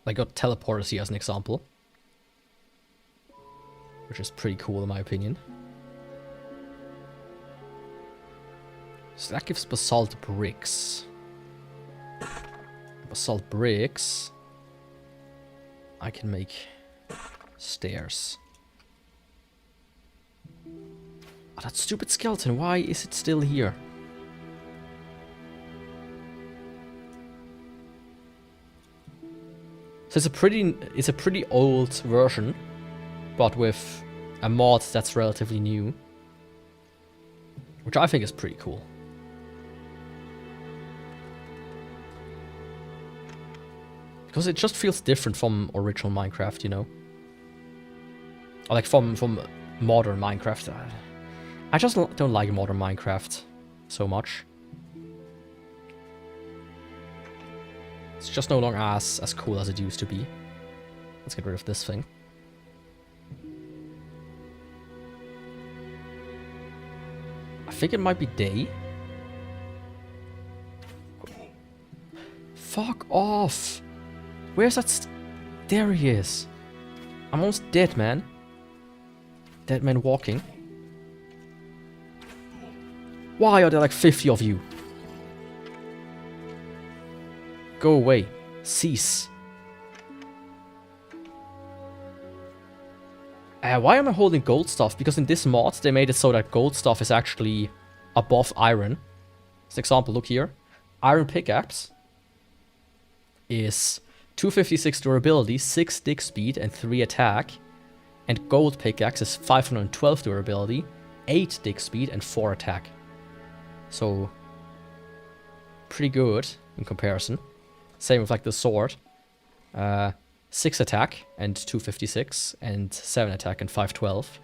Like got teleporters here as an example. Which is pretty cool in my opinion. So that gives basalt bricks. Basalt bricks. I can make stairs. Oh, that stupid skeleton, why is it still here? So it's a pretty old version, but with a mod that's relatively new. Which I think is pretty cool. Because it just feels different from original Minecraft, you know? Or like from modern Minecraft. I just don't like modern Minecraft so much. It's just no longer as cool as it used to be. Let's get rid of this thing. I think it might be day. Fuck off! Where's that? There he is. I'm almost dead, man. Dead man walking. Why are there like 50 of you? Go away. Cease. Why am I holding gold stuff? Because in this mod, they made it so that gold stuff is actually above iron. As an example, look here. Iron pickaxe is 256 durability, 6 dig speed, and 3 attack. And gold pickaxe is 512 durability, 8 dig speed, and 4 attack. So, pretty good in comparison. Same with like the sword. 6 attack and 256, and 7 attack and 512.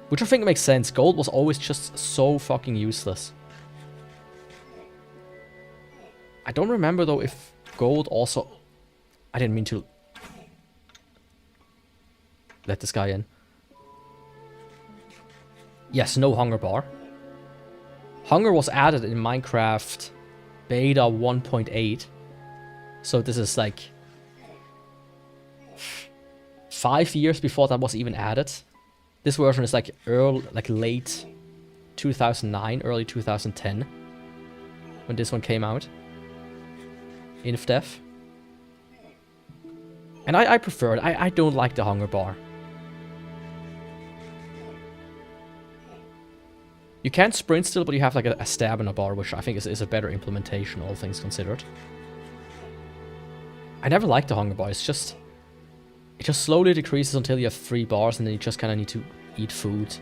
Which I think makes sense. Gold was always just so fucking useless. I don't remember though if gold also... I didn't mean to let this guy in. Yes, no hunger bar. Hunger was added in Minecraft beta 1.8. So this is like 5 years before that was even added. This version is like late 2009, early 2010 when this one came out. INFDEV. And I prefer it. I don't like the hunger bar. You can sprint still, but you have like a stamina bar, which I think is a better implementation, all things considered. I never liked the hunger bar. It's just... It just slowly decreases until you have 3 bars, and then you just kind of need to eat food.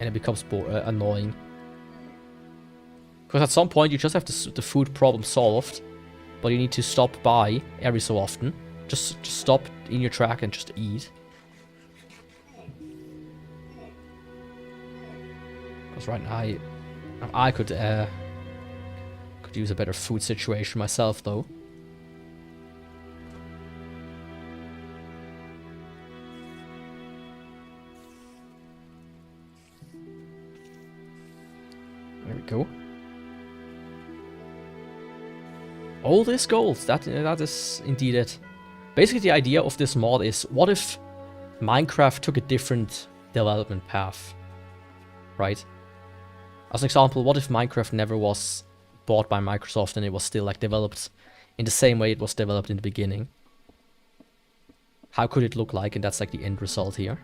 And it becomes annoying. Because at some point you just have the food problem solved, but you need to stop by every so often. Just stop in your track and just eat. Because right now I could use a better food situation myself though. There we go. All this gold, that is indeed it. Basically the idea of this mod is, what if Minecraft took a different development path, right? As an example, what if Minecraft never was bought by Microsoft and it was still like developed in the same way it was developed in the beginning? How could it look like? And that's like the end result here.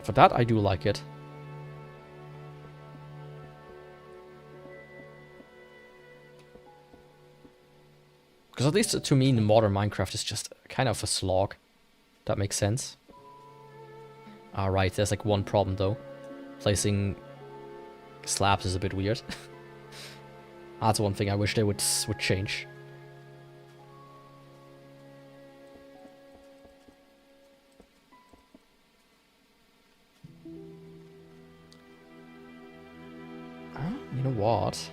For that, I do like it. Because at least to me, the modern Minecraft is just kind of a slog. That makes sense. Alright, there's like one problem though. Placing slabs is a bit weird. That's one thing I wish they would change. You know what?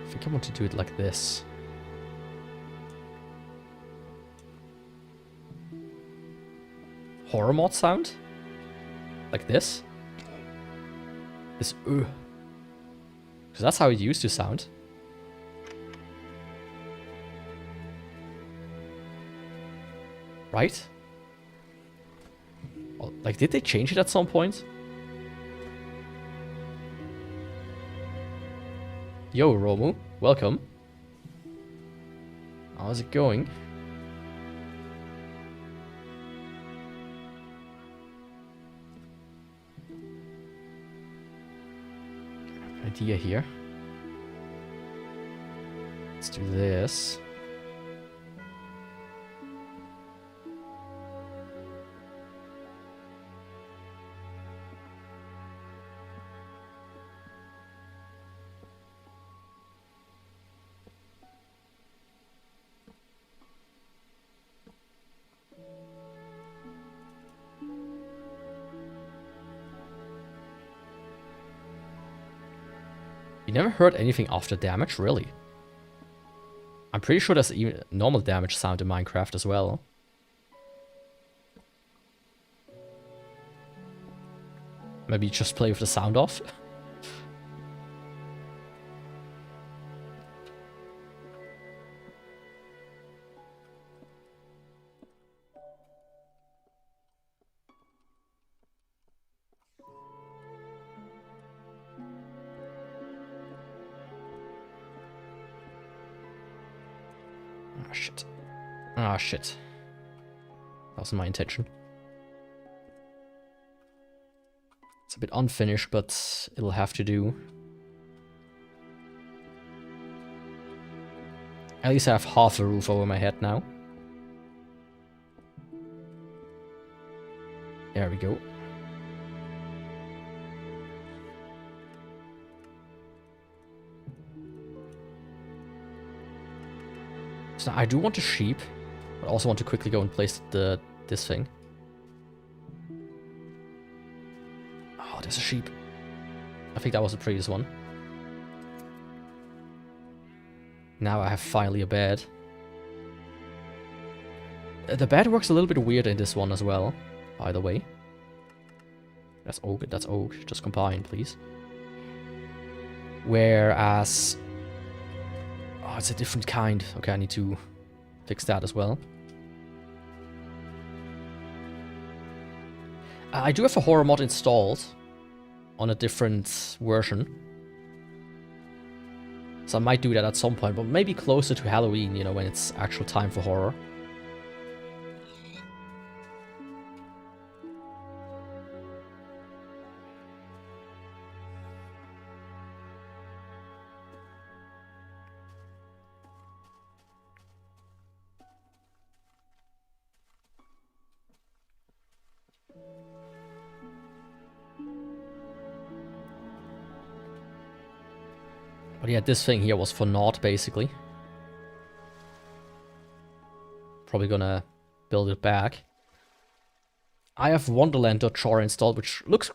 I think I want to do it like this. Horror mod sound? Like this? This because that's how it used to sound. Right? Well, like, did they change it at some point? Yo, Romu. Welcome. How's it going? Idea here. Let's do this. You never heard anything after damage, really? I'm pretty sure there's even normal damage sound in Minecraft as well. Maybe just play with the sound off. Ah, shit. Ah, shit. That wasn't my intention. It's a bit unfinished, but it'll have to do. At least I have half a roof over my head now. There we go. So I do want a sheep, but I also want to quickly go and place this thing. Oh, there's a sheep. I think that was the previous one. Now I have finally a bed. The bed works a little bit weird in this one as well, by the way. That's oak, that's oak. Just combine, please. Whereas... Oh, it's a different kind. Okay, I need to fix that as well. I do have a horror mod installed on a different version. So I might do that at some point, but maybe closer to Halloween, you know, when it's actual time for horror. But yeah, this thing here was for naught, basically. Probably gonna build it back. I have Wonderland.char installed, which looks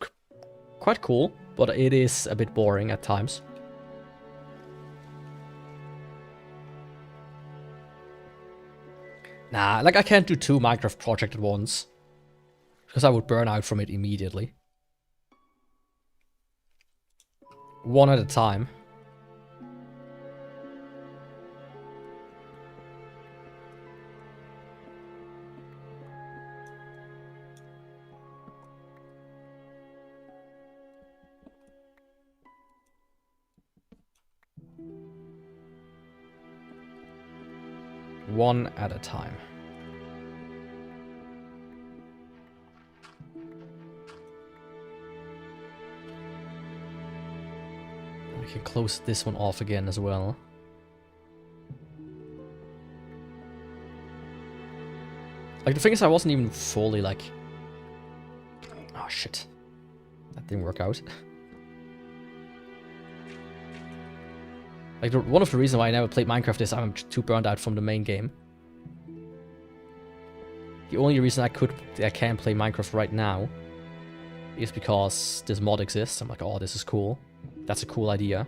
quite cool, but it is a bit boring at times. Nah, like I can't do 2 Minecraft projects at once. Because I would burn out from it immediately. One at a time. One at a time. We can close this one off again as well. Like, the thing is, I wasn't even fully, like... Oh, shit. That didn't work out. Like, one of the reasons why I never played Minecraft is I'm too burned out from the main game. The only reason I can play Minecraft right now is because this mod exists. I'm like, oh, this is cool. That's a cool idea.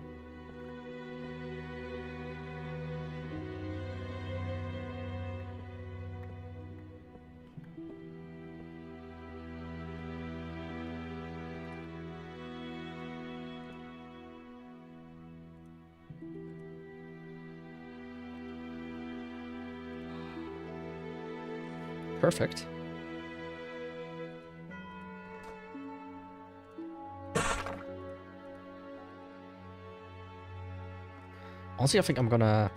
Perfect. Honestly, I think I'm gonna...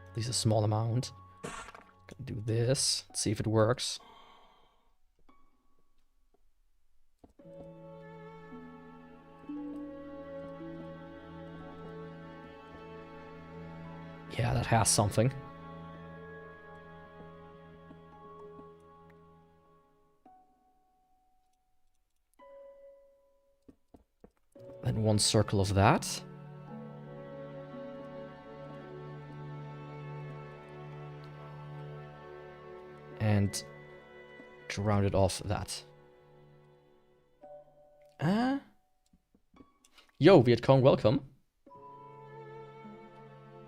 At least a small amount. Gonna do this. Let's see if it works. Yeah, that has something. Then one circle of that. And to round it off that. Yo, Vietcong, welcome.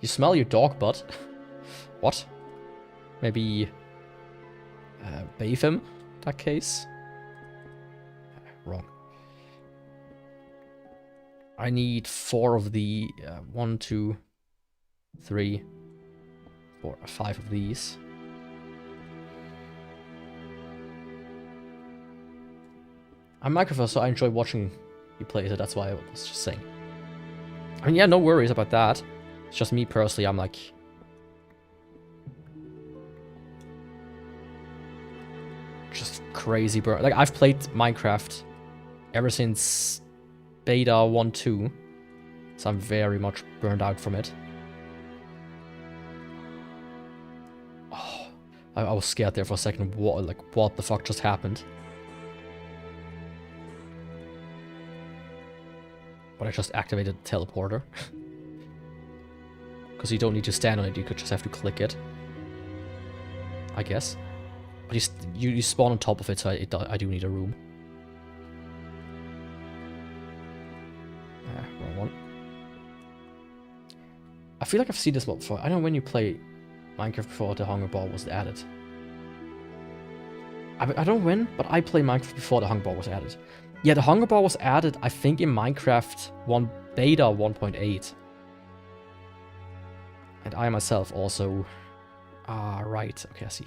You smell your dog butt. What? Maybe bathe him, in that case? Wrong. I need 4 of the 1, 2, 3, 4, 5 of these. I'm Minecraft, so I enjoy watching you play, so that's why I was just saying. I mean, yeah, no worries about that. It's just me personally, I'm like... crazy burn. Like, I've played Minecraft ever since beta 1.2, so I'm very much burned out from it. Oh, I was scared there for a second. What the fuck just happened? But I just activated the teleporter. Because you don't need to stand on it, you could just have to click it. I guess. But you spawn on top of it, so I do need a room. Wrong one. I feel like I've seen this mod before. I don't know when you play Minecraft before the hunger bar was added. I don't know when, but I played Minecraft before the hunger bar was added. Yeah, the hunger bar was added, I think, in Minecraft beta 1.8. And I myself also... Ah, right. Okay, I see.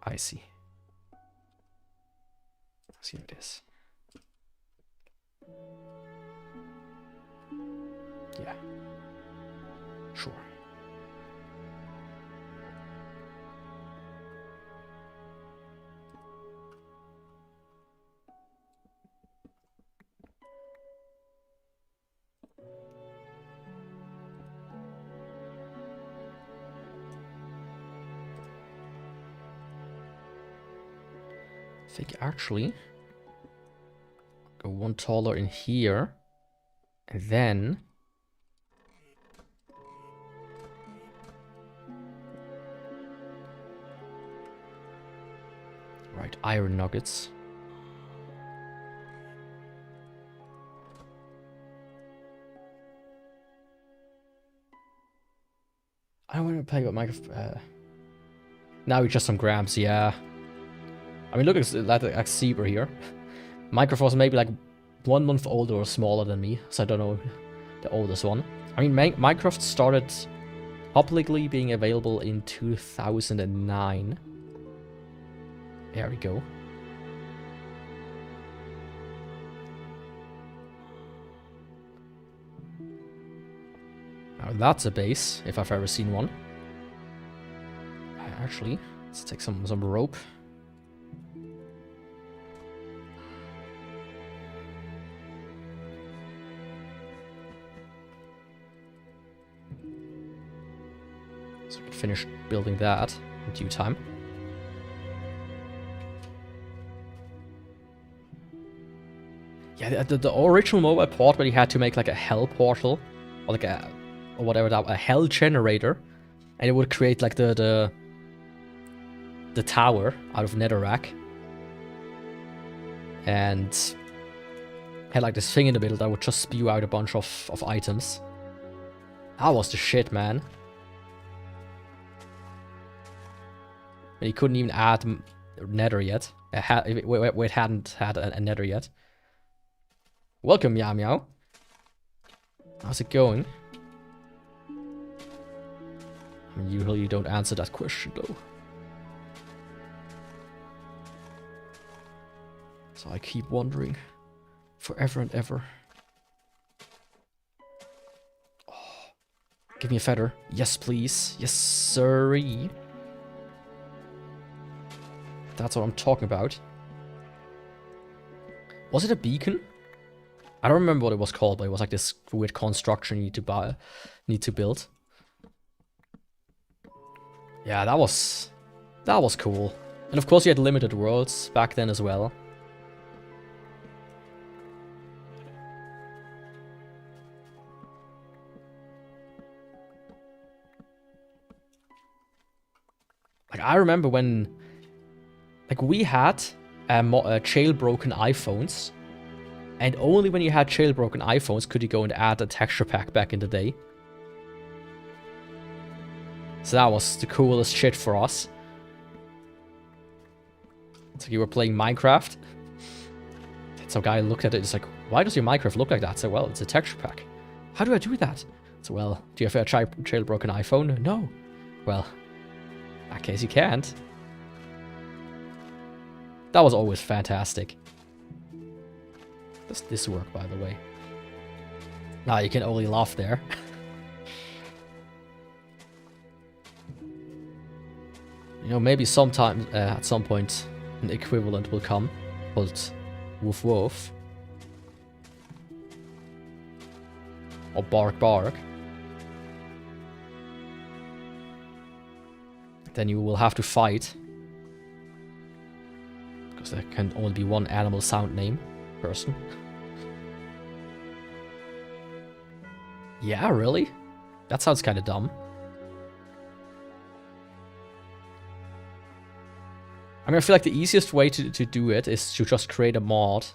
I see what it is. Yeah. Sure. I think actually go one taller in here, and then right, iron nuggets. I don't want to play with Minecraft. Now it's just some grams, yeah. I mean, look at like Zebra here. Minecraft was maybe like 1 month older or smaller than me, so I don't know the oldest one. I mean, Minecraft started publicly being available in 2009. There we go. Now that's a base, if I've ever seen one. Actually, let's take some rope. So we can finish building that in due time. Yeah, the original mobile port where you had to make like a hell portal, or like a hell generator, and it would create like the tower out of netherrack, and had like this thing in the middle that would just spew out a bunch of items. That was the shit, man. And you couldn't even add nether yet. It hadn't had a nether yet. Welcome, Meow Meow. How's it going? I mean, usually you don't answer that question, though. So I keep wondering. Forever and ever. Oh, give me a feather. Yes, please. Yes, sirree. That's what I'm talking about. Was it a beacon? I don't remember what it was called, but it was like this weird construction you need to build. Yeah, that was cool. And of course you had limited worlds back then as well. Like, I remember when, like, we had jailbroken iPhones, and only when you had jailbroken iPhones could you go and add a texture pack back in the day. So that was the coolest shit for us. So you were playing Minecraft, and some guy looked at it, it's like, why does your Minecraft look like that? So, well, it's a texture pack. How do I do that? So, well, do you have a jailbroken iPhone? No. Well, in that case you can't. That was always fantastic. Does this work, by the way? Nah, you can only laugh there. You know, maybe sometime, at some point, an equivalent will come called Woof Woof. Or Bark Bark. Then you will have to fight. Because there can only be one animal sound name person. Yeah, really? That sounds kind of dumb. I mean, I feel like the easiest way to do it is to just create a mod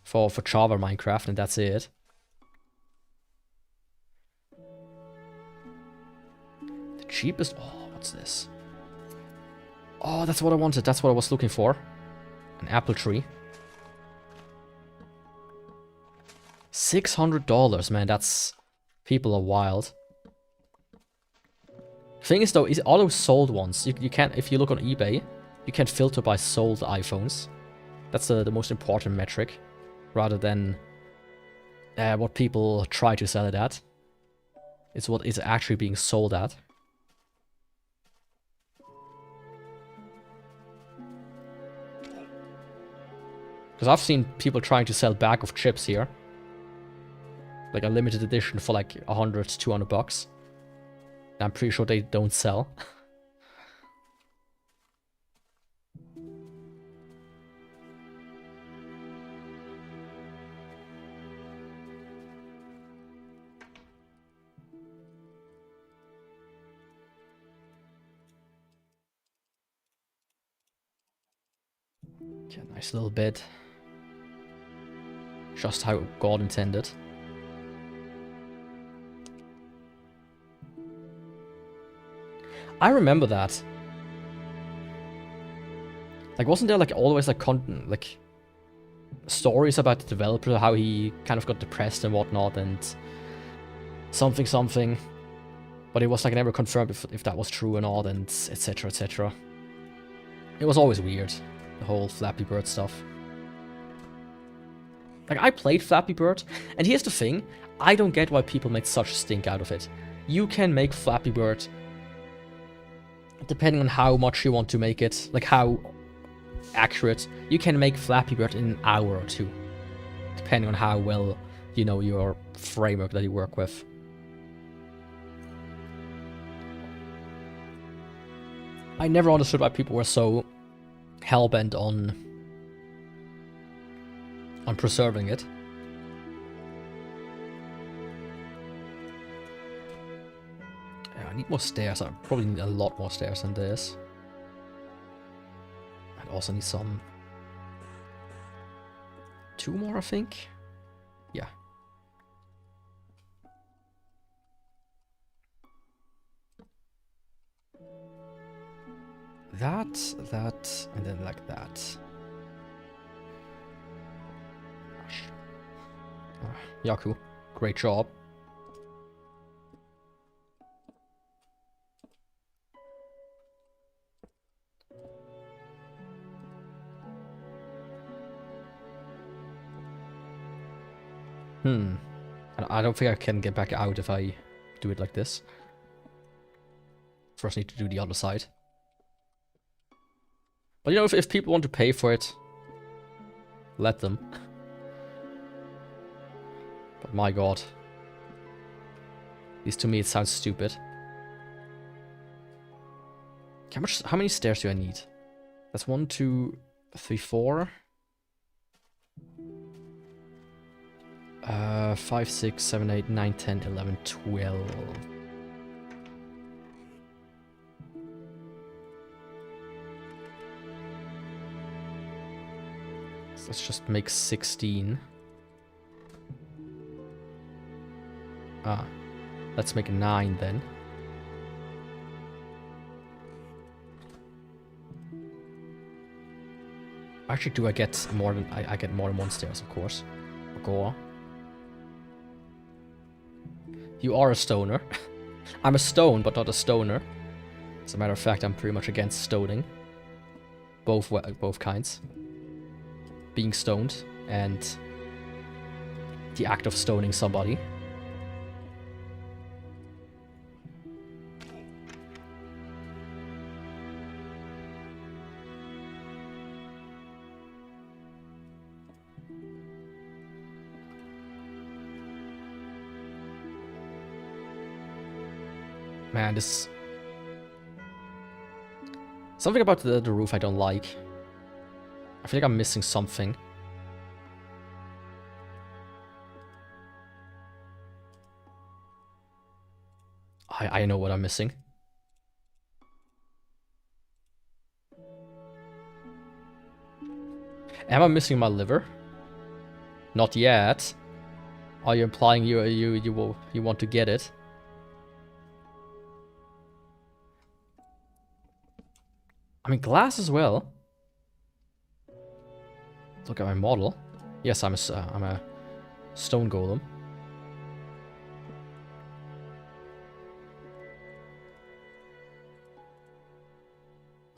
for Java Minecraft, and that's it. The cheapest... Oh, what's this? Oh, that's what I wanted. That's what I was looking for. An apple tree. $600, man. That's... People are wild. Thing is though, is all those sold ones, you can't, if you look on eBay, you can filter by sold iPhones. That's the most important metric, rather than what people try to sell it at. It's what it's actually being sold at. Because I've seen people trying to sell bag of chips here. Like a limited edition for like 100, 200 bucks. I'm pretty sure they don't sell. Yeah, nice little bed. Just how God intended. I remember that. Like, wasn't there like always like stories about the developer, how he kind of got depressed and whatnot, and something, but it was like never confirmed if that was true or not, and etc, etc. It was always weird, the whole Flappy Bird stuff. Like, I played Flappy Bird, and here's the thing, I don't get why people make such a stink out of it. You can make Flappy Bird depending on how much you want to make it, like how accurate, you can make Flappy Bird in an hour or two. Depending on how well you know your framework that you work with. I never understood why people were so hellbent on preserving it. I need more stairs. I probably need a lot more stairs than this. I'd also need some... 2 more, I think? Yeah. That, and then like that. Yaku, great job. I don't think I can get back out if I do it like this. First need to do the other side. But you know, if people want to pay for it, let them. But my god. At least to me it sounds stupid. How many stairs do I need? That's 1, 2, 3, 4. 5, 6, 7, 8, 9, 10, 11, 12. So let's just make 16. Let's make 9 then. Actually, do I get more than... I get more than 1 stairs, of course. Go on. You are a stoner. I'm a stone, but not a stoner. As a matter of fact, I'm pretty much against stoning. Both kinds. Being stoned and the act of stoning somebody. Man, this... Something about the roof I don't like. I feel like I'm missing something. I know what I'm missing. Am I missing my liver? Not yet. Are you implying you want to get it? I mean, glass as well. Look at my model. Yes, I'm a stone golem.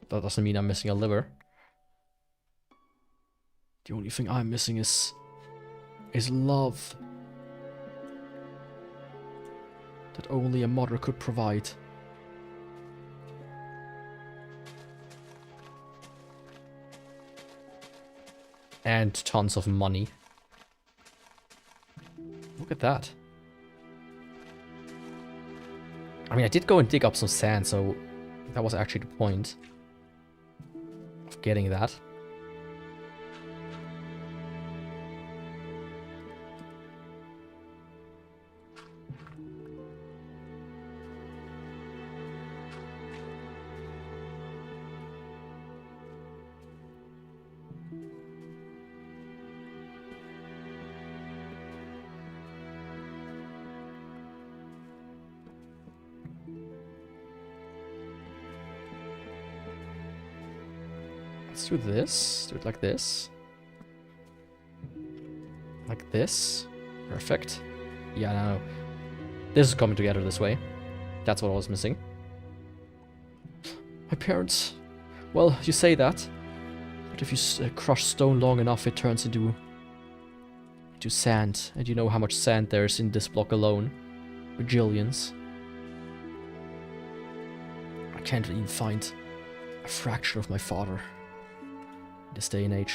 That doesn't mean I'm missing a liver. The only thing I'm missing is love. That only a mother could provide. And tons of money. Look at that. I mean, I did go and dig up some sand, so that was actually the point of getting that. Let's do this. Do it like this. Like this. Perfect. Yeah, no. This is coming together this way. That's what I was missing. My parents. Well, you say that. But if you crush stone long enough, it turns into sand. And you know how much sand there is in this block alone. Bajillions. I can't even find a fraction of my father. This day and age.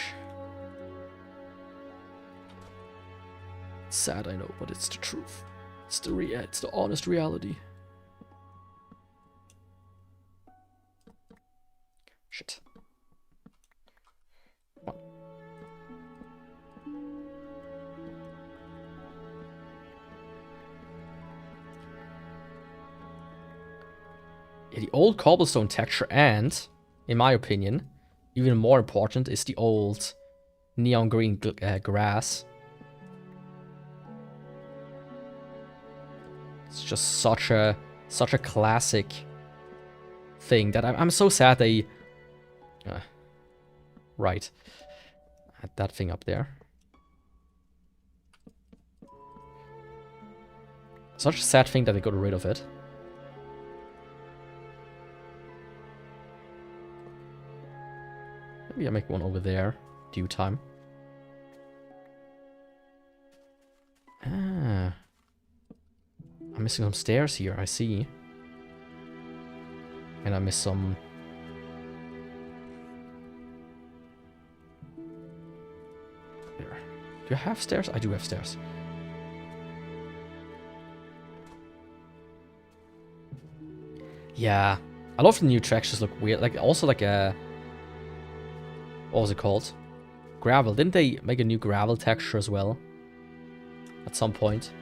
It's sad, I know, but it's the truth. It's the honest reality. Shit. Come on. Yeah, the old cobblestone texture, and, in my opinion, even more important is the old neon green grass. It's just such a classic thing that I'm so sad they right. Add that thing up there. Such a sad thing that they got rid of it. Maybe I make one over there. Due time. Ah. I'm missing some stairs here, I see. And I miss some... There. Do I have stairs? I do have stairs. Yeah. A lot of the new textures look weird. Like, also like a... What was it called? Gravel. Didn't they make a new gravel texture as well? At some point.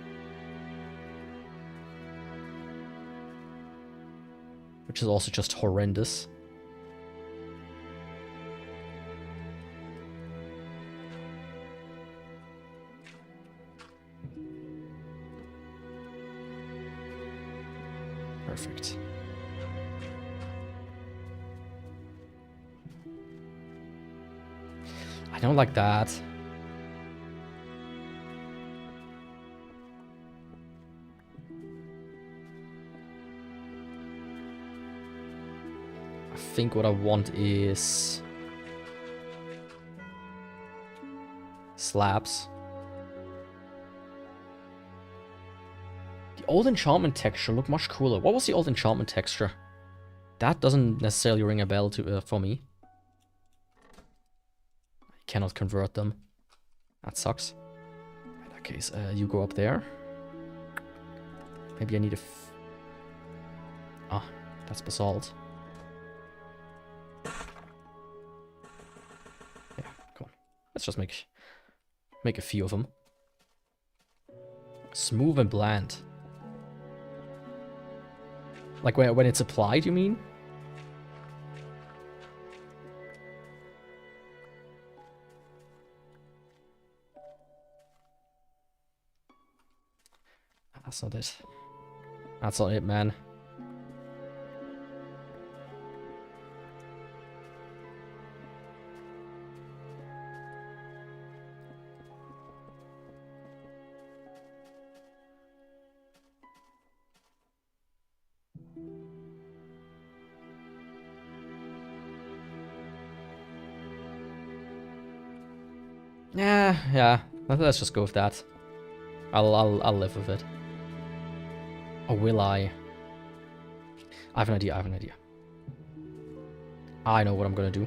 Which is also just horrendous. Perfect. I don't like that. I think what I want is slabs. The old enchantment texture looked much cooler. What was the old enchantment texture? That doesn't necessarily ring a bell to for me. I cannot convert them. That sucks. In that case, you go up there. Maybe I need a... Ah, that's basalt. Yeah, come on. Let's just make a few of them. Smooth and bland. Like when it's applied, you mean? That's not it. That's not it, man. Yeah. Let's just go with that. I'll live with it. Or will I? I have an idea. I know what I'm gonna do.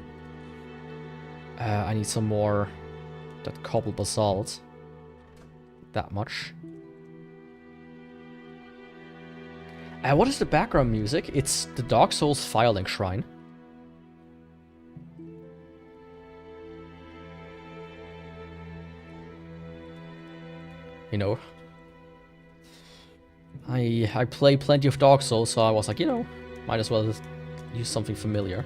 I need some more that cobble basalt. That much. What is the background music? It's the Dark Souls Firelink Shrine. You know, I play plenty of Dark Souls, so I was like, you know, might as well use something familiar.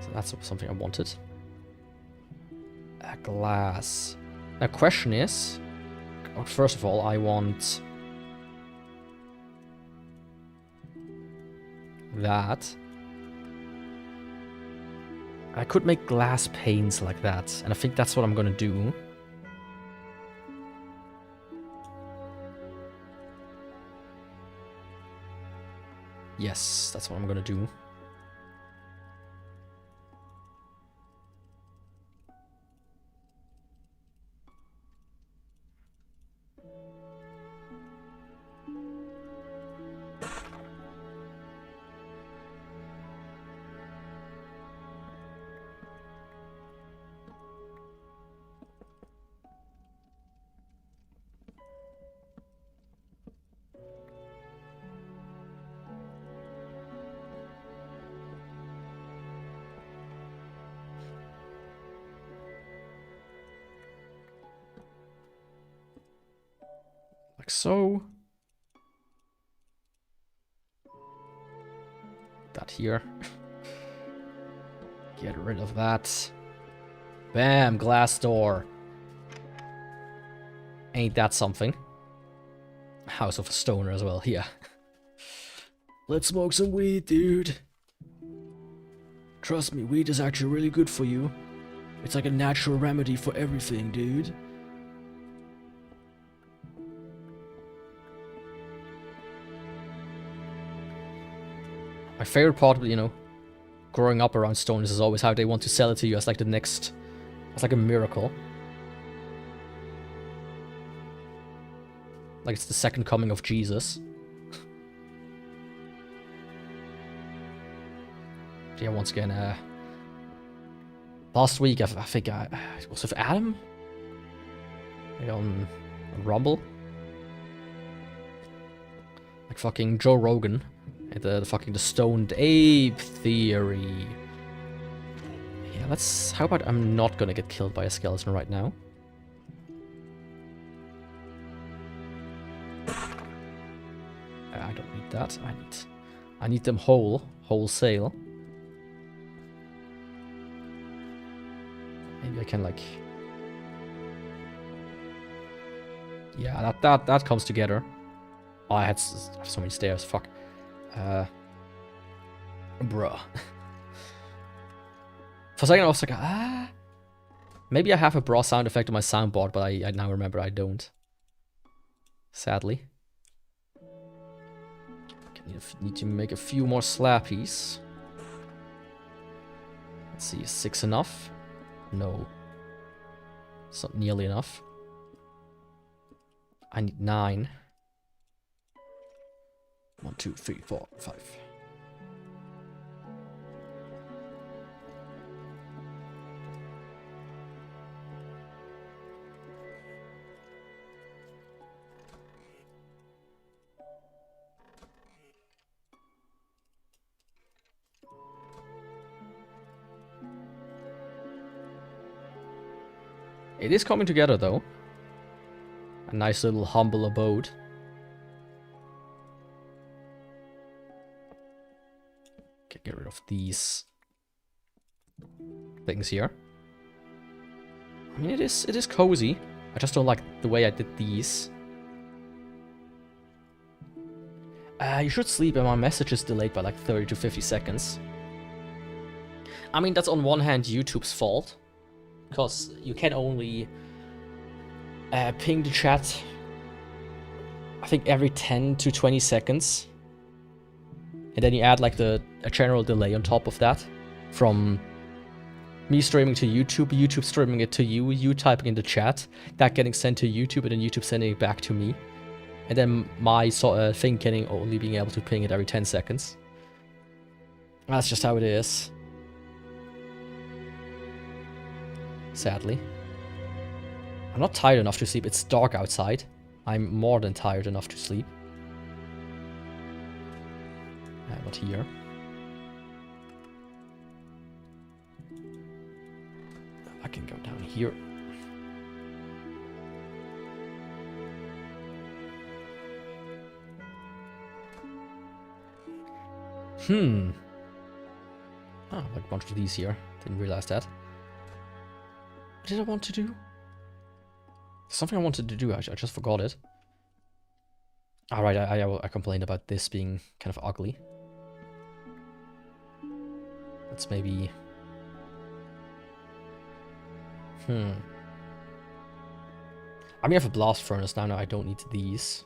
So that's something I wanted. Glass. Now, question is, first of all, I want that. I could make glass panes like that, and I think that's what I'm gonna do. Yes, that's what I'm gonna do. Like so. That here. Get rid of that. Bam, glass door. Ain't that something? House of a Stoner as well, yeah. Let's smoke some weed, dude. Trust me, weed is actually really good for you. It's like a natural remedy for everything, dude. My favorite part of, you know, growing up around stoners is always how they want to sell it to you as like the next, as like a miracle. Like it's the second coming of Jesus. Yeah, once again, last week I think it was with Adam? On Rumble? Like fucking Joe Rogan. The fucking the stoned ape theory. Yeah, let's... How about I'm not gonna get killed by a skeleton right now? I don't need that. I need them wholesale. Maybe I can like... Yeah, that comes together. Oh, I have so many stairs. Fuck. Bruh. For a second I was like, maybe I have a bra sound effect on my soundboard, but I now remember I don't. Sadly. Need to make a few more slappies. Let's see, is 6 enough? No. It's not nearly enough. I need 9. 1, 2, 3, 4, 5. It is coming together, though. A nice little humble abode. Okay, get rid of these things here. I mean, it is cozy. I just don't like the way I did these. You should sleep, and my message is delayed by like 30 to 50 seconds. I mean, that's on one hand YouTube's fault, because you can only ping the chat, I think, every 10 to 20 seconds. And then you add like a general delay on top of that, from me streaming to YouTube, YouTube streaming it to you, you typing in the chat, that getting sent to YouTube, and then YouTube sending it back to me. And then my thing only being able to ping it every 10 seconds. That's just how it is. Sadly. I'm not tired enough to sleep. It's dark outside. I'm more than tired enough to sleep. Not here. I can go down here. Ah, like a bunch of these here. Didn't realize that. What did I want to do? Something I wanted to do, I just forgot it. Alright, I complained about this being kind of ugly. Let's maybe... I mean, I have a blast furnace now. No, I don't need these.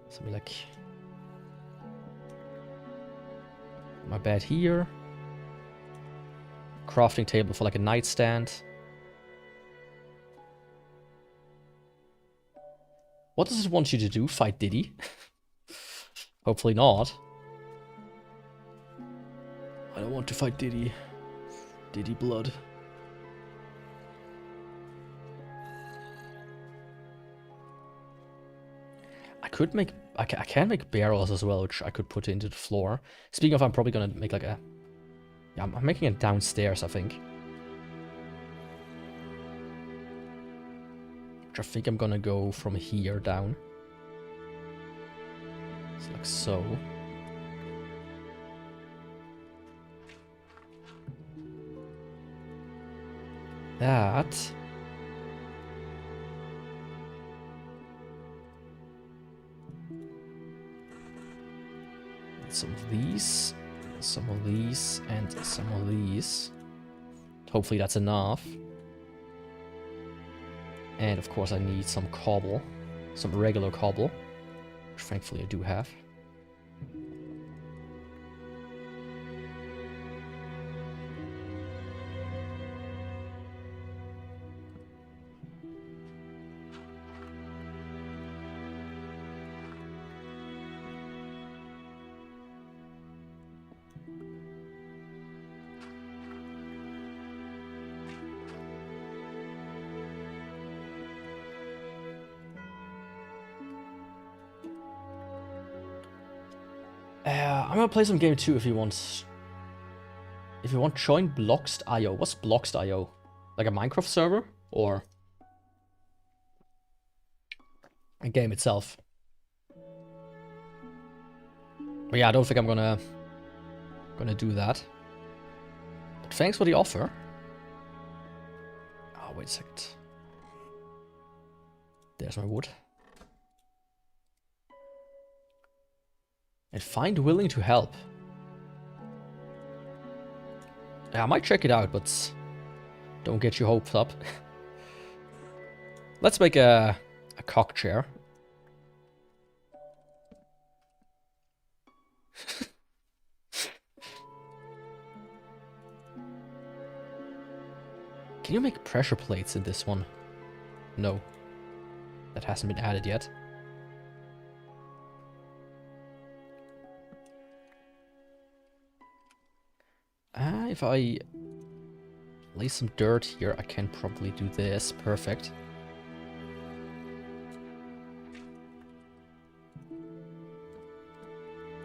Something like... my bed here. Crafting table for like a nightstand. What does it want you to do? Fight Diddy? Hopefully not. I don't want to fight Diddy. Diddy blood. I can make barrels as well, which I could put into the floor. Speaking of, I'm probably gonna make like a... yeah, I'm making it downstairs, I think. Which I think I'm gonna go from here down. It's like so. That. Some of these, some of these, and some of these. Hopefully that's enough. And of course I need some cobble, some regular cobble, which thankfully I do have. I'm gonna play some game too if you want. If you want, join Bloxed.io. What's Bloxed.io? Like a Minecraft server? Or a game itself? But yeah, I don't think I'm gonna do that. But thanks for the offer. Oh, wait a second. There's my wood. And find willing to help. Yeah, I might check it out, but don't get your hopes up. Let's make a cock chair. Can you make pressure plates in this one? No. That hasn't been added yet. If I lay some dirt here, I can probably do this. Perfect.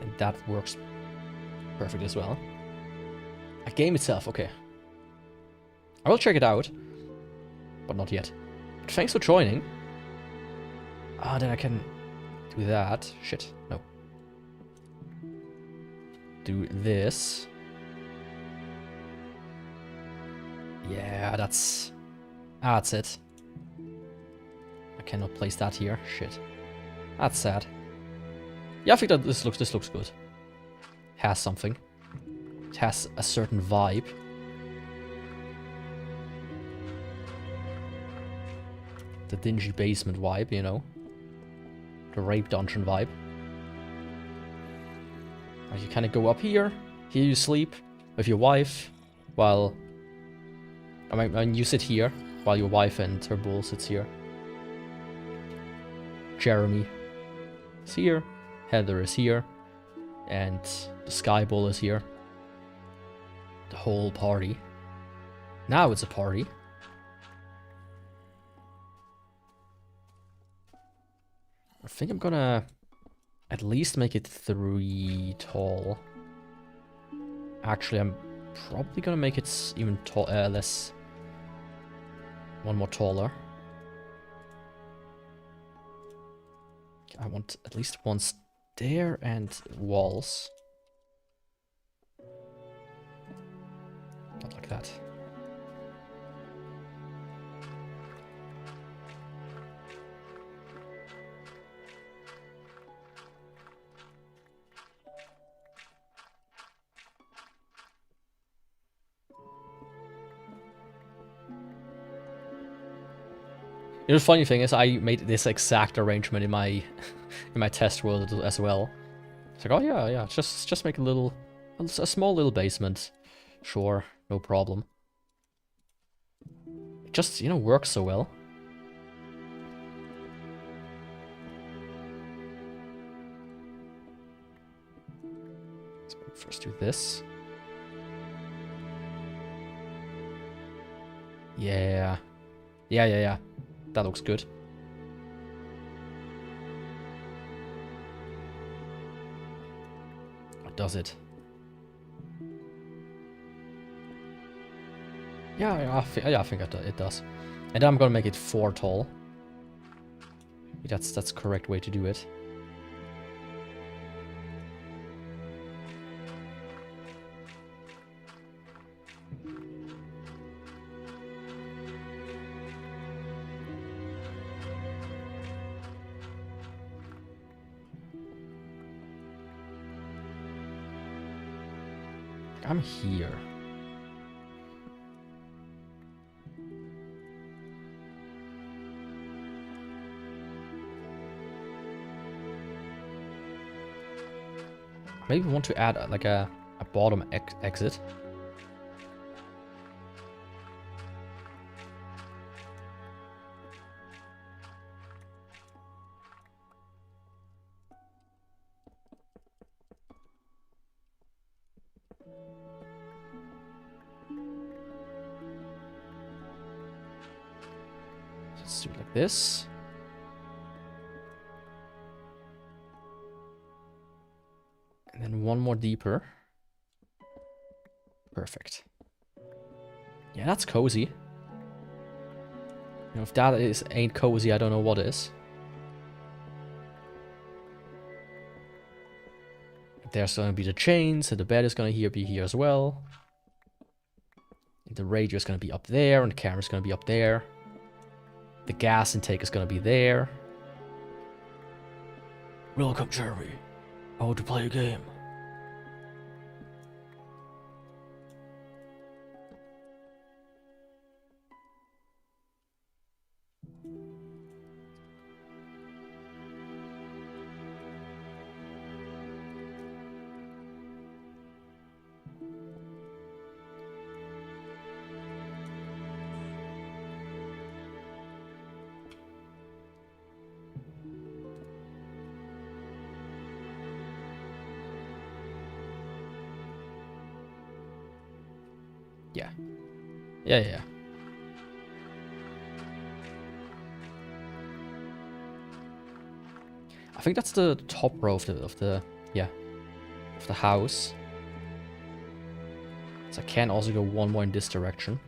And that works perfect as well. game itself, okay. I will check it out, but not yet. But thanks for joining. Ah, then I can do that. Shit, no. Do this. Yeah, that's it. I cannot place that here. Shit. That's sad. Yeah, I think that this looks good. Has something. It has a certain vibe. The dingy basement vibe, you know. The rape dungeon vibe. You kind of go up here. Here you sleep with your wife while... I mean, you sit here while your wife and her bull sits here. Jeremy is here. Heather is here. And the Sky Bull is here. The whole party. Now it's a party. I think I'm gonna at least make it 3 tall. Actually, I'm probably gonna make it even less. One more taller. I want at least one stair and walls. Not like that. You know, the funny thing is, I made this exact arrangement in my in my test world as well. It's like, oh yeah, just make a small little basement. Sure, no problem. It just, you know, works so well. Let's first do this. Yeah. That looks good. What does it? Yeah, I think it does. And then I'm gonna make it 4 tall. That's the correct way to do it. I'm here. Maybe want to add like a bottom exit. Let's do it like this. And then one more deeper. Perfect. Yeah, that's cozy. You know, if that ain't cozy, I don't know what is. There's gonna be the chains, and the bed is gonna be here as well. And the radio is gonna be up there, and the camera's gonna be up there. The gas intake is gonna be there. Welcome, Jeremy. I want to play a game. Yeah. I think that's the top row of the house. So I can also go one more in this direction.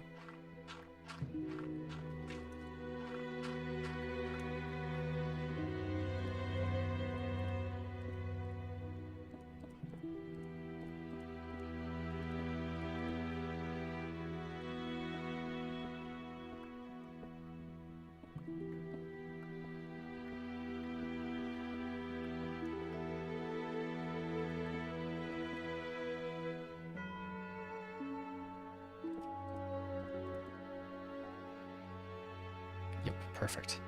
Yep, perfect.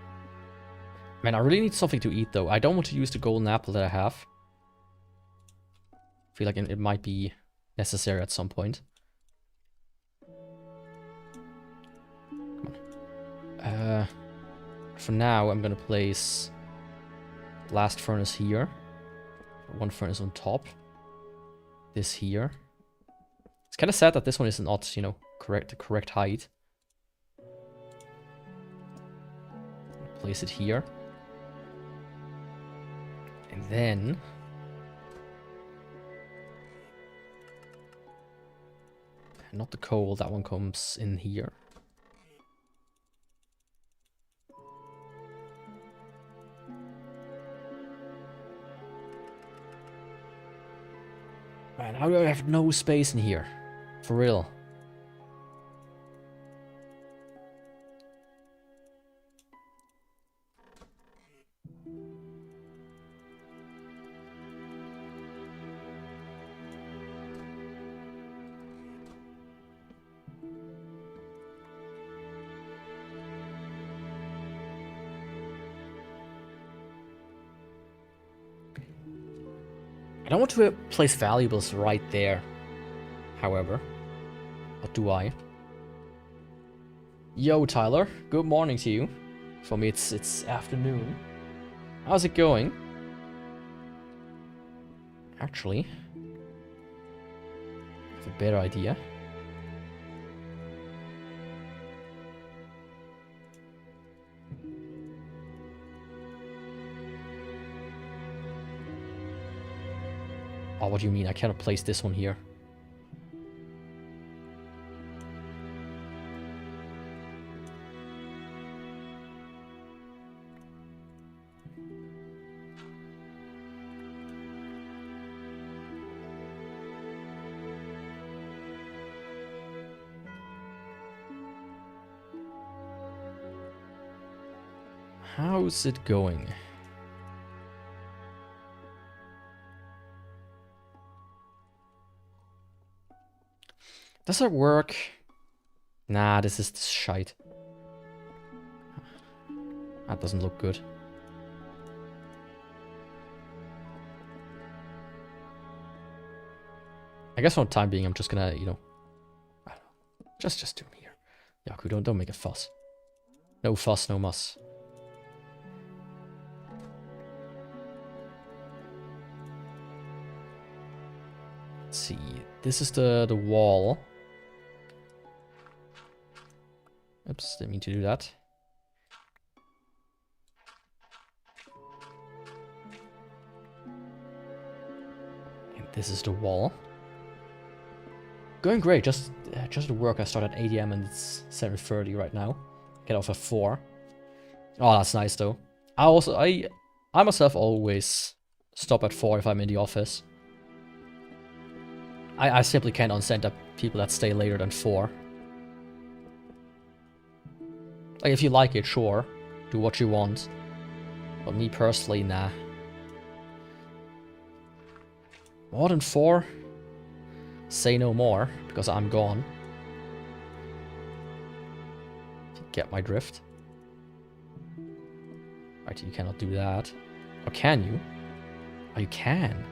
Man, I really need something to eat, though. I don't want to use the golden apple that I have. I feel like it might be necessary at some point. Come on. For now, I'm gonna place blast furnace here. One furnace on top. This here. It's kind of sad that this one is not, you know, the correct height. Place it here. And then not the coal, that one comes in here. Man, how do I have no space in here? For real. I don't want to place valuables right there, however. Or do I? Yo, Tyler. Good morning to you. For me, it's afternoon. How's it going? Actually, I have a better idea. Oh, what do you mean? I cannot place this one here. How's it going? Does that work? Nah, this is shite. That doesn't look good. I guess for the time being, I'm just gonna, you know, I don't know, just do me here. Yaku, don't make a fuss. No fuss, no muss. Let's see. This is the wall. Oops, didn't mean to do that. And this is the wall. Going great. Just at work. I start at 8 AM and it's 7:30 right now. Get off at 4. Oh, that's nice though. I myself always stop at 4 if I'm in the office. I simply can't unsend up people that stay later than 4. Like, if you like it, sure. Do what you want. But me personally, nah. More than 4? Say no more, because I'm gone. If you get my drift. Right, you cannot do that. Or can you? Oh, you can.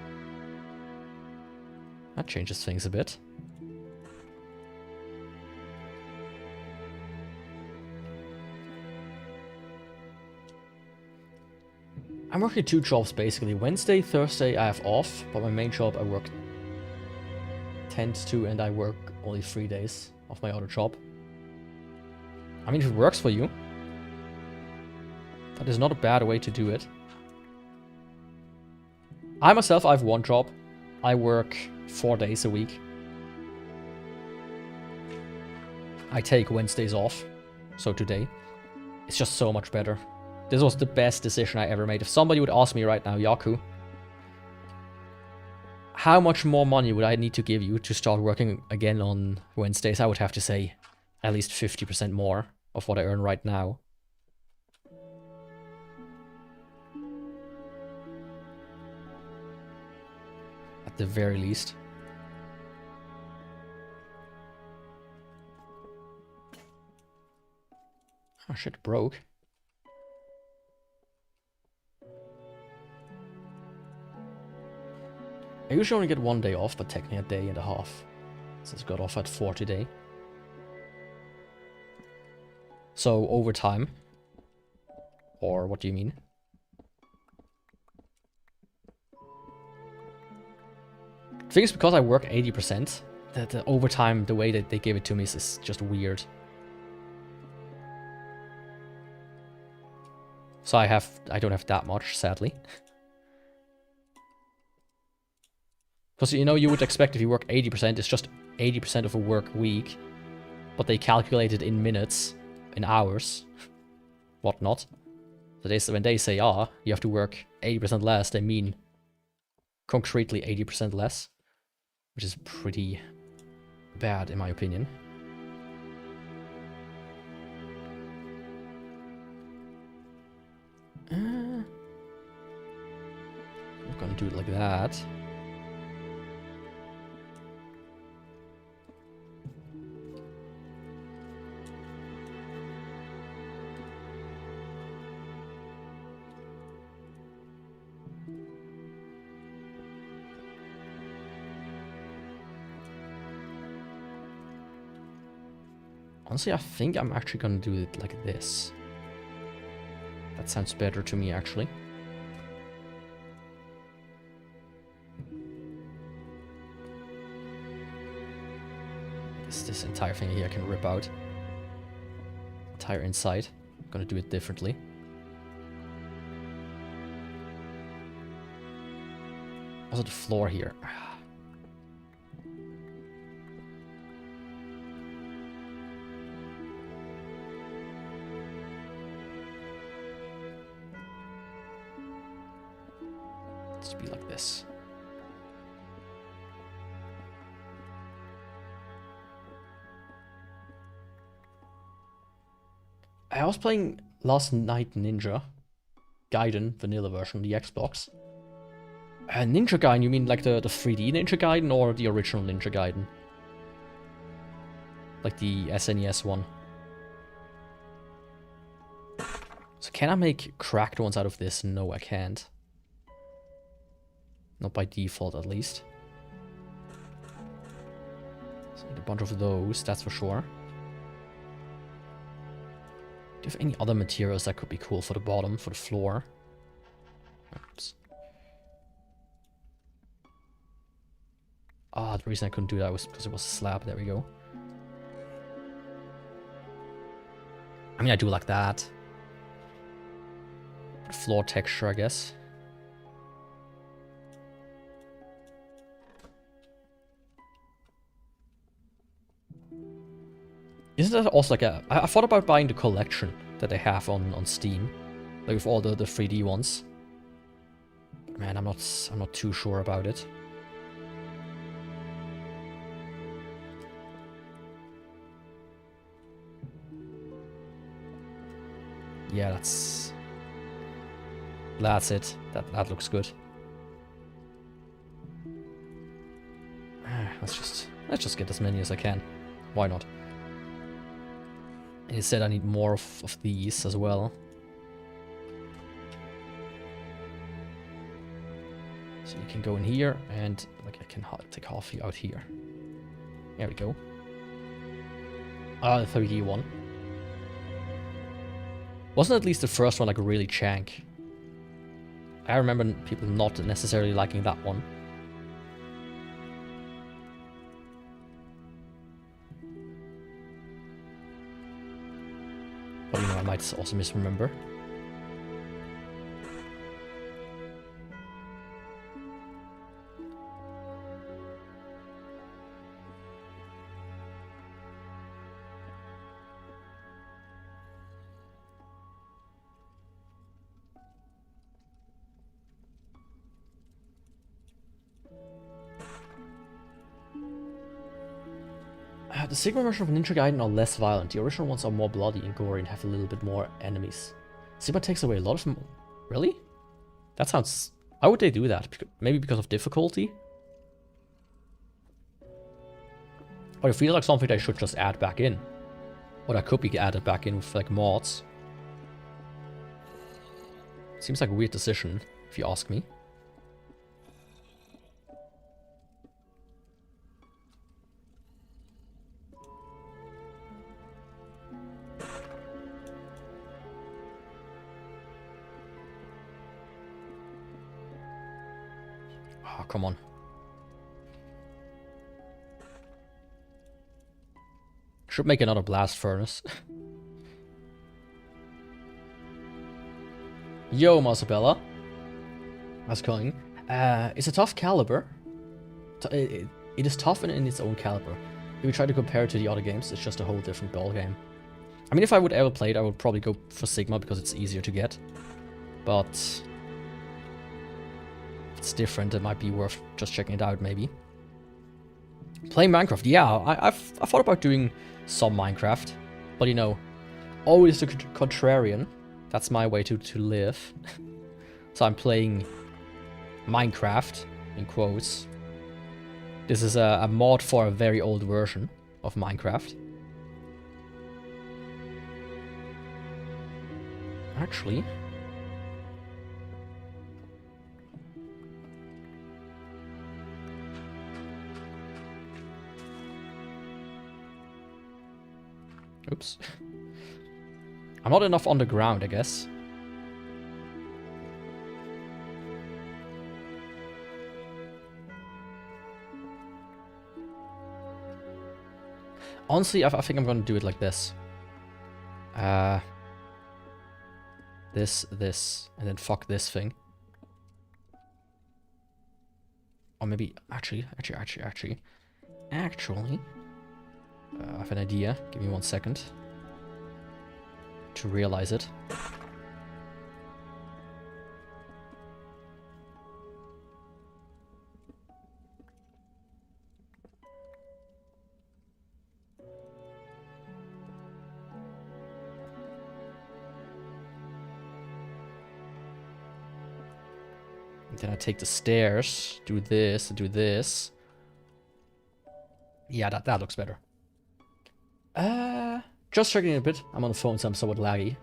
That changes things a bit. I'm working 2 jobs basically. Wednesday, Thursday I have off, but my main job I work 10 to 2 and I work only 3 days of my other job. I mean, if it works for you, that is not a bad way to do it. I myself, I have 1 job. I work 4 days a week. I take Wednesdays off. So today. It's just so much better. This was the best decision I ever made. If somebody would ask me right now, Yaku, how much more money would I need to give you to start working again on Wednesdays? I would have to say at least 50% more of what I earn right now. At the very least. Oh shit, broke. I usually only get 1 day off, but technically a day and a half. Since I got off at 4 today. So overtime. Or what do you mean? I think it's because I work 80%. That the overtime, the way that they give it to me is just weird. So I don't have that much, sadly. Because, you know, you would expect if you work 80%, it's just 80% of a work week. But they calculate it in minutes, in hours, whatnot. So when they say, you have to work 80% less, they mean concretely 80% less. Which is pretty bad, in my opinion. I'm gonna do it like that. Honestly, I think I'm actually gonna do it like this. That sounds better to me, actually. This entire thing here I can rip out. Entire inside. I'm gonna do it differently. Also the floor here. Let's be like this. I was playing last night Ninja Gaiden vanilla version, the Xbox. Ninja Gaiden, you mean like the 3D Ninja Gaiden or the original Ninja Gaiden? Like the SNES one. So can I make cracked ones out of this? No, I can't. Not by default, at least. So I need a bunch of those, that's for sure. Do you have any other materials that could be cool for the bottom, for the floor? Oops. Ah, the reason I couldn't do that was because it was a slab. There we go. I mean, I do like that. Floor texture, I guess. Isn't that also like a... I thought about buying the collection that they have on Steam. Like with all the 3D ones. Man, I'm not too sure about it. Yeah, that's it. That looks good. Let's just get as many as I can. Why not? And it said I need more of these as well. So you can go in here and like I can take half out here. There we go. The 3D one. Wasn't at least the first one like really jank? I remember people not necessarily liking that one. But you know, I might also misremember. The Sigma version of Ninja Gaiden are less violent. The original ones are more bloody and gory and have a little bit more enemies. Sigma takes away a lot of them. Really? That sounds... Why would they do that? Maybe because of difficulty? Or I feel like something they should just add back in. Or that could be added back in with like mods. Seems like a weird decision, if you ask me. Oh, come on. Should make another blast furnace. Yo, Masabella. How's it going? It's a tough caliber. It is tough in its own caliber. If we try to compare it to the other games, it's just a whole different ball game. I mean, if I would ever play it, I would probably go for Sigma because it's easier to get. But if it's different, it might be worth just checking it out, maybe. Playing Minecraft, yeah, I've thought about doing some Minecraft, but you know, always the contrarian. That's my way to live. So I'm playing Minecraft, in quotes. This is a mod for a very old version of Minecraft. Actually... Oops. I'm not enough on the ground, I guess. Honestly, I think I'm gonna do it like this. This, and then fuck this thing. Or maybe, actually. I have an idea. Give me 1 second to realize it. And then I take the stairs, do this, do this. Yeah, that looks better. Just checking a bit. I'm on the phone, so I'm somewhat laggy.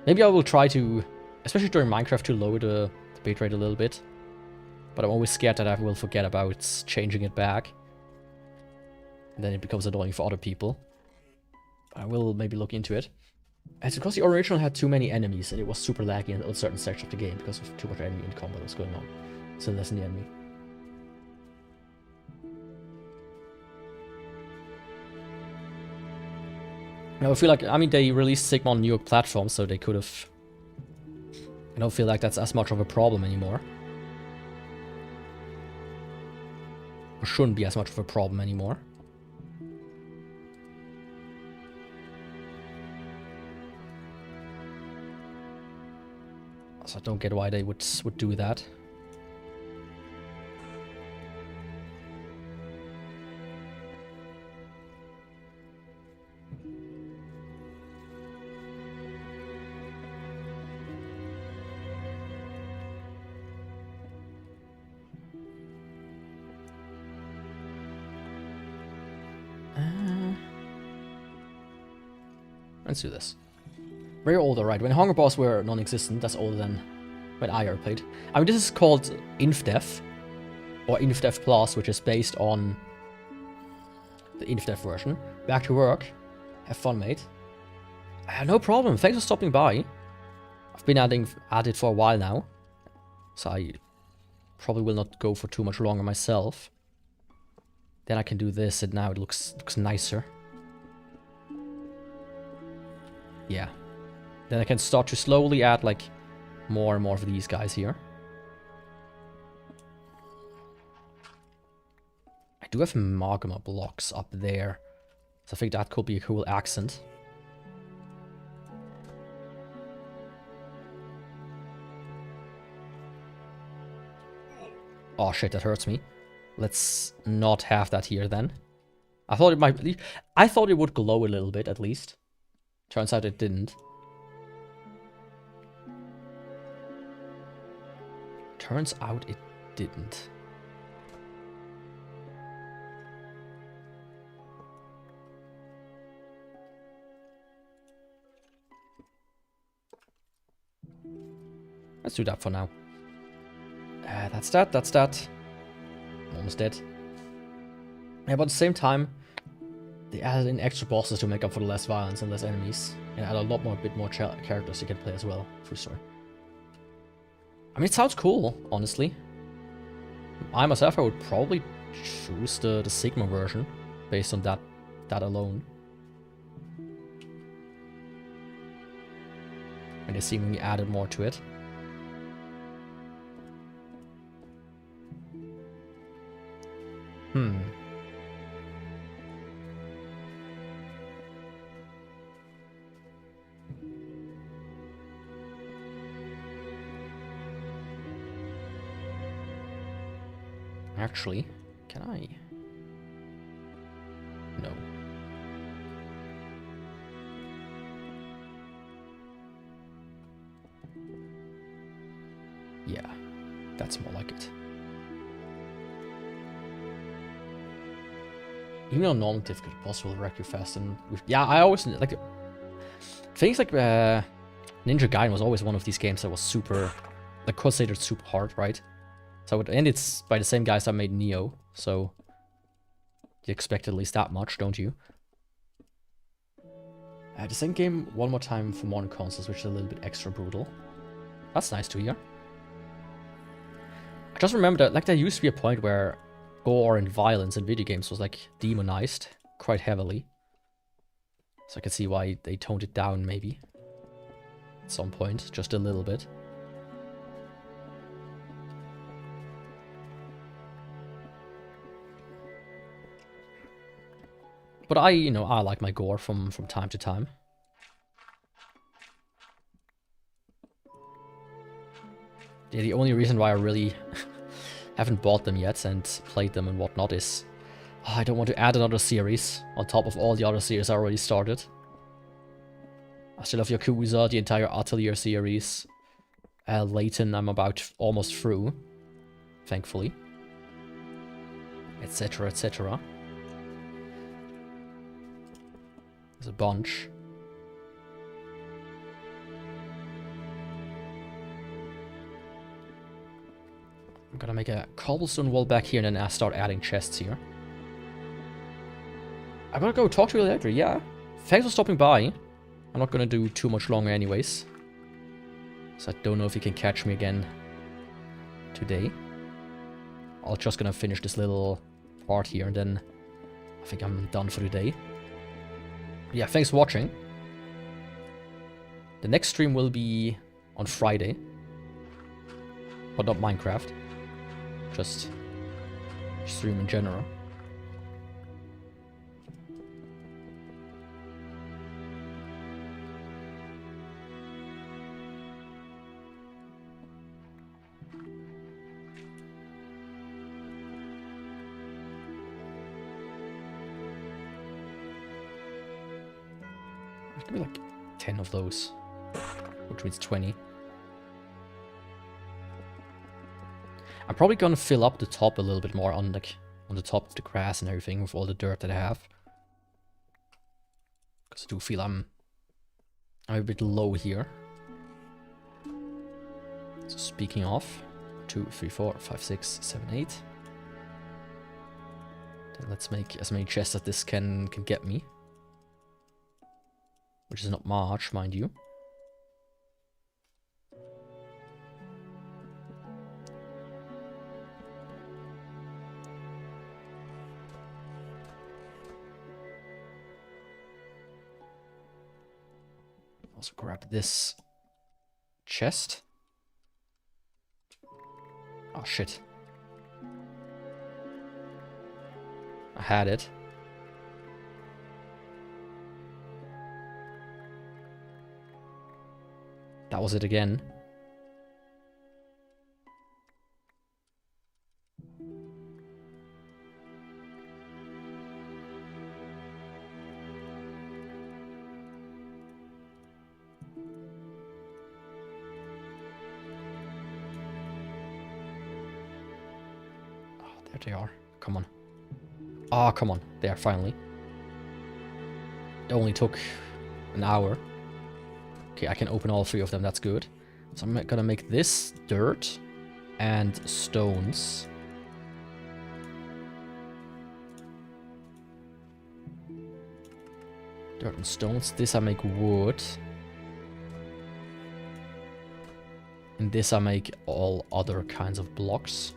Maybe I will try to, especially during Minecraft, to lower the bitrate a little bit. But I'm always scared that I will forget about changing it back. And then it becomes annoying for other people. But I will maybe look into it. It's because the original had too many enemies, and it was super laggy in a certain section of the game because of too much enemy in combat was going on. So less than the enemy. I feel like, I mean, they released Sigma on newer platforms, so they could have... I don't feel like that's as much of a problem anymore. Or shouldn't be as much of a problem anymore. So I don't get why they would do that. Let's do this. Very old, alright. When Hunger Bars were non-existent, that's older than when I ever played. I mean, this is called INFDEV, or INFDEV Plus, which is based on the INFDEV version. Back to work. Have fun, mate. No problem. Thanks for stopping by. I've been at it for a while now, so I probably will not go for too much longer myself. Then I can do this, and now it looks nicer. Yeah. Then I can start to slowly add, like, more and more of these guys here. I do have magma blocks up there, so I think that could be a cool accent. Oh shit, that hurts me. Let's not have that here then. I thought it might. I thought it would glow a little bit at least. Turns out it didn't. Turns out it didn't. Let's do that for now. That's that, that's that. I'm almost dead. Yeah, but at the same time, they added in extra bosses to make up for the less violence and less enemies. And add a bit more characters you can play as well. True story. I mean, it sounds cool, honestly. I myself, I would probably choose the Sigma version, based on that alone. And they seemingly added more to it. Actually, can I? No. Yeah, that's more like it. Even on normal difficulty, boss will wreck you fast and yeah, I always like things like Ninja Gaiden was always one of these games that was super, like, considered super hard, right? So and it's by the same guys that made Neo, so you expect at least that much, don't you? The same game one more time for modern consoles, which is a little bit extra brutal. That's nice to hear. I just remember that, like, there used to be a point where gore and violence in video games was, like, demonized quite heavily. So I can see why they toned it down, maybe. At some point, just a little bit. But I like my gore from time to time. Yeah, the only reason why I really haven't bought them yet and played them and whatnot is I don't want to add another series on top of all the other series I already started. I still have Yakuza, the entire Atelier series. Layton I'm about almost through, thankfully. Etc, etc. There's a bunch. I'm gonna make a cobblestone wall back here and then start adding chests here. I'm gonna go talk to you later, yeah. Thanks for stopping by. I'm not gonna do too much longer anyways. So I don't know if you can catch me again today. I'm just gonna finish this little part here and then I think I'm done for today. Yeah, thanks for watching. The next stream will be on Friday. But not Minecraft. Just stream in general. There's gonna be like 10 of those, which means 20. I'm probably gonna fill up the top a little bit more on the top of the grass and everything with all the dirt that I have. Because I do feel I'm a bit low here. So speaking of, 2, 3, 4, 5, 6, 7, 8. Then let's make as many chests as this can get me. Which is not much, mind you. Also grab this chest. Oh shit. I had it. That was it again. they are. Come on. Ah, come on. There, finally. It only took an hour. Okay, I can open all 3 of them. That's good. So I'm gonna make this dirt and stones. Dirt and stones. This I make wood. And this I make all other kinds of blocks.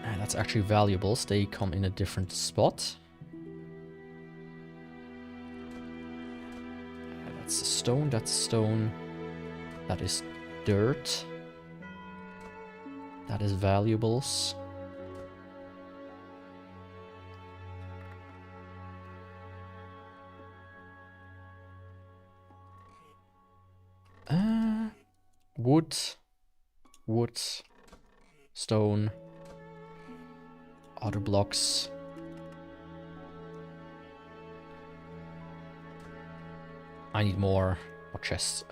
And that's actually valuables. They come in a different spot. That's stone, that's stone. That is dirt. That is valuables. Wood. Wood. Stone. Other blocks. I need more chests.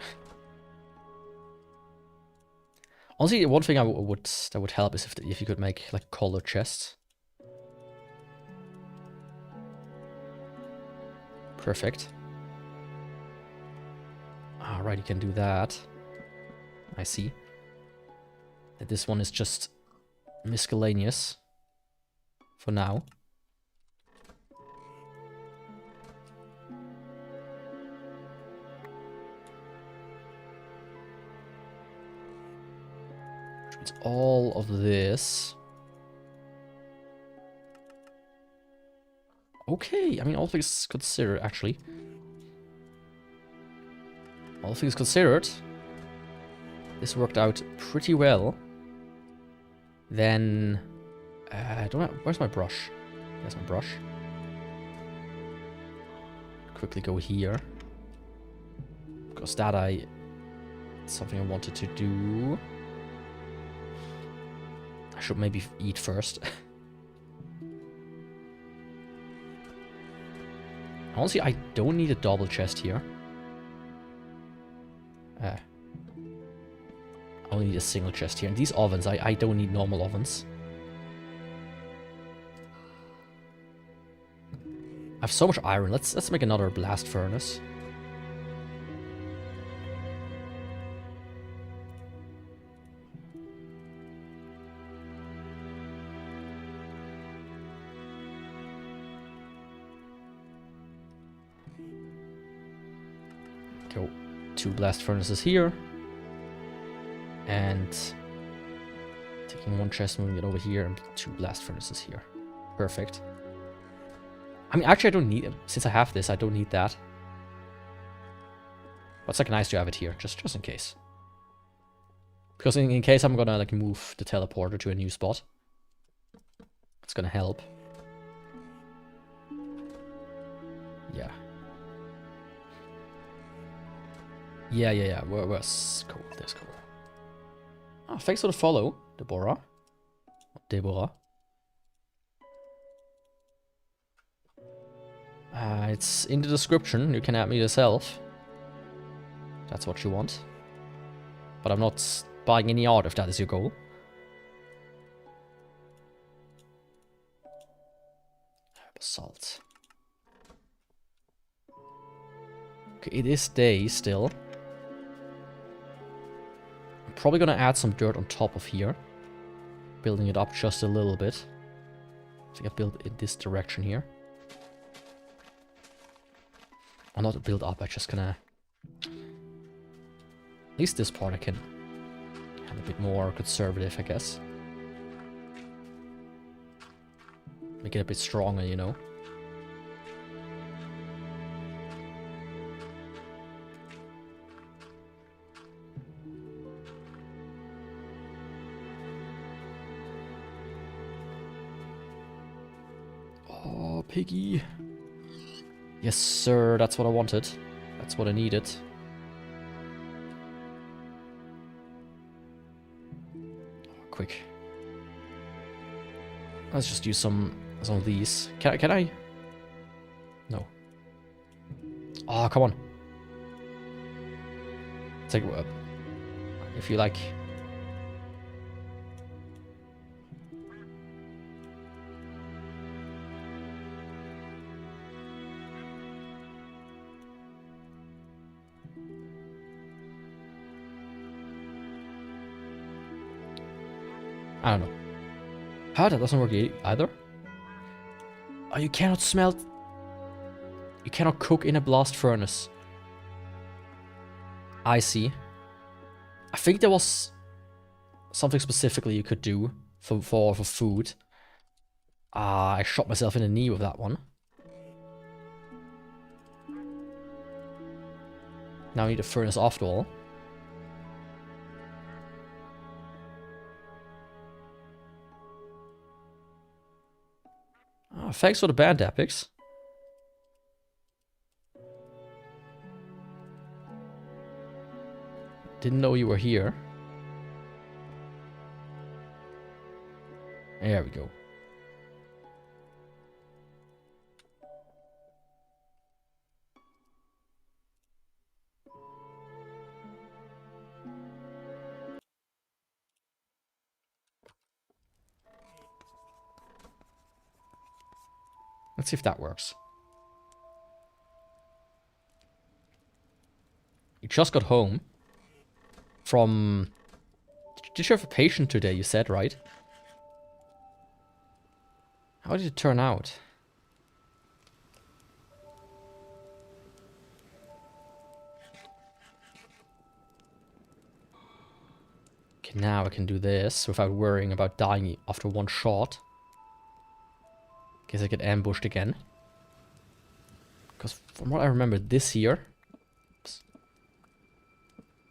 Honestly, one thing that would help is if you could make like color chests. Perfect. Alright, you can do that. I see. And this one is just miscellaneous for now. It's all of this. Okay, I mean, all things considered, actually. All things considered, this worked out pretty well. Then, I don't know, where's my brush? There's my brush. Quickly go here. Because that something I wanted to do. I should maybe eat first. Honestly, I don't need a double chest here. I only need a single chest here. And these ovens, I don't need normal ovens. I have so much iron. Let's make another blast furnace. Go 2 blast furnaces here. And taking 1 chest, moving it over here, and 2 blast furnaces here. Perfect. I mean, actually, I don't need it. Since I have this, I don't need that. But it's like nice to have it here, just in case. Because in case I'm gonna like move the teleporter to a new spot. It's gonna help. Yeah. Yeah. Where's cool? There's cool. Oh, thanks for the follow, Deborah. It's in the description. You can add me yourself. That's what you want. But I'm not buying any art if that is your goal. Basalt. Okay, it is day still. I'm probably gonna add some dirt on top of here. Building it up just a little bit. So I can build in this direction here. Or not build up, I'm just gonna... At least this part I can have a bit more conservative, I guess. Make it a bit stronger, you know. Oh, piggy. Yes, sir, that's what I wanted. That's what I needed. Quick. Let's just use some of these. Can I? No. Oh, come on. It's like, if you like... I don't know. How that doesn't work either? Oh, you cannot smelt... You cannot cook in a blast furnace. I see. I think there was something specifically you could do for food. Ah, I shot myself in the knee with that one. Now I need a furnace after all. Oh, thanks for the band epics. Didn't know you were here. There we go. Let's see if that works. You just got home from... Did you have a patient today, you said, right? How did it turn out? Okay, now I can do this without worrying about dying after one shot. Guess I get ambushed again. Because from what I remember, this here... Oops,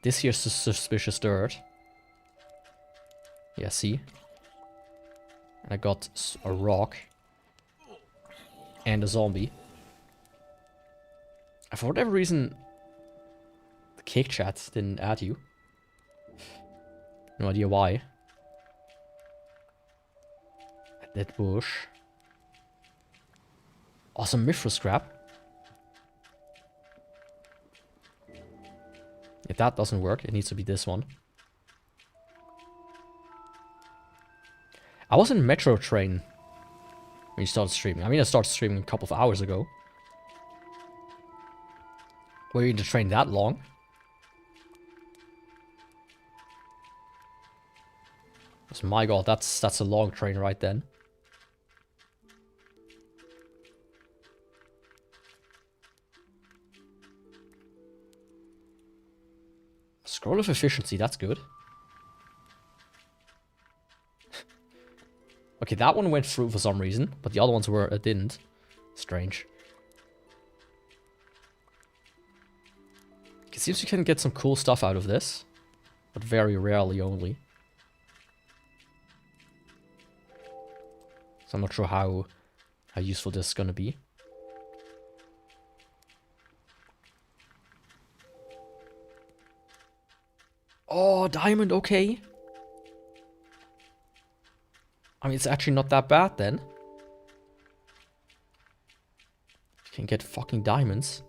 this here's suspicious dirt. Yeah, see? And I got a rock. And a zombie. And for whatever reason, the cake chat didn't add you. No idea why. A dead bush. Awesome mithril scrap. If that doesn't work, it needs to be this one. I was in Metro Train when you started streaming. I mean, I started streaming a couple of hours ago. Were you in the train that long? Because my god, that's a long train right then. Scroll of efficiency, that's good. Okay, that one went through for some reason, but the other ones didn't. Strange. It seems you can get some cool stuff out of this, but very rarely only. So I'm not sure how useful this is gonna be. Oh, diamond, okay. I mean, it's actually not that bad then. You can get fucking diamonds.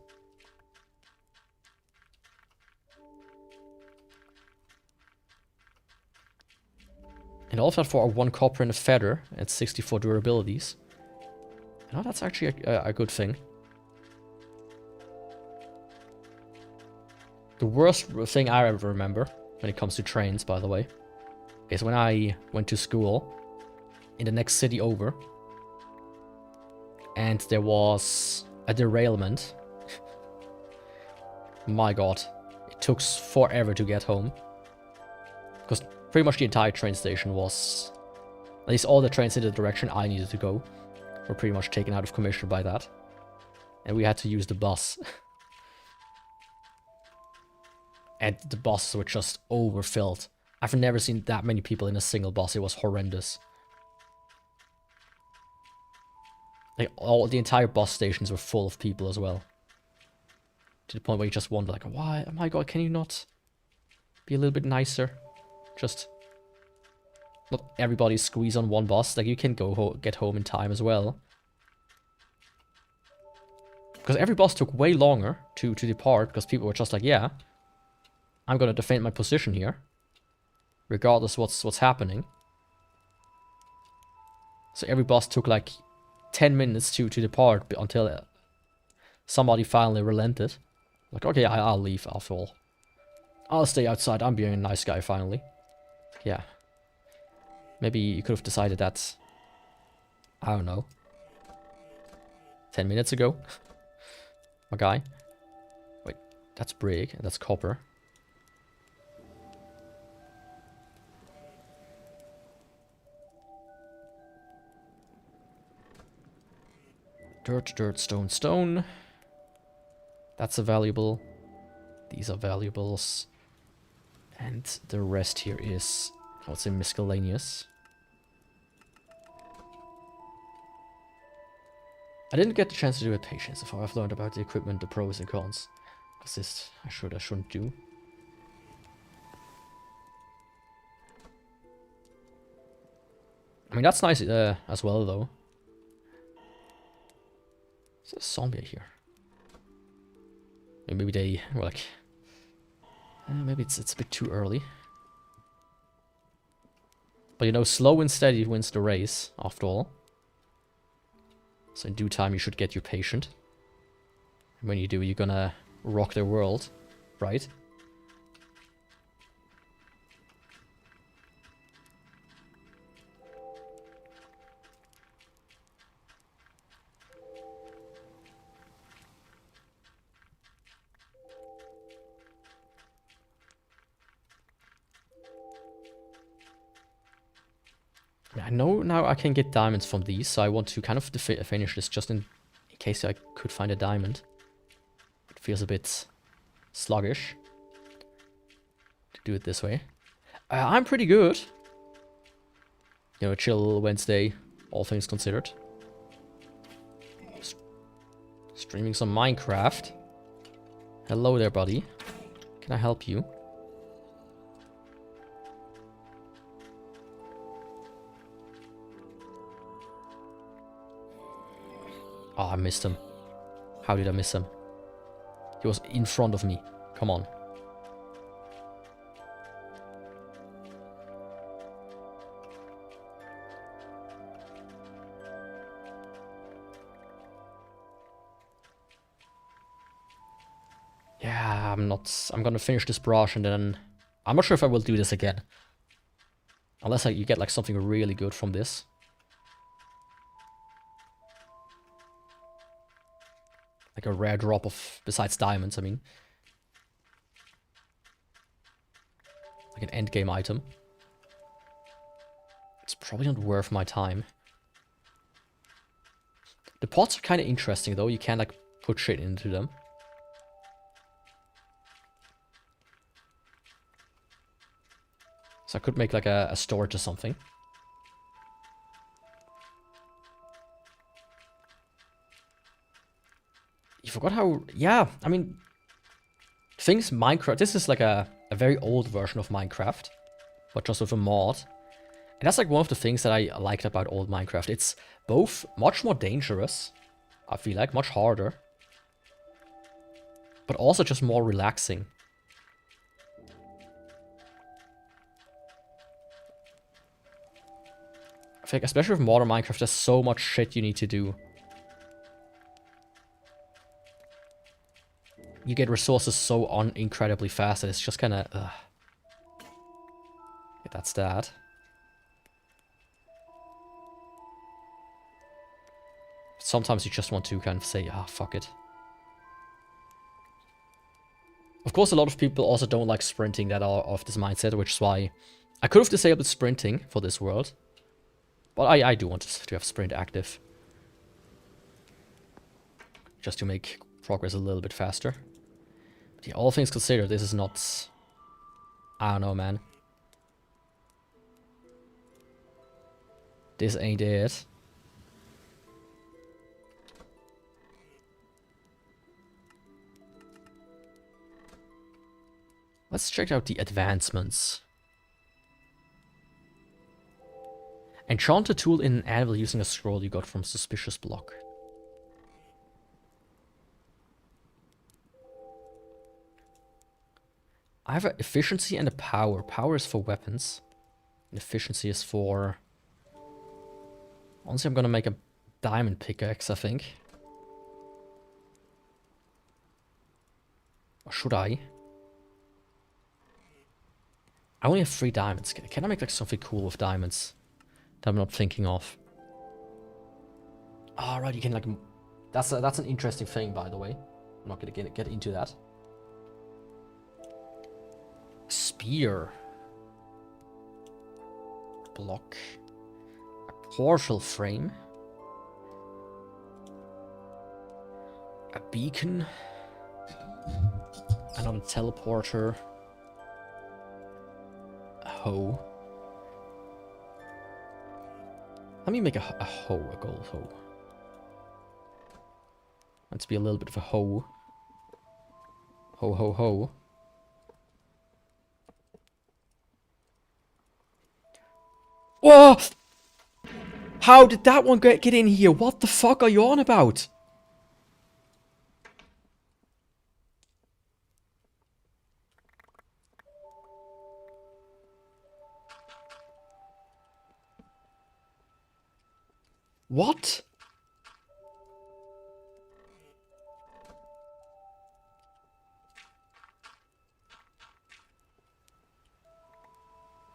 And all of that for a 1 copper and a feather and 64 durabilities. You know, that's actually a good thing. The worst thing I ever remember when it comes to trains, by the way, is when I went to school in the next city over, and there was a derailment. My god, it took forever to get home, because pretty much the entire train station was, at least all the trains in the direction I needed to go, were pretty much taken out of commission by that, and we had to use the bus. And the buses were just overfilled. I've never seen that many people in a single bus. It was horrendous. Like, the entire bus stations were full of people as well. To the point where you just wonder, like, why? Oh my god, can you not be a little bit nicer? Just not everybody squeeze on one bus. Like, you can get home in time as well. Because every boss took way longer to depart, because people were just like, yeah, I'm gonna defend my position here, regardless what's happening. So every boss took like 10 minutes to depart until somebody finally relented. Like, okay, I'll leave after all. I'll stay outside, I'm being a nice guy finally. Yeah. Maybe you could have decided that, I don't know, 10 minutes ago. My guy. Wait, that's brick and that's copper. Dirt, dirt, stone, stone. That's a valuable. These are valuables. And the rest here is, I would say, miscellaneous. I didn't get the chance to do it patience so far. I've learned about the equipment, the pros and cons. Because this I shouldn't do. I mean, that's nice as well, though. There's a zombie here. Maybe they were like... maybe it's a bit too early. But you know, slow and steady wins the race, after all. So in due time you should get your patient. And when you do, you're gonna rock the world, right? I know now I can get diamonds from these, so I want to kind of finish this just in case I could find a diamond. It feels a bit sluggish to do it this way. I'm pretty good. You know, chill Wednesday, all things considered. Streaming some Minecraft. Hello there, buddy. Can I help you? Oh, I missed him. How did I miss him? He was in front of me. Come on. Yeah, I'm gonna finish this brush and then... I'm not sure if I will do this again. Unless you get like something really good from this. Like a rare drop of, besides diamonds, I mean. Like an endgame item. It's probably not worth my time. The pots are kind of interesting though, you can like put shit into them. So I could make like a storage or something. You forgot how... Yeah, I mean... Things Minecraft... This is like a very old version of Minecraft. But just with a mod. And that's like one of the things that I liked about old Minecraft. It's both much more dangerous. I feel like. Much harder. But also just more relaxing. I feel like, especially with modern Minecraft, there's so much shit you need to do. You get resources so incredibly fast that it's just kind of... Yeah, that's that. Sometimes you just want to kind of say, ah, fuck it. Of course, a lot of people also don't like sprinting that are of this mindset, which is why I could have disabled sprinting for this world. But I do want to have sprint active. Just to make progress a little bit faster. But yeah, all things considered, this is not... I don't know, man. This ain't it. Let's check out the advancements. Enchant a tool in an anvil using a scroll you got from Suspicious Block. I have an efficiency and a power. Power is for weapons. And efficiency is for... Honestly, I'm gonna make a diamond pickaxe, I think. Or should I? I only have 3 diamonds. Can I make like something cool with diamonds that I'm not thinking of? Ah, right, you can like... That's an interesting thing, by the way. I'm not gonna get into that. Spear. Block. A portal frame. A beacon. Another teleporter. A hoe. Let me make a hoe, a gold hoe. Let's be a little bit of a hoe. Ho, ho, ho. Whoa! How did that one get in here? What the fuck are you on about? What?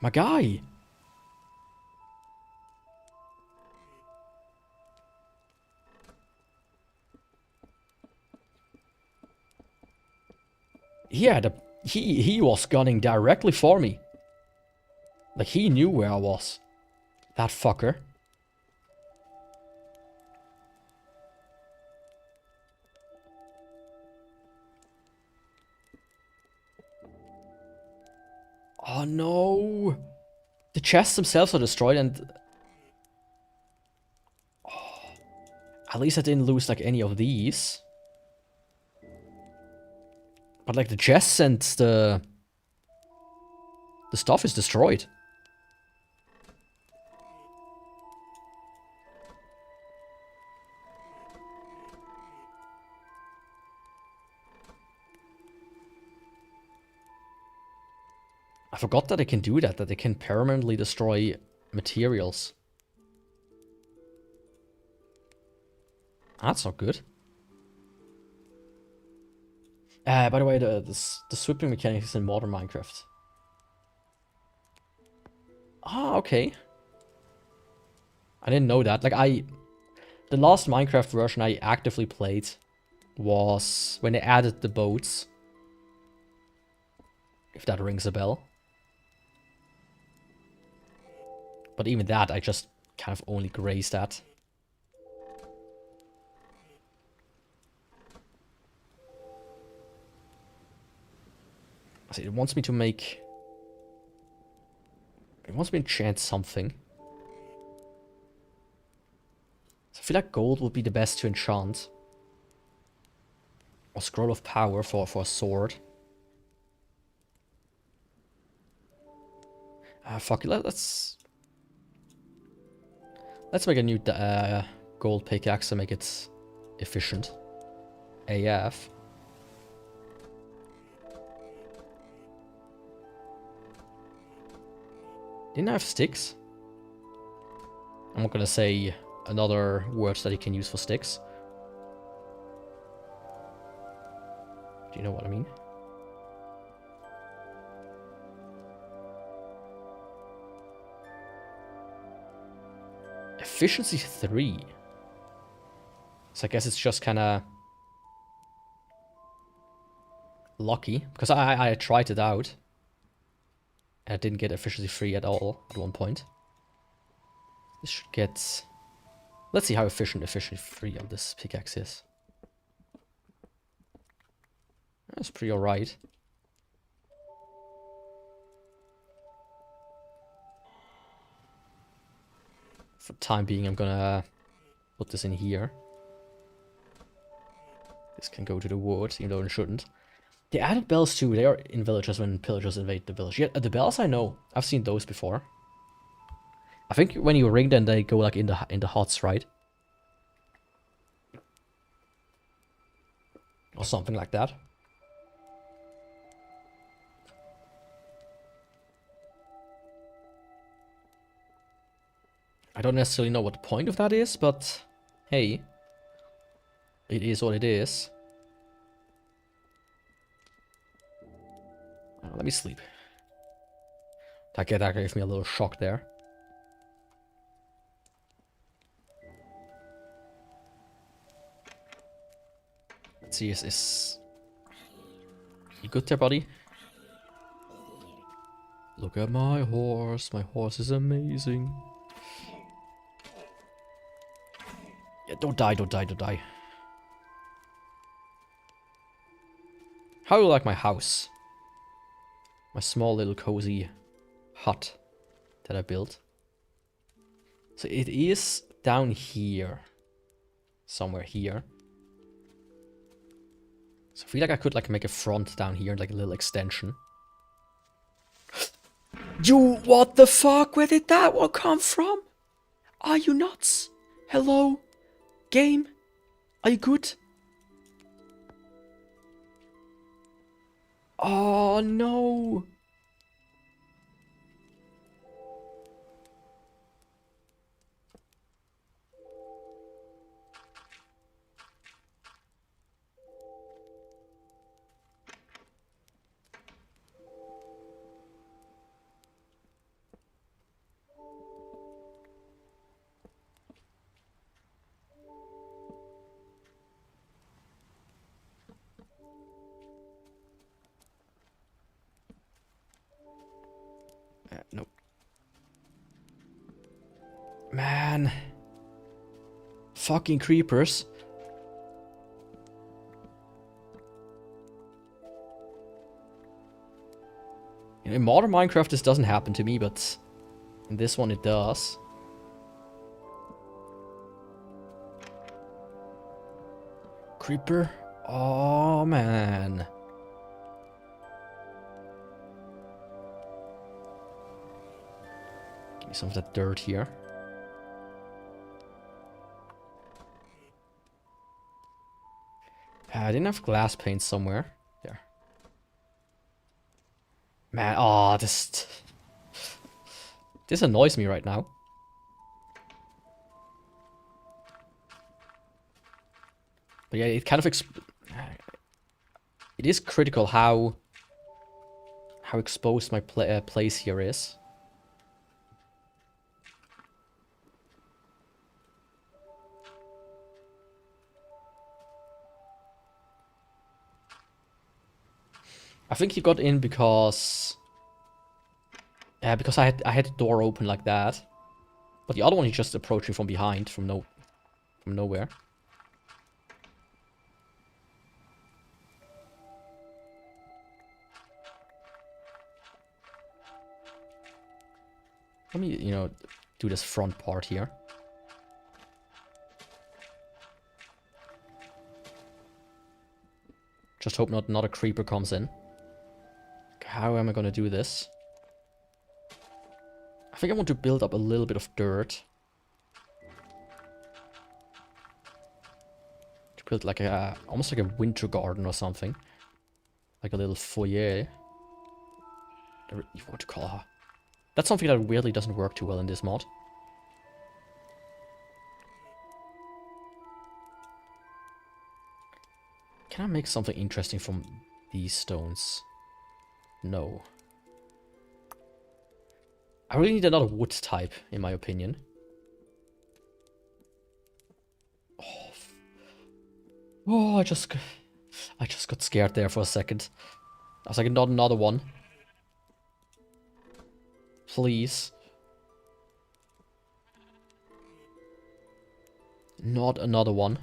My guy. Yeah, he was gunning directly for me. Like, he knew where I was. That fucker. Oh no. The chests themselves are destroyed and... Oh, at least I didn't lose like any of these. But like the chests and the stuff is destroyed. I forgot that they can do that they can permanently destroy materials. That's not good. By the way, the sweeping mechanics is in modern Minecraft. Ah, okay. I didn't know that. Like, the last Minecraft version I actively played was when they added the boats. If that rings a bell. But even that, I just kind of only grazed at. See, it wants me to make... It wants me to enchant something. So I feel like gold would be the best to enchant. Or scroll of power for a sword. Fuck it, let's make a new gold pickaxe and make it efficient. AF. Didn't I have sticks? I'm not gonna say another word that you can use for sticks. Do you know what I mean? Efficiency 3. So I guess it's just kind of lucky. Because I tried it out. And I didn't get efficiency 3 at all at one point. This should get... Let's see how efficient efficiency 3 of this pickaxe is. That's pretty alright. For the time being, I'm gonna put this in here. This can go to the wood, even though it shouldn't. They added bells too. They are in villages when pillagers invade the village. Yeah, the bells I know. I've seen those before. I think when you ring them, they go like in the huts, right? Or something like that. I don't necessarily know what the point of that is, but hey, it is what it is. Let me sleep. That gave me a little shock there. Let's see, is you good there, buddy? Look at my horse. My horse is amazing. Yeah, don't die, don't die, don't die. How do you like my house? My small little cozy hut that I built. So it is down here. Somewhere here. So I feel like I could like make a front down here, like a little extension. You, what the fuck? Where did that one come from? Are you nuts? Hello? Game? Are you good? Oh no. Nope. Man. Fucking creepers. In modern Minecraft this doesn't happen to me, but in this one it does. Creeper? Oh man. Give me some of that dirt here. I didn't have glass paint somewhere. There. Man, oh, this annoys me right now. But yeah, it kind of it is critical how exposed my place here is. I think he got in because I had the door open like that. But the other one he just approached me from behind, from nowhere. Let me, you know, do this front part here. Just hope not another creeper comes in. How am I gonna do this? I think I want to build up a little bit of dirt. To build like a, almost like a winter garden or something. Like a little foyer. What to call her? That's something that weirdly doesn't work too well in this mod. Can I make something interesting from these stones? No. I really need another wood type, in my opinion. Oh, I just got scared there for a second. I was like, not another one. Please. Not another one.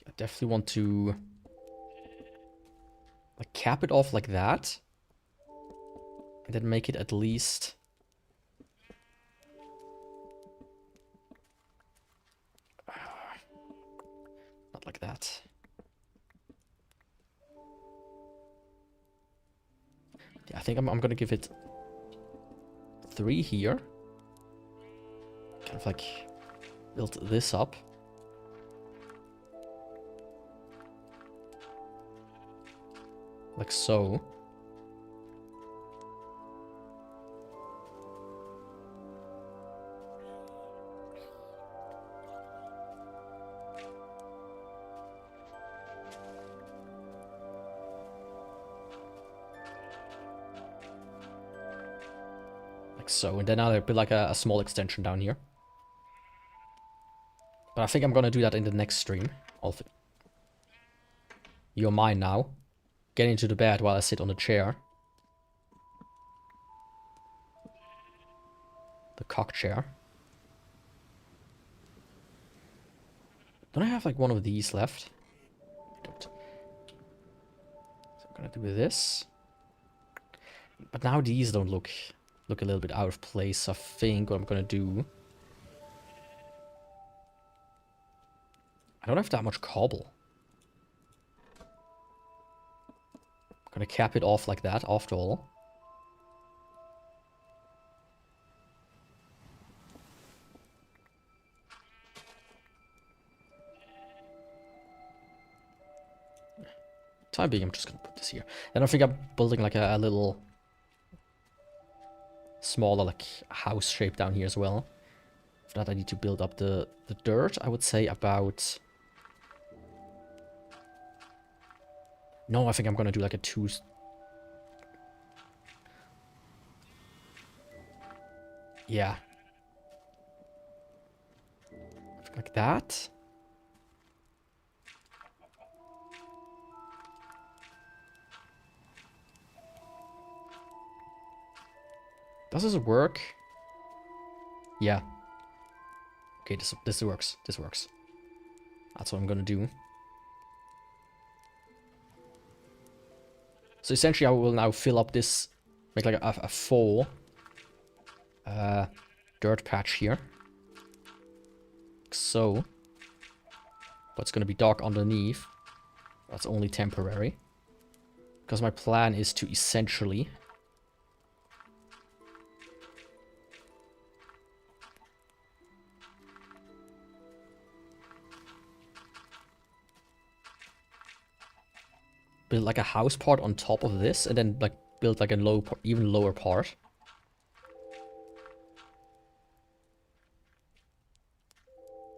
I definitely want to like cap it off like that. And then make it at least not like that. Yeah, I think I'm gonna give it 3 here. Kind of like build this up. Like so. Like so, and then I'll build like a small extension down here. But I think I'm gonna do that in the next stream. You're mine now. Get into the bed while I sit on the chair. The cock chair. Don't I have like one of these left? I don't. So I'm gonna do this. But now these don't look a little bit out of place. I think what I'm gonna do. I don't have that much cobble. I'm gonna cap it off like that after all. Time being, I'm just gonna put this here. And I think I'm building like a little smaller like house shape down here as well. For that I need to build up the dirt, I would say about... No, I think I'm gonna do like a 2... Yeah. Like that. Does this work? Yeah. Okay, this works. This works. That's what I'm gonna do. So essentially I will now fill up this, make like a full dirt patch here. Like so. But it's gonna be dark underneath. That's only temporary. Because my plan is to essentially... build like a house part on top of this, and then like build like a even lower part.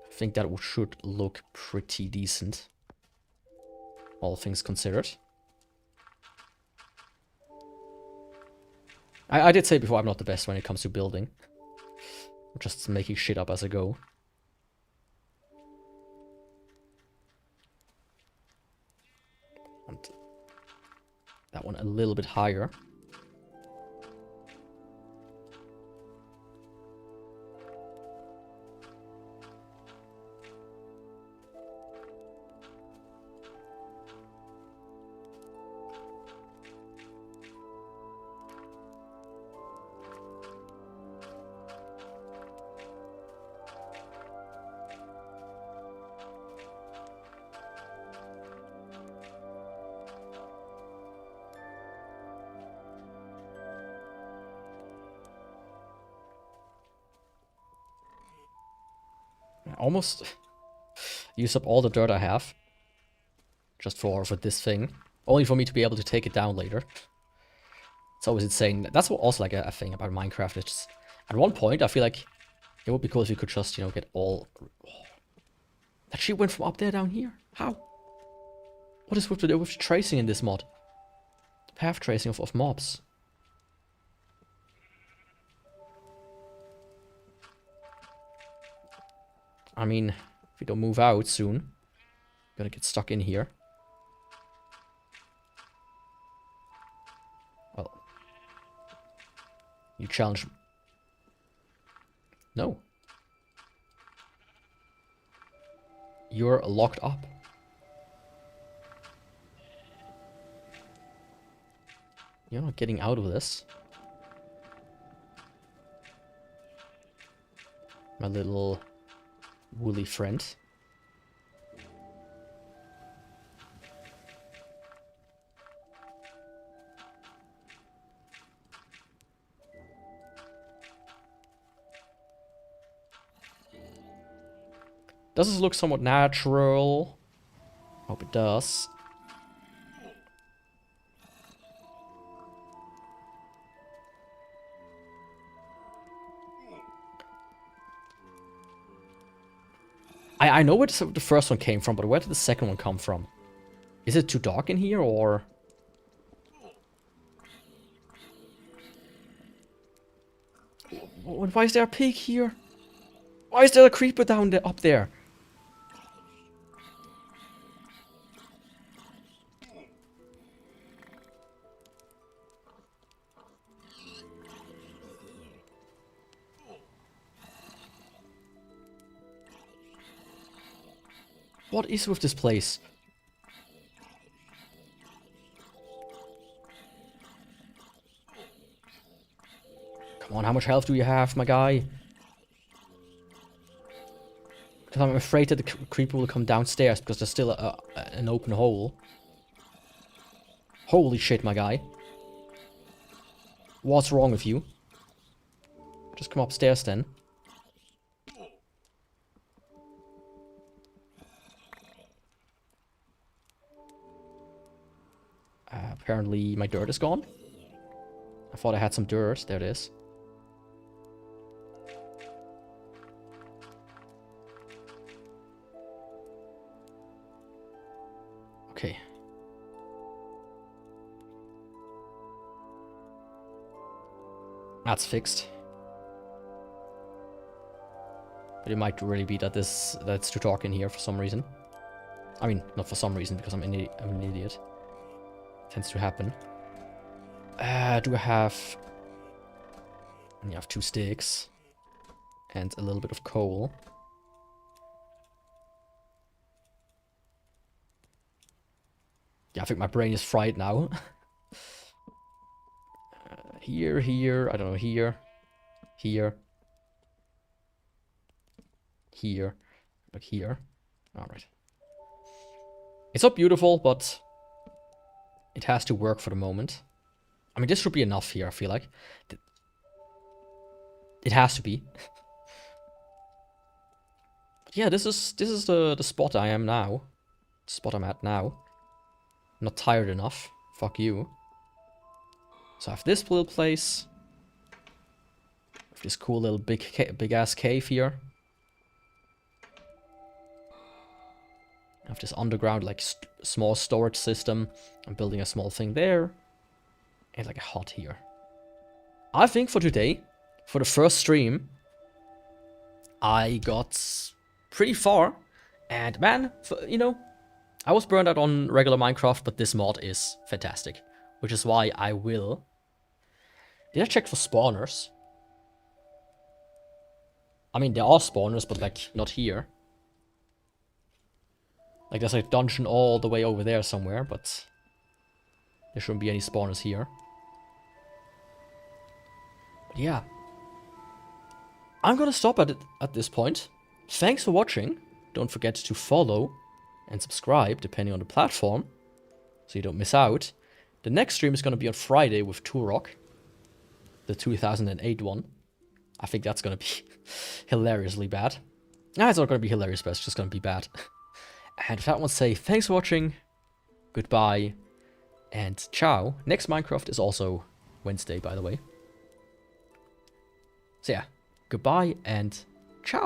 I think that should look pretty decent, all things considered. I did say before I'm not the best when it comes to building. I'm just making shit up as I go. And that one a little bit higher. Almost use up all the dirt I have. Just for this thing. Only for me to be able to take it down later. It's always insane. That's also like a thing about Minecraft. It's just, at one point I feel like it would be cool if you could just, you know, get all... Oh, that shit went from up there down here. How? What is with tracing in this mod? The path tracing of mobs. I mean, if we don't move out soon, I'm gonna get stuck in here. Well, you challenge... No. You're locked up. You're not getting out of this. My little... woolly friend. Does this look somewhat natural? Hope it does. I know where the first one came from, but where did the second one come from? Is it too dark in here, or... Why is there a pig here? Why is there a creeper down there, up there? What is with this place? Come on, how much health do you have, my guy? Because I'm afraid that the creeper will come downstairs because there's still an open hole. Holy shit, my guy. What's wrong with you? Just come upstairs then. Apparently my dirt is gone. I thought I had some dirt. There it is. Okay. That's fixed. But it might really be that that's too dark in here for some reason. I mean, not for some reason, because I'm an idiot. Tends to happen. Do I have... I have 2 sticks. And a little bit of coal. Yeah, I think my brain is fried now. Here, I don't know, here. Like here. Alright. It's not beautiful, but... it has to work for the moment. I mean, this should be enough here, I feel like. It has to be. But yeah, this is the spot I am now. The spot I'm at now. I'm not tired enough. Fuck you. So I have this little place. With this cool little big ass cave here. I have this underground, like, small storage system. I'm building a small thing there. And, like, a hut here. I think for today, for the first stream, I got pretty far. And, man, you know, I was burned out on regular Minecraft, but this mod is fantastic. Which is why I will... Did I check for spawners? I mean, there are spawners, but, like, not here. Like, there's a dungeon all the way over there somewhere, but there shouldn't be any spawners here. But yeah. I'm gonna stop at this point. Thanks for watching. Don't forget to follow and subscribe, depending on the platform, so you don't miss out. The next stream is gonna be on Friday with Turok, the 2008 one. I think that's gonna be hilariously bad. Nah, it's not gonna be hilarious, but it's just gonna be bad. And with that one, say thanks for watching, goodbye, and ciao. Next Minecraft is also Wednesday, by the way. So yeah, goodbye and